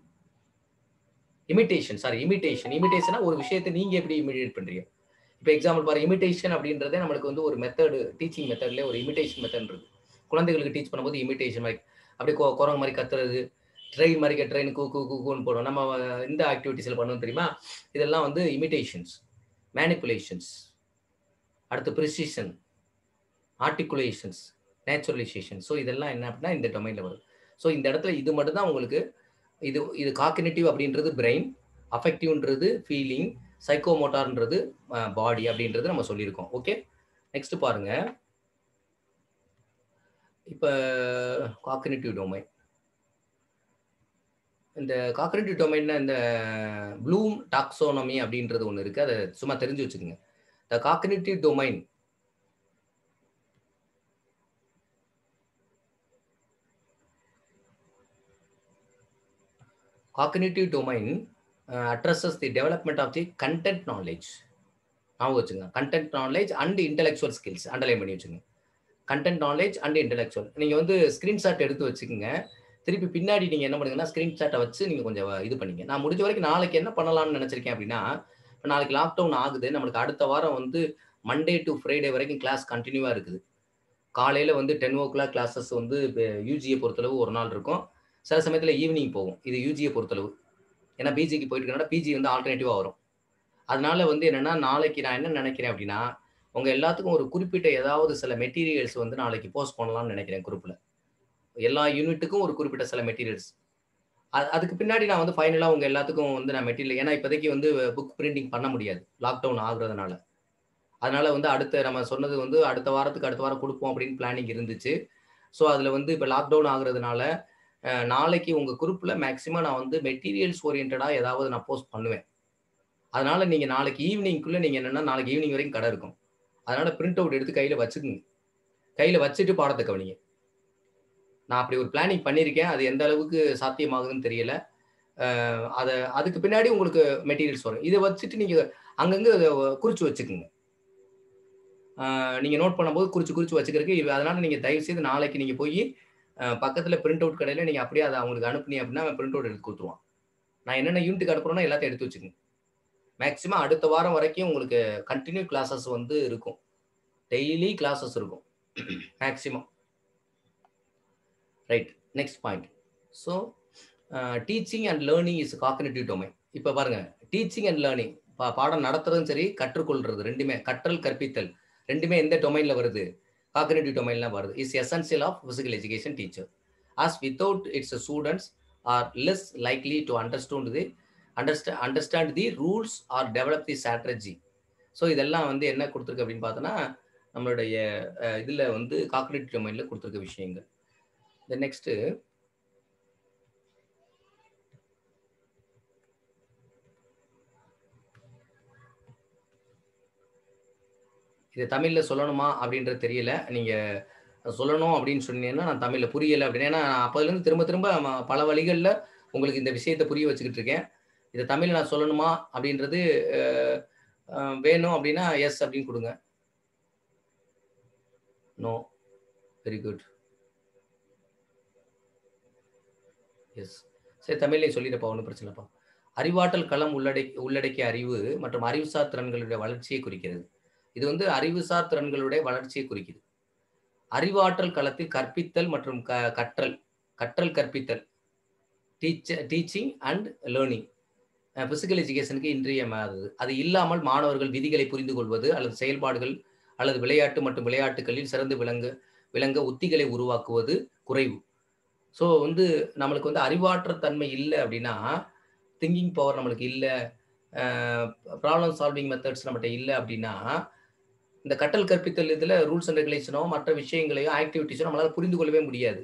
இமிட்டேஷனா ஒரு விஷயத்தை நீங்க எப்படி இமிடியேட் பண்றீங்க. இப்போ எக்ஸாம்பிள் பாருங்க, இமிட்டேஷன் அப்படின்றதே நம்மளுக்கு வந்து ஒரு மெத்தடு, டீச்சிங் மெத்தட்லேயே ஒரு இமிட்டேஷன் மெத்தட் இருக்கு. குழந்தைகளுக்கு டீச் பண்ணும்போது இமிட்டேஷன் மாதிரி அப்படியே குரங்கு மாதிரி கத்துறது, ட்ரெயின் மாதிரி ட்ரெயின் கூன்னு போடும். நம்ம இந்த ஆக்டிவிட்டிஸில் பண்ணணும் தெரியுமா. இதெல்லாம் வந்து இமிட்டேஷன்ஸ். மேனிப்புலேஷன்ஸ், அடுத்து ப்ரிசிஷன், ஆர்டிகுலேஷன்ஸ், நேச்சுரலைசேஷன். ஸோ இதெல்லாம் என்ன அப்படின்னா இந்த டொமைனில் வரும். ஸோ இந்த இடத்துல இது மட்டும் தான் உங்களுக்கு இது காக்னிட்டிவ் அப்படின்றது பிரெயின், அஃபெக்டிவ்ன்றது ஃபீலிங், சைக்கோமோட்டார்ன்றது பாடி அப்படின்றது நம்ம சொல்லியிருக்கோம். ஓகே, நெக்ஸ்ட் பாருங்க. இப்போ காக்னிட்டிவ் டொமைன், இந்த காக்னிட்டிவ் டொமைன்ல இந்த ப்ளூம் டாக்ஸோனமி அப்படின்றது ஒன்று இருக்கு. அதை சும்மா தெரிஞ்சு வச்சுக்கோங்க. The cognitive domain addresses the development of the content knowledge. நான் வச்சுங்க content knowledge and intellectual skills underline பண்ணி வச்சுங்க. Content knowledge and intellectual. நீங்கள் வந்து ஸ்க்ரீன்ஷாட் எடுத்து வச்சுக்கோங்க. திருப்பி பின்னாடி நீங்கள் என்ன பண்ணுங்கன்னா ஸ்க்ரீன்ஷாட்டை வச்சு நீங்கள் கொஞ்சம் இது பண்ணிங்க. நான் முடிஞ்ச வரைக்கும் நாளைக்கு என்ன பண்ணலாம்னு நினச்சிருக்கேன் அப்படின்னா, இப்போ நாளைக்கு லாக்டவுன் ஆகுது. நம்மளுக்கு அடுத்த வாரம் வந்து மண்டே டு ஃப்ரைடே வரைக்கும் கிளாஸ் கண்டினியூவாக இருக்குது. காலையில் வந்து 10 o'clock கிளாஸஸ் வந்து யூஜியை பொறுத்தளவு ஒரு நாள் இருக்கும். சில சமயத்தில் ஈவினிங் போகும். இது யூஜியை பொறுத்தளவு. ஏன்னா பிஜிக்கு போயிட்டு இருக்கனால பிஜி வந்து ஆல்டர்னேட்டிவாக வரும். அதனால வந்து என்னன்னா நாளைக்கு நான் என்ன நினைக்கிறேன் அப்படின்னா, உங்க எல்லாத்துக்கும் ஒரு குறிப்பிட்ட ஏதாவது சில மெட்டீரியல்ஸ் வந்து நாளைக்கு போஸ்ட் பண்ணலாம்னு நினைக்கிறேன் குரூப்ல. எல்லா யூனிட்டுக்கும் ஒரு குறிப்பிட்ட சில மெட்டீரியல்ஸ். அதுக்கு பின்னாடி நான் வந்து ஃபைனலா உங்க எல்லாத்துக்கும் வந்து நான் மெட்டீரியல், ஏன்னா இப்போதைக்கு வந்து புக் பிரிண்டிங் பண்ண முடியாது லாக்டவுன் ஆகுறதுனால. அதனால வந்து நம்ம சொன்னது வந்து அடுத்த வாரம் கொடுப்போம் அப்படின்னு பிளானிங் இருந்துச்சு. ஸோ அதில் வந்து இப்போ லாக்டவுன் ஆகுறதுனால நாளைக்கு உங்கள் குரூப்பில் மேக்ஸிமம் நான் வந்து மெட்டீரியல்ஸ் ஓரியன்டாக ஏதாவது நான் போஸ்ட் பண்ணுவேன். அதனால நீங்கள் நாளைக்கு ஈவினிங்குள்ளே நீங்கள் என்னென்னா நாளைக்கு ஈவினிங் வரைக்கும் கடை இருக்கும். அதனால பிரிண்ட் அவுட் எடுத்து கையில் வச்சுக்குங்க. கையில் வச்சுட்டு பாடத்தை கவனிங்க. நான் அப்படி ஒரு பிளானிங் பண்ணியிருக்கேன். அது எந்த அளவுக்கு சாத்தியமாகுதுன்னு தெரியல. அதுக்கு பின்னாடி உங்களுக்கு மெட்டீரியல்ஸ் வரும். இதை வச்சுட்டு நீங்கள் அங்கங்கே குறித்து வச்சுக்குங்க. நீங்கள் நோட் பண்ணும்போது குறித்து வச்சுக்கிறதுக்கு. அதனால நீங்கள் தயவுசெய்து நாளைக்கு நீங்கள் போய் பக்கத்தில் பிரிண்ட் அவுட் கடையில் நீங்கள் அப்படியே அதை அவங்களுக்கு அனுப்புனீங்க அப்படின்னா பிரிண்ட் அவுட் எடுத்து கொடுத்துருவான். நான் என்னென்ன யூனிட்டுக்கு அனுப்புறேன்னா எல்லாத்தையும் எடுத்து வச்சுக்கோங்க. மேக்ஸிமம் அடுத்த வாரம் வரைக்கும் உங்களுக்கு கண்டினியூ கிளாஸஸ் வந்து இருக்கும். டெய்லி கிளாஸஸ் இருக்கும் maximum. Right, next point. So teaching and learning is cognitive domain. இப்போ பாருங்க, டீச்சிங் அண்ட் லேர்னிங், பாடம் நடத்துறதும் சரி கற்றுக்கொள்றது ரெண்டுமே, கற்றல் கற்பித்தல் ரெண்டுமே எந்த டொமைன்ல வருது? காக்னிட்டிவ் டொமைன்ல வருது. Is essential of physical education teacher. as without its students are less likely to understand the rules or develop the strategy. So இதெல்லாம் வந்து என்ன கொடுத்துருக்கு அப்படின்னு பார்த்தோன்னா நம்மளுடைய இதில் வந்து காக்னிட்டிவ் டொமைனில் கொடுத்துருக்க விஷயங்கள். நெக்ஸ்ட்டு இது தமிழில் சொல்லணுமா அப்படின்றது தெரியல. நீங்கள் சொல்லணும் அப்படின்னு சொன்னீங்கன்னா நான் தமிழில் புரியலை அப்படின்னு, ஏன்னா நான் அப்போதுலேருந்து திரும்ப பல வழிகளில் உங்களுக்கு இந்த விஷயத்தை புரிய வச்சுக்கிட்டு இருக்கேன். இதை தமிழ் நான் சொல்லணுமா அப்படின்றது வேணும் அப்படின்னா எஸ் அப்படின்னு கொடுங்க. நோ. Very good. எஸ். சரி, தமிழ்லேயே சொல்லிடப்பா, ஒன்றும் பிரச்சனை இல்லைப்பா. அறிவாற்றல் களம் உள்ளடக்கிய அறிவு மற்றும் அறிவுசார் திறன்களுடைய வளர்ச்சியை குறிக்கிறது. இது வந்து அறிவுசார் திறன்களுடைய வளர்ச்சியை குறிக்குது. அறிவாற்றல் களத்தில் கற்பித்தல் மற்றும் கற்றல் கற்பித்தல், டீச்சிங் அண்ட் லேர்னிங் பிசிக்கல் எஜுகேஷனுக்கு இன்றியமையாதது. அது இல்லாமல் மாணவர்கள் விதிகளை புரிந்து கொள்வது அல்லது செயல்பாடுகள் அல்லது விளையாட்டு மற்றும் விளையாட்டுகளில் சிறந்து விளங்க உத்திகளை உருவாக்குவது குறைவு. ஸோ வந்து நம்மளுக்கு வந்து அறிவாற்றல் தன்மை இல்லை அப்படின்னா, திங்கிங் பவர் நம்மளுக்கு இல்லை, ப்ராப்ளம் சால்விங் மெத்தட்ஸ் நம்மகிட்ட இல்லை அப்படின்னா, இந்த கற்றல் கற்பித்தல் இதில் ரூல்ஸ் அண்ட் ரெகுலேஷனோ மற்ற விஷயங்களையோ ஆக்டிவிட்டிஸோ நம்மளால் புரிந்து கொள்ளவே முடியாது.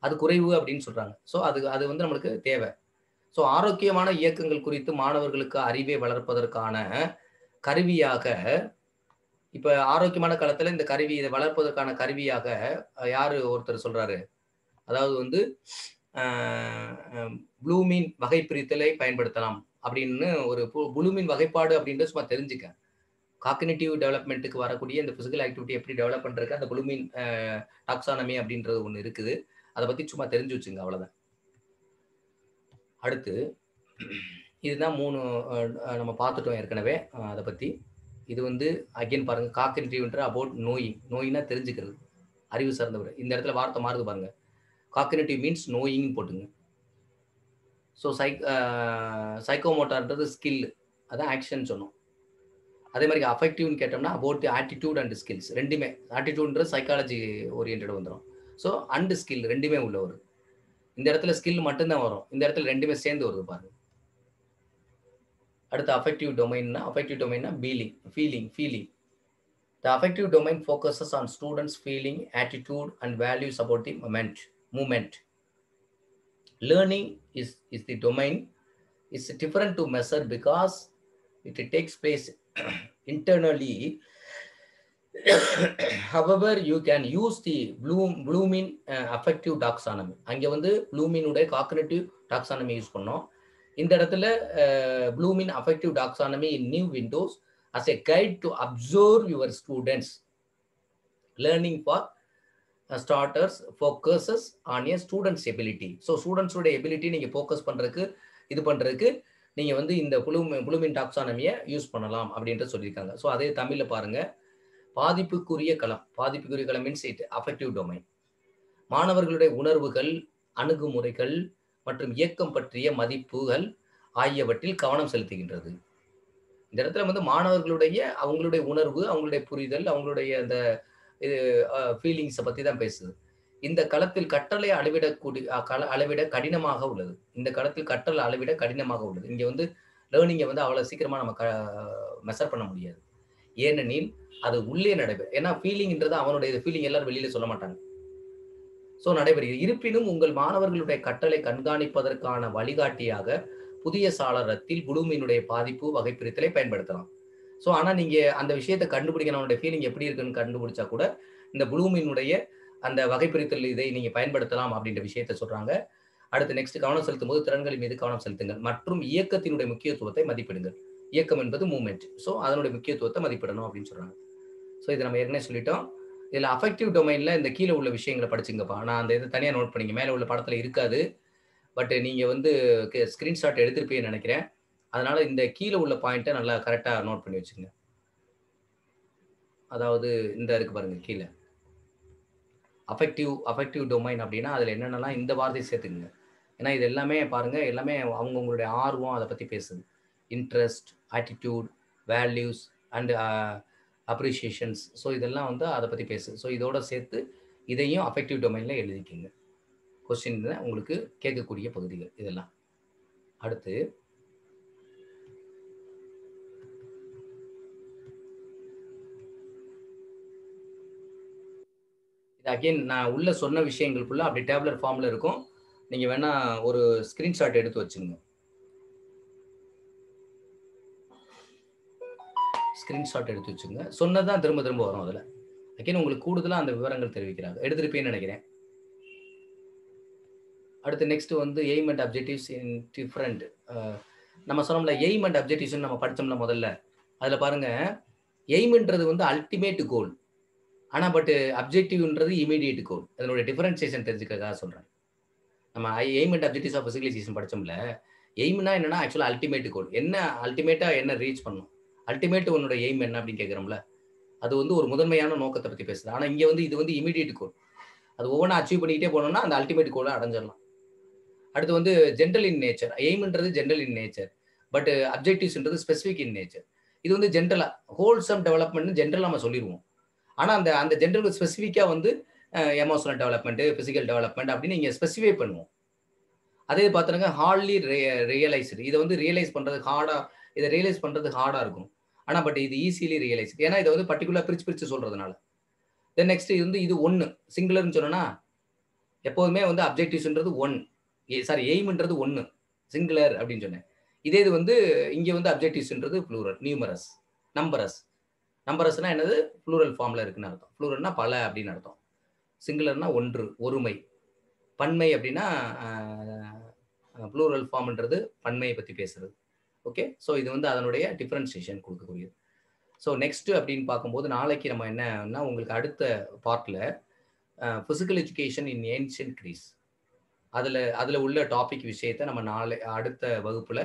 அது குறைவு அப்படின்னு சொல்கிறாங்க. ஸோ அது வந்து நம்மளுக்கு தேவை. ஸோ ஆரோக்கியமான இயக்கங்கள் குறித்து மாணவர்களுக்கு அறிவை வளர்ப்பதற்கான கருவியாக, இப்போ ஆரோக்கியமான காலத்தில் இந்த கருவி இதை வளர்ப்பதற்கான கருவியாக யார் ஒருத்தர் சொல்கிறாரு, அதாவது வந்து ப்ளூமின் வகை பிரித்தலை பயன்படுத்தலாம் அப்படின்னு ஒரு ப்ளூமின் வகைப்பாடு அப்படின்றது சும்மா தெரிஞ்சுக்க. காக்னிட்டிவ் டெவலப்மெண்ட்டுக்கு வரக்கூடிய இந்த பிசிக்கல் ஆக்டிவிட்டி எப்படி டெவலப் பண்ணுறதுக்கு அந்த ப்ளூமின் டாக்ஸானமி அப்படின்றது ஒன்று இருக்குது. அதை பற்றி சும்மா தெரிஞ்சு வச்சுங்க, அவ்வளோதான். அடுத்து இதுதான் 3 நம்ம பார்த்துட்டோம் ஏற்கனவே அதை பற்றி. இது வந்து அகைன் பாருங்கள், காக்னிட்டிவ்ன்ற அபவுட் நோயிங்னா தெரிஞ்சுக்கிறது, அறிவு சார்ந்தவர். இந்த இடத்துல வார்த்தை மாறுது பாருங்கள், காக்னிட்டிவ் மீன்ஸ் நோயிங்னு போட்டுங்க. ஸோ சைக்கோமோட்டார்ன்றது ஸ்கில், அதான் ஆக்ஷன் சொன்னோம். அதே மாதிரி அஃபெக்டிவ்னு கேட்டோம்னா அபவுட் ஆட்டிடியூட் அண்ட் ஸ்கில்ஸ், ரெண்டுமே. ஆட்டிடியூட்ன்றது சைக்காலஜி ஓரியன்ட் வந்துடும். ஸோ அண்ட் ஸ்கில் ரெண்டுமே உள்ள வரும். இந்த இடத்துல ஸ்கில் மட்டும்தான் வரும், இந்த இடத்துல ரெண்டுமே சேர்ந்து வருது பாருங்க. அடுத்து அஃபெக்டிவ் டொமைன்னா feeling. The affective domain focuses on students' feeling, attitude, and values about the movement. Learning is the domain. It's different to measure because it takes place internally. However, you can use the Blooming affective taxonomy. அங்க வந்து ப்ளூமினுடைய cognitive taxonomy use பண்ணோம். இந்த இடத்துல ப்ளூமின் affective taxonomy in new windows as a guide to observe your students. Learning for starters focuses on a student's ability. So students உடைய ability நீங்க focus பண்றதுக்கு நீங்க வந்து இந்த ப்ளூமின் டாக்ஸானமியை யூஸ் பண்ணலாம் அப்படின்ட்டு சொல்லியிருக்காங்க. ஸோ அதே தமிழில் பாருங்க, பாதிப்புக்குரிய களம் மீன்ஸ் இட் அஃபெக்டிவ் டொமைன். மாணவர்களுடைய உணர்வுகள், அணுகுமுறைகள் மற்றும் இயக்கம் பற்றிய மதிப்புகள் ஆகியவற்றில் கவனம் செலுத்துகின்றது. இந்த இடத்துல வந்து மாணவர்களுடைய அவங்களுடைய உணர்வு, அவங்களுடைய புரிதல், அவங்களுடைய அந்த ஃபீலிங்ஸை பற்றி தான் பேசுது. இந்த களத்தில் கற்றலை அளவிட கடினமாக உள்ளது. இங்கே வந்து லேர்னிங்கை வந்து அவ்வளோ சீக்கிரமாக நம்ம மெஷர் பண்ண முடியாது. ஏனெனில் அது உள்ளே நடைபெறும். ஏன்னா ஃபீலிங்ன்றது அவனுடைய ஃபீலிங் எல்லாரும் வெளியில சொல்ல மாட்டாங்க. ஸோ நடைபெறுகிறது. இருப்பினும் உங்கள் மாணவர்களுடைய கற்றலை கண்காணிப்பதற்கான வழிகாட்டியாக புதிய சாளரத்தில் ப்ளூமினுடைய பாதிப்பு வகைபிரித்தலை பயன்படுத்தலாம். ஸோ ஆனால் நீங்கள் அந்த விஷயத்தை கண்டுபிடிக்கணும், அவனுடைய ஃபீலிங் எப்படி இருக்குன்னு கண்டுபிடிச்சா கூட இந்த ப்ளூமினுடைய அந்த வகைபிரித்தல் இதை நீங்கள் பயன்படுத்தலாம் அப்படின்ற விஷயத்த சொல்கிறாங்க. அடுத்து நெக்ஸ்ட், கவனம் செலுத்தும் போது திறன்களின் மீது கவனம் செலுத்துங்கள் மற்றும் இயக்கத்தினுடைய முக்கியத்துவத்தை மதிப்பிடுங்கள். இயக்கம் என்பது மூவ்மெண்ட். ஸோ அதனுடைய முக்கியத்துவத்தை மதிப்பிடணும் அப்படின்னு சொல்கிறாங்க. ஸோ இதை நம்ம ஏற்கனவே சொல்லிட்டோம். இதில் அஃபெக்டிவ் டொமைனில் இந்த கீழே உள்ள விஷயங்களை படிச்சுங்கப்பா. நான் அந்த இதை தனியாக நோட் பண்ணிங்க, மேலே உள்ள படத்தில் இருக்காது, பட் நீங்கள் வந்து ஸ்க்ரீன்ஷாட் எடுத்துருப்பேன்னு நினைக்கிறேன். அதனால் இந்த கீழே உள்ள பாயிண்ட்டை நல்லா கரெக்டாக நோட் பண்ணி வச்சுங்க. அதாவது இந்த இருக்கு பாருங்கள் கீழே, அஃபெக்டிவ் டொமைன் அப்படின்னா அதில் என்னென்னலாம் இந்த வார்த்தையை சேர்த்துக்குங்க. ஏன்னா இது எல்லாமே பாருங்கள், எல்லாமே அவங்கவுங்களுடைய ஆர்வம் அதை பற்றி பேசுது. Interest, attitude, values and appreciations. So இதெல்லாம் வந்து அதை பற்றி பேசுது. ஸோ இதோட சேர்த்து இதையும் அஃபெக்டிவ் டொமைனில் எழுதிக்கிங்க. கொஸ்டின் உங்களுக்கு கேட்கக்கூடிய பகுதிகள் இதெல்லாம். அடுத்து இது அகெயின் நான் உள்ள சொன்ன விஷயங்களுக்குள்ள அப்படி டேப்லெட் ஃபார்மில் இருக்கும். நீங்கள் வேணால் ஒரு ஸ்க்ரீன்ஷாட் எடுத்து வச்சுங்க. சொன்னதான் திரும்ப திரும்ப வரும். அதில் அகெயின் உங்களுக்கு கூடுதலாக அந்த விவரங்கள் தெரிவிக்கிறாங்க. எடுத்துருப்பேன்னு நினைக்கிறேன். அடுத்து நெக்ஸ்ட் வந்து aim and objectives in different நம்ம சொன்னோம்ல எய்ம் அண்ட் அப்ஜெக்டிவ்ஸ் நம்ம படிச்சோம்ல முதல்ல. அதுல பாருங்க எய்ம்ன்றது வந்து அல்டிமேட் கோல். ஆனா பட் அப்ஜெக்டிவ்ன்றது இமிடியேட் கோல். அதனுடைய டிஃபரன்சியேஷன் தெரிஞ்சுக்கிறதுக்காக சொல்றேன். நம்ம aim and objectives of physical education படிச்சோம்ல. எய்ம்னா என்னன்னா ஆக்சுவலா அல்டிமேட் கோல். என்ன அல்டிமேட்டா என்ன ரீச் பண்ணணும்? அல்டிமேட் உன்னோட எய்ம் என்ன அப்படின்னு கேட்கிறோம்ல. அது வந்து ஒரு முதன்மையான நோக்கத்த பத்தி பேசுது. ஆனா இங்க வந்து இது வந்து இமிடியேட் கோல். அது ஒவ்வொன்னா அச்சீவ் பண்ணிக்கிட்டே போனோம்னா அந்த அல்டிமேட் கோல அடைஞ்சிடலாம். அடுத்து வந்து ஜென்ரல் இன் நேச்சர். எய்ம்ன்றது ஜென்ரல் இன் நேச்சர். பட் அப்ஜெக்டிவ்ஸ்ன்றது ஸ்பெசிபிக் இன் நேச்சர். இது வந்து ஜென்ரலா ஹோல்சம் டெவலப்மென்ட்னு ஜென்ரலா நம்ம சொல்லிருவோம். ஆனா அந்த அந்த ஜென்ரல் ஸ்பெசிஃபிக்கா வந்து எமோஷனல் டெவலப்மென்ட், பிசிக்கல் டெவலப்மென்ட் அப்படின்னு நீங்க ஸ்பெசிஃபை பண்ணுவோம். அதே பார்த்தீங்கன்னா ஹார்ட்லி ரியலைஸ்டு. இத வந்து ரியலைஸ் பண்றது ஹார்டா இத ரியலைஸ் பண்றது ஹார்டா இருக்கும். ஆனா பட் இது ஈஸிலி ரியலைஸ்டு. ஏன்னா இத வந்து பர்ட்டிகுலரா பிரிச்சு சொல்றதுனால. தென் நெக்ஸ்ட் இது வந்து இது 1 சிங்குலர்ன்னு சொன்னோம்னா எப்போதுமே வந்து அப்ஜெக்டிவ்ஸ்ன்றது 1. சாரி எய்ம்ன்றது 1 சிங்குலர் அப்படின்னு சொன்னேன். இதே இது வந்து இங்க வந்து அப்ஜெக்டிவ்ஸ்ன்றது ப்ளூரல், நியூமரஸ், நம்பரஸ். நம்பரஸ்னா என்னது? ப்ளூரல் ஃபார்ம்ல இருக்குன்னு அர்த்தம். ப்ளூரல்னா பல அப்படின்னு அர்த்தம். சிங்குலர்னா ஒன்று, ஒருமை. பன்மை அப்படின்னா ப்ளூரல் ஃபார்ம்ன்றது பன்மையை பத்தி பேசுறது. ஓகே. ஸோ இது வந்து அதனுடைய டிஃபரன்சியேஷன் கொடுக்கக்கூடியது. ஸோ நெக்ஸ்ட் அப்படின்னு பார்க்கும்போது நாளைக்கு நம்ம என்னன்னா உங்களுக்கு அடுத்த பார்ட்ல physical education in ancient Greece அதுல உள்ள டாபிக் விஷயத்தை நம்ம நாளை அடுத்த வகுப்புல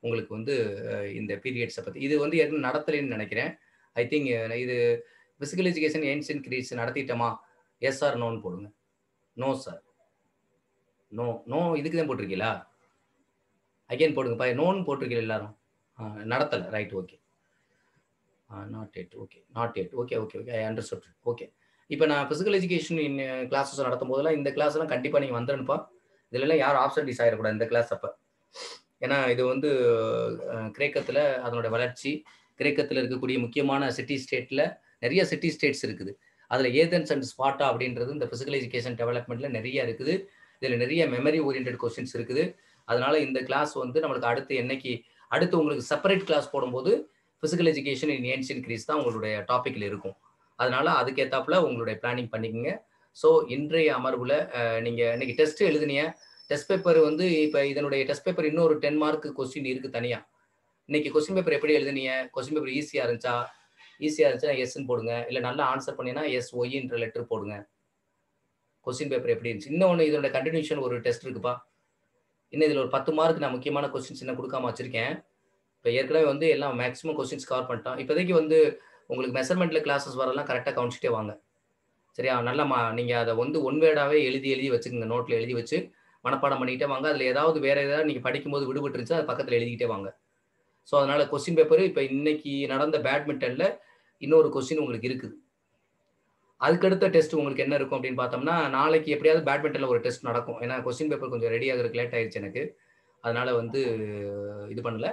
உங்களுக்கு வந்து இந்த பீரியட்ஸை பத்தி இது வந்து எதுவும் நடத்தலைன்னு நினைக்கிறேன். ஐ திங்க் இது பிசிக்கல் எஜுகேஷன் ஏன்ஷியன்ட் கிரீஸ் நடத்திட்டோமா? எஸ் ஆர் நோன்னு போடுங்க. No sir. நோ நோ இதுக்கு தான் போட்டிருக்கீங்களா? அகைன் போடுங்கப்பா. நோன்னு போட்டிருக்கீங்க எல்லாரும். நடத்தலை. Right. Okay. Not yet. Okay. Not yet. Okay okay okay. I understood. Okay. இப்போ நான் பிசிக்கல் எஜுகேஷன் கிளாஸஸ் நடத்தும் போதெல்லாம் இந்த கிளாஸ்லாம் கண்டிப்பாக நீங்கள் வந்துடணுப்பா. இதுலலாம் யாரும் ஆப்சன்டிஸ் ஆகிடக்கூடாது இந்த கிளாஸ் அப்போ. ஏன்னா இது வந்து கிரேக்கத்தில் அதனோட வளர்ச்சி, கிரேக்கத்தில் இருக்கக்கூடிய முக்கியமான சிட்டி ஸ்டேட்டில் நிறைய சிட்டி ஸ்டேட்ஸ் இருக்குது. அதில் ஏதென்ஸ் அண்ட் ஸ்பார்ட்டா அப்படின்றது இந்த பிசிக்கல் எஜுகேஷன் டெவலப்மெண்ட்டில் நிறைய இருக்குது. இதில் நிறைய மெமரி ஓரியன்ட் கொஸ்டின்ஸ் இருக்குது. அதனால இந்த கிளாஸ் வந்து நம்மளுக்கு அடுத்து உங்களுக்கு செப்பரேட் கிளாஸ் போடும்போது physical education in ancient Greece தான் உங்களுடைய டாப்பிக்கில் இருக்கும். அதனால அதுக்கேற்றாப்புல உங்களுடைய பிளானிங் பண்ணிக்கோங்க. ஸோ இன்றைய அமர்வுல நீங்க இன்னைக்கு டெஸ்ட் எழுதுனீங்க. டெஸ்ட் பேப்பர் வந்து இப்போ இதனுடைய டெஸ்ட் பேப்பர் இன்னொரு 10 மார்க் கொஸ்டின் இருக்கு தனியா. இன்னைக்கு கொஸ்டின் பேப்பர் எப்படி எழுதுனீங்க? கொஸ்டின் பேப்பர் ஈஸியா இருந்துச்சுன்னா எஸ்ன்னு போடுங்க. இல்லை நல்லா ஆன்சர் பண்ணினா எஸ் ஒய்ன்ற லெட்டர் போடுங்க. கொஸ்டின் பேப்பர் எப்படி இருந்துச்சு? இன்னொன்று இதோட கண்டினியூஷன் ஒரு டெஸ்ட் இருக்குப்பா. இன்னும் இதில் ஒரு 10 மார்க் நான் முக்கியமான கொஸ்டின்ஸ் இன்னும் கொடுக்காம வச்சிருக்கேன். இப்போ ஏற்கனவே வந்து எல்லாம் மேக்ஸிமம் கொஸ்டின்ஸ் கவர் பண்ணிட்டோம். இப்போதைக்கு வந்து உங்களுக்கு மெஷர்மெண்ட்ல கிளாஸஸ் வரலாம் கரெக்டாக கவனிச்சிட்டே வாங்க. சரியா? நல்லா நீங்கள் அதை வந்து ஒன் வேர்டாகவே எழுதி வச்சுக்கோங்க. நோட்டில் எழுதி வச்சு மனப்பாடம் பண்ணிக்கிட்டே வாங்க. அதில் ஏதாவது வேற ஏதாவது நீங்கள் படிக்கும்போது விடுபட்டு இருந்துச்சு அது பக்கத்தில் எழுதிக்கிட்டே வாங்க. ஸோ அதனால கொஸ்டின் பேப்பர் இப்போ இன்னைக்கு நடந்த பேட்மிண்டனில் இன்னொரு கொஸ்டின் உங்களுக்கு இருக்குது. அதுக்கடுத்த டெஸ்ட் உங்களுக்கு என்ன இருக்கும் அப்படின்னு பார்த்தோம்னா நாளைக்கு எப்படியாவது பேட்மிண்டனில் ஒரு டெஸ்ட் நடக்கும். ஏன்னா கொஸ்டின் பேப்பர் கொஞ்சம் ரெடி ஆகிறதுக்கு லேட் ஆயிடுச்சு எனக்கு. அதனால வந்து இது பண்ணல.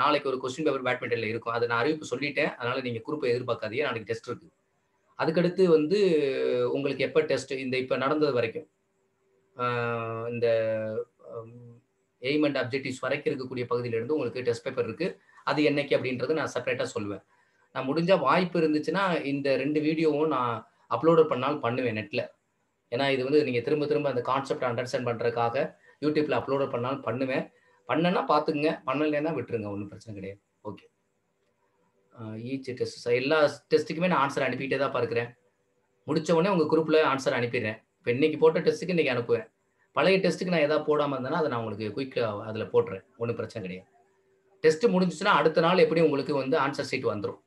நாளைக்கு ஒரு கொஸ்டின் பேப்பர் பேட்மிண்டனில் இருக்கும். அதை நான் அறிவிப்பு சொல்லிட்டேன். அதனால நீங்கள் குரூப்பை எதிர்பார்க்காதீங்க. நாளைக்கு டெஸ்ட் இருக்கு. அதுக்கடுத்து வந்து உங்களுக்கு எப்போ டெஸ்ட் இந்த இப்போ நடந்தது வரைக்கும் இந்த எய்ம் அண்ட் அப்ஜெக்டிவ்ஸ் வரைக்கும் இருக்கக்கூடிய பகுதியிலிருந்து உங்களுக்கு டெஸ்ட் பேப்பர் இருக்கு. அது என்னைக்கு அப்படின்றது நான் செப்பரேட்டாக சொல்லுவேன். நான் முடிஞ்ச வாய்ப்பு இருந்துச்சுன்னா இந்த 2 வீடியோவும் நான் அப்லோடு பண்ணாலும் பண்ணுவேன் நெட்ல. ஏன்னா இது வந்து நீங்க திரும்ப அந்த கான்செப்ட் அண்டர்ஸ்டாண்ட் பண்றதுக்காக யூடியூப்ல அப்லோடு பண்ணாலும் பண்ணுவேன். பண்ணனா பார்த்துக்குங்க. பண்ணலைன்னா விட்டுருங்க. ஒன்றும் பிரச்சனை கிடையாது. ஓகே. ஈச் டெஸ்ட் எல்லா டெஸ்ட்டுக்குமே நான் ஆன்சர் அனுப்பிட்டே தான் இருக்கிறேன். முடிச்ச உடனே உங்க குரூப்ல ஆன்சர் அனுப்பிடுறேன். இப்போ இன்னைக்கு போட்ட டெஸ்ட்டுக்கு இன்னைக்கு அனுப்புவேன். பழைய டெஸ்ட்டுக்கு நான் ஏதாவது போடாம இருந்தேன்னா அதை நான் உங்களுக்கு குயிக்கா அதுல போட்டுறேன். ஒன்றும் பிரச்சனை கிடையாது. டெஸ்ட் முடிஞ்சிச்சுன்னா அடுத்த நாள் எப்படியும் உங்களுக்கு வந்து ஆன்சர் ஷீட் வந்துடும்.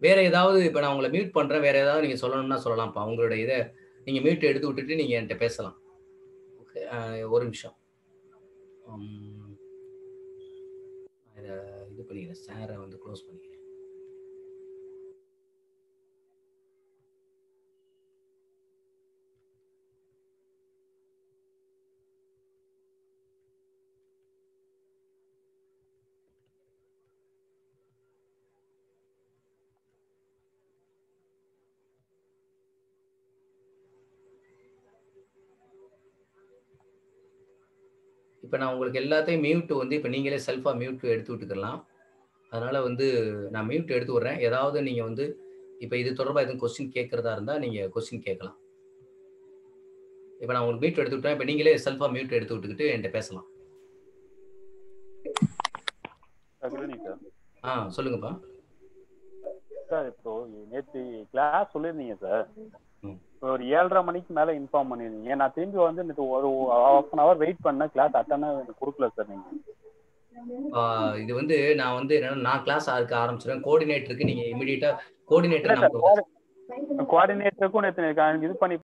வேற ஏதாவது இப்போ நான் உங்களை மியூட் பண்றேன். வேற ஏதாவது நீங்க சொல்லணும்னா சொல்லலாம்ப்பா. உங்களுடைய இதை நீங்க மியூட் எடுத்து விட்டுட்டு நீங்க என்கிட்ட பேசலாம். ஓகே. ஒரு நிமிஷம். இதை இது பண்ணிக்கிறேன். ஷேரை வந்து க்ளோஸ் பண்ணிக்கிறேன். இப்போ நான் உங்களுக்கு எல்லாத்தையும் மியூட் வந்து இப்போ நீங்களே செல்ஃபாக மியூட் எடுத்து விட்டுக்கலாம். அதனால வந்து நான் மியூட் எடுத்து விட்றேன். ஏதாவது நீங்க வந்து இப்போ இது தொடர்பாக எதுவும் கொஸ்டின் கேட்கறதா இருந்தால் நீங்க கொஸ்டின் கேட்கலாம். இப்போ நான் உங்களுக்கு மியூட் எடுத்து விட்டேன். இப்போ நீங்களே செல்ஃபாக மியூட் எடுத்து விட்டுக்கிட்டு என்கிட்ட பேசலாம். Good evening sir. சொல்லுங்கப்பா. சார் இப்போ நேற்று கிளாஸ் சொல்லியிருந்தீங்க சார். ம். ஒரு 7:30 மணிக்கு மேல இன்ஃபார்ம் பண்ணிருந்தீங்க. நான் திரும்பி வந்து நேற்று ஒரு ஹாஃப் அன் ஹவர் வெயிட் பண்ண கிளாஸ் அட்டனே எனக்கு கொடுக்கல சார் நீங்க. இது வந்து நான் வந்து என்னன்னா நான் கிளாஸ் ஆரம்பிச்சிடுவேன். கோஆர்டினேட்டருக்கு நீங்க இமிடியேட்டா இல்ல கோஆர்டினேட்டர் சார், நமக்கு கோஆர்டினேட்டருக்கும் நேற்று இது பண்ணி